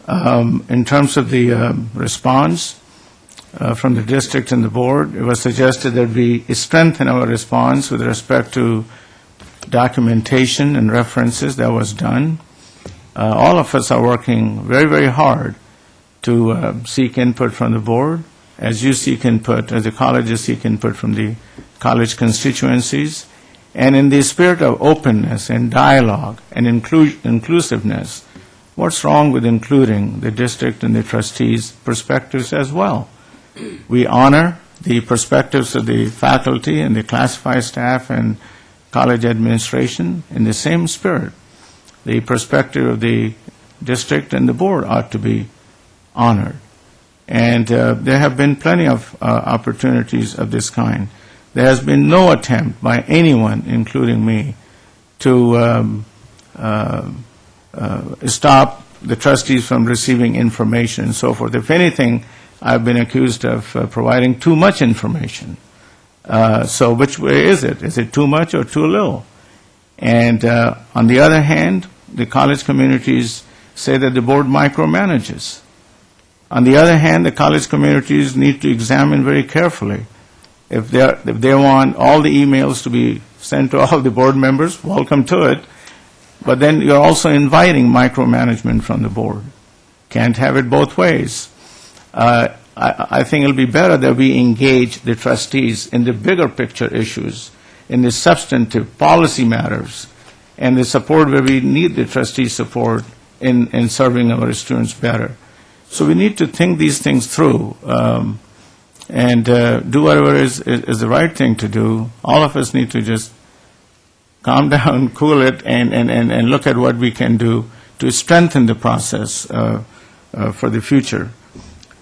In terms of the response from the district and the board, it was suggested that we strengthen our response with respect to documentation and references. That was done. All of us are working very, very hard to seek input from the board, as you seek input, as the colleges seek input from the college constituencies. And in the spirit of openness and dialogue and inclusiveness, what's wrong with including the district and the trustees' perspectives as well? We honor the perspectives of the faculty and the classified staff and college administration in the same spirit. The perspective of the district and the board ought to be honored. And there have been plenty of opportunities of this kind. There has been no attempt by anyone, including me, to stop the trustees from receiving information and so forth. If anything, I've been accused of providing too much information. So which way is it? Is it too much or too little? And on the other hand, the college communities say that the board micromanages. On the other hand, the college communities need to examine very carefully. If they want all the emails to be sent to all the board members, welcome to it. But then you're also inviting micromanagement from the board. Can't have it both ways. I think it'll be better that we engage the trustees in the bigger picture issues, in the substantive policy matters, and the support where we need the trustee support in serving our students better. So we need to think these things through and do whatever is the right thing to do. All of us need to just calm down, cool it, and look at what we can do to strengthen the process for the future.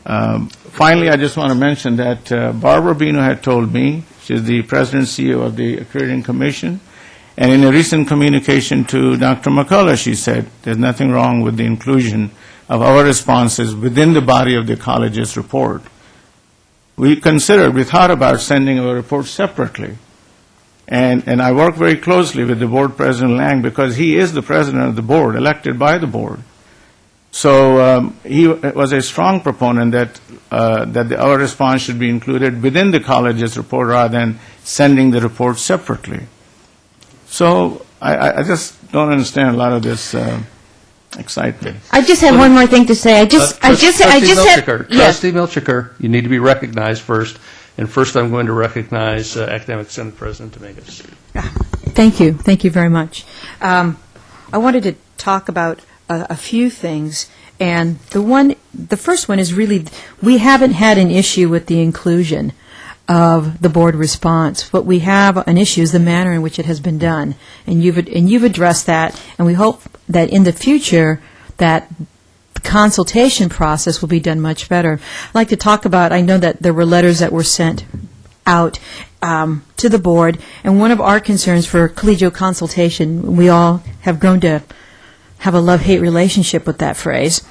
Finally, I just want to mention that Barbara Bino had told me, she's the President and CEO of the Accrediting Commission, and in a recent communication to Dr. McCullough, she said there's nothing wrong with the inclusion of our responses within the body of the college's report. We thought about sending our report separately. And I work very closely with the board president, Lang, because he is the president of the board, elected by the board. So he was a strong proponent that our response should be included within the college's report rather than sending the report separately. So I just don't understand a lot of this excite me. I just have one more thing to say. I just have. Trustee Milchiker, you need to be recognized first. And first, I'm going to recognize Academic Senate President Dominguez. Thank you. Thank you very much. I wanted to talk about a few things. And the first one is really, we haven't had an issue with the inclusion of the board response. What we have an issue is the manner in which it has been done. And you've addressed that, and we hope that in the future that the consultation process will be done much better. I'd like to talk about, I know that there were letters that were sent out to the board, and one of our concerns for collegial consultation, we all have grown to have a love-hate relationship with that phrase.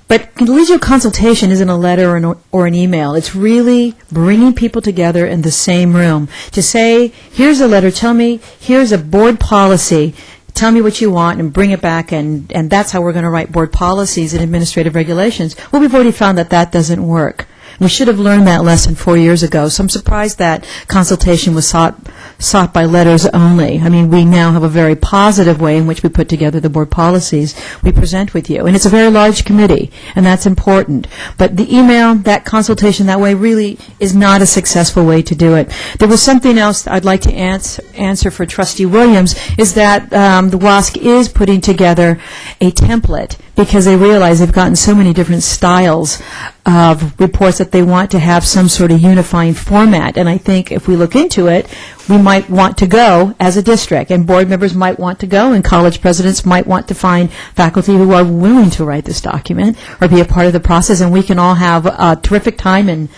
But collegial consultation isn't a letter or an email. It's really bringing people together in the same room to say, here's a letter, tell me, here's a board policy, tell me what you want and bring it back, and that's how we're going to write board policies and administrative regulations. Well, we've already found that that doesn't work. We should have learned that lesson 4 years ago. So I'm surprised that consultation was sought by letters only. I mean, we now have a very positive way in which we put together the board policies we present with you. And it's a very large committee, and that's important. But the email, that consultation that way really is not a successful way to do it. There was something else I'd like to answer for Trustee Williams, is that the WASC is putting together a template because they realize they've gotten so many different styles of reports that they want to have some sort of unifying format. And I think if we look into it, we might want to go as a district, and board members might want to go, and college presidents might want to find faculty who are willing to write this document or be a part of the process, and we can all have a terrific time and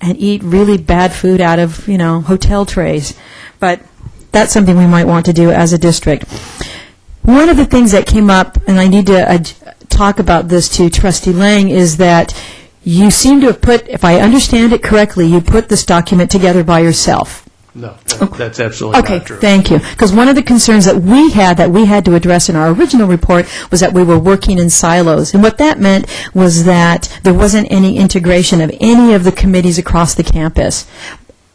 eat really bad food out of, hotel trays. But that's something we might want to do as a district. One of the things that came up, and I need to talk about this to Trustee Lang, is that you seem to have put, if I understand it correctly, you put this document together by yourself. No, that's absolutely not true. Okay, thank you. Because one of the concerns that we had to address in our original report was that we were working in silos. And what that meant was that there wasn't any integration of any of the committees across the campus.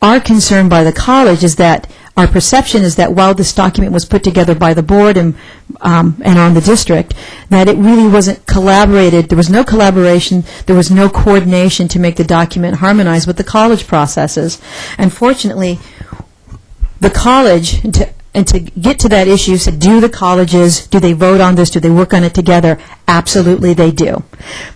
Our concern by the college is that our perception is that while this document was put together by the board and on the district, that it really wasn't collaborated. There was no collaboration. There was no coordination to make the document harmonize with the college processes. Unfortunately, the college, and to get to that issue, said, do the colleges, do they vote on this? Do they work on it together? Absolutely they do.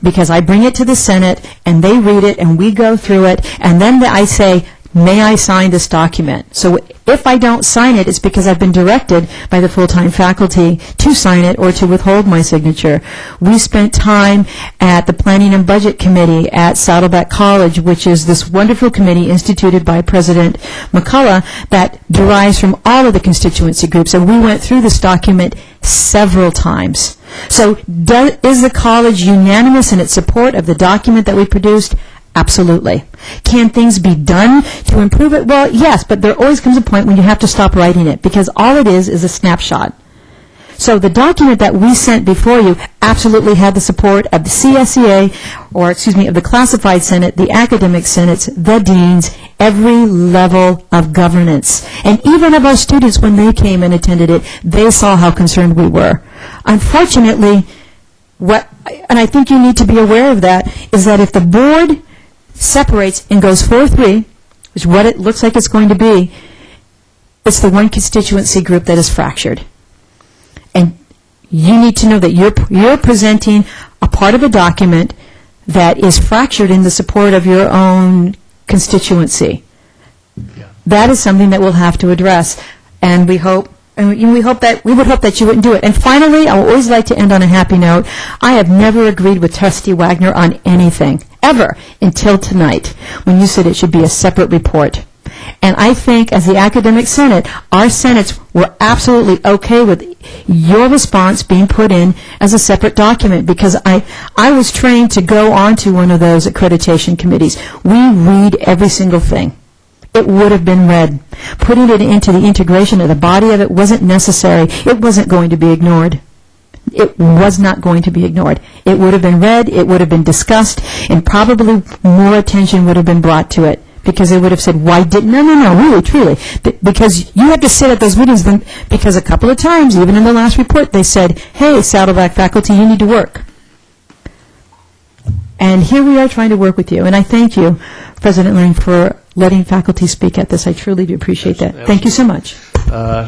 Because I bring it to the Senate, and they read it, and we go through it, and then I say, may I sign this document? So if I don't sign it, it's because I've been directed by the full-time faculty to sign it or to withhold my signature. We spent time at the Planning and Budget Committee at Saddleback College, which is this wonderful committee instituted by President McCullough that derives from all of the constituency groups, and we went through this document several times. So is the college unanimous in its support of the document that we produced? Absolutely. Can things be done to improve it? Well, yes, but there always comes a point when you have to stop writing it, because all it is a snapshot. So the document that we sent before you absolutely had the support of the CSEA, of the Classified Senate, the Academic Senates, the deans, every level of governance. And even of our students, when they came and attended it, they saw how concerned we were. Unfortunately, and I think you need to be aware of that, is that if the board separates and goes 4-3, which is what it looks like it's going to be, it's the one constituency group that is fractured. And you need to know that you're presenting a part of a document that is fractured in the support of your own constituency. Yeah. That is something that we'll have to address, and we would hope that you wouldn't do it. And finally, I would always like to end on a happy note. I have never agreed with Trustee Wagner on anything, ever, until tonight, when you said it should be a separate report. And I think, as the Academic Senate, our senates were absolutely okay with your response being put in as a separate document, because I was trained to go onto one of those accreditation committees. We read every single thing. It would have been read. Putting it into the integration of the body of it wasn't necessary. It wasn't going to be ignored. It was not going to be ignored. It would have been read, it would have been discussed, and probably more attention would have been brought to it, because they would have said, why didn't, no, really, truly. Because you have to sit at those meetings, because a couple of times, even in the last report, they said, hey, Saddleback faculty, you need to work. And here we are trying to work with you. And I thank you, President Lang, for letting faculty speak at this. I truly do appreciate that. Thank you so much.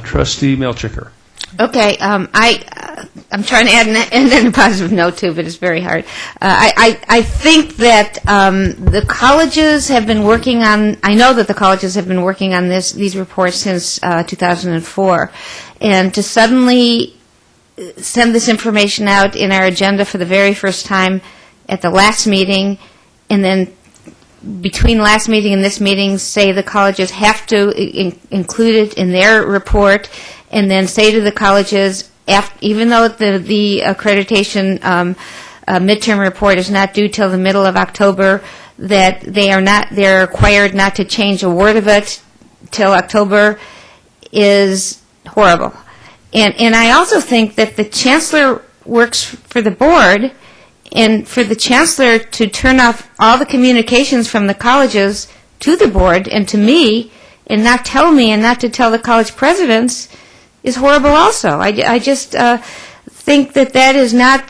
Trustee Milchiker. Okay, I'm trying to add in a positive note too, but it's very hard. I think that the colleges have been working on. I know that the colleges have been working on these reports since 2004, and to suddenly send this information out in our agenda for the very first time at the last meeting, and then between last meeting and this meeting, say the colleges have to include it in their report, and then say to the colleges, even though the accreditation midterm report is not due till the middle of October, that they're required not to change a word of it till October, is horrible. And I also think that the Chancellor works for the board, and for the Chancellor to turn off all the communications from the colleges to the board and to me, and not tell me and not to tell the college presidents, is horrible also. I just think that is not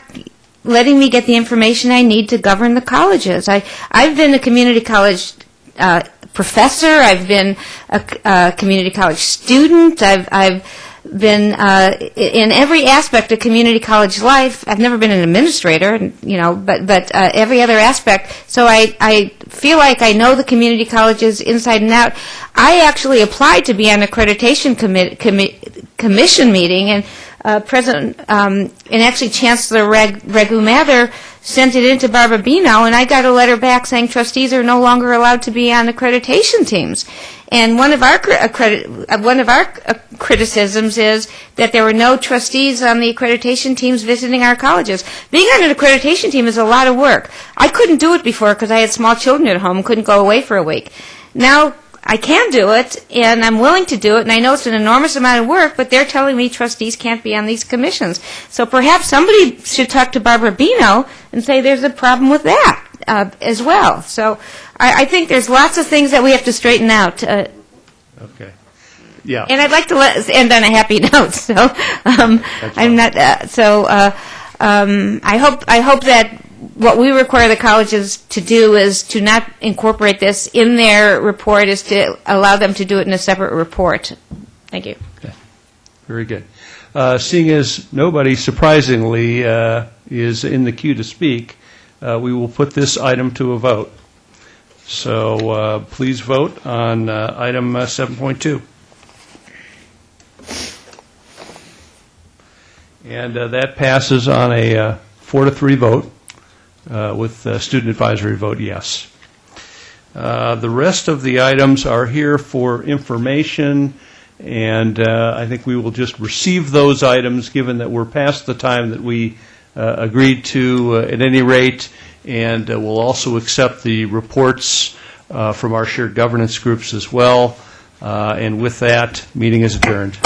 letting me get the information I need to govern the colleges. I've been a community college professor. I've been a community college student. I've been in every aspect of community college life. I've never been an administrator, but every other aspect. So I feel like I know the community colleges inside and out. I actually applied to be on accreditation commission meeting, and President and actually Chancellor Regu Mather sent it in to Barbara Bino, and I got a letter back saying trustees are no longer allowed to be on accreditation teams. And one of our criticisms is that there were no trustees on the accreditation teams visiting our colleges. Being on an accreditation team is a lot of work. I couldn't do it before because I had small children at home, couldn't go away for a week. Now I can do it, and I'm willing to do it, and I know it's an enormous amount of work, but they're telling me trustees can't be on these commissions. So perhaps somebody should talk to Barbara Bino and say there's a problem with that as well. So I think there's lots of things that we have to straighten out. Okay. Yeah. And I'd like to end on a happy note. So I'm not. I hope that what we require the colleges to do is to not incorporate this in their report, is to allow them to do it in a separate report. Thank you. Okay. Very good. Seeing as nobody, surprisingly, is in the queue to speak, we will put this item to a vote. So please vote on item 7.2. And that passes on a 4-3 vote. With student advisory vote yes. The rest of the items are here for information, and I think we will just receive those items, given that we're past the time that we agreed to at any rate, and we'll also accept the reports from our shared governance groups as well. And with that, meeting is adjourned.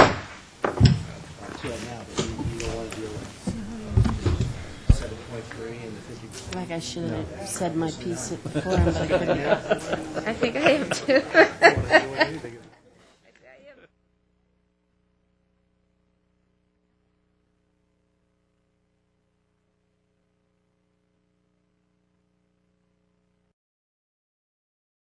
I should have said my piece before, but I couldn't. I think I have too.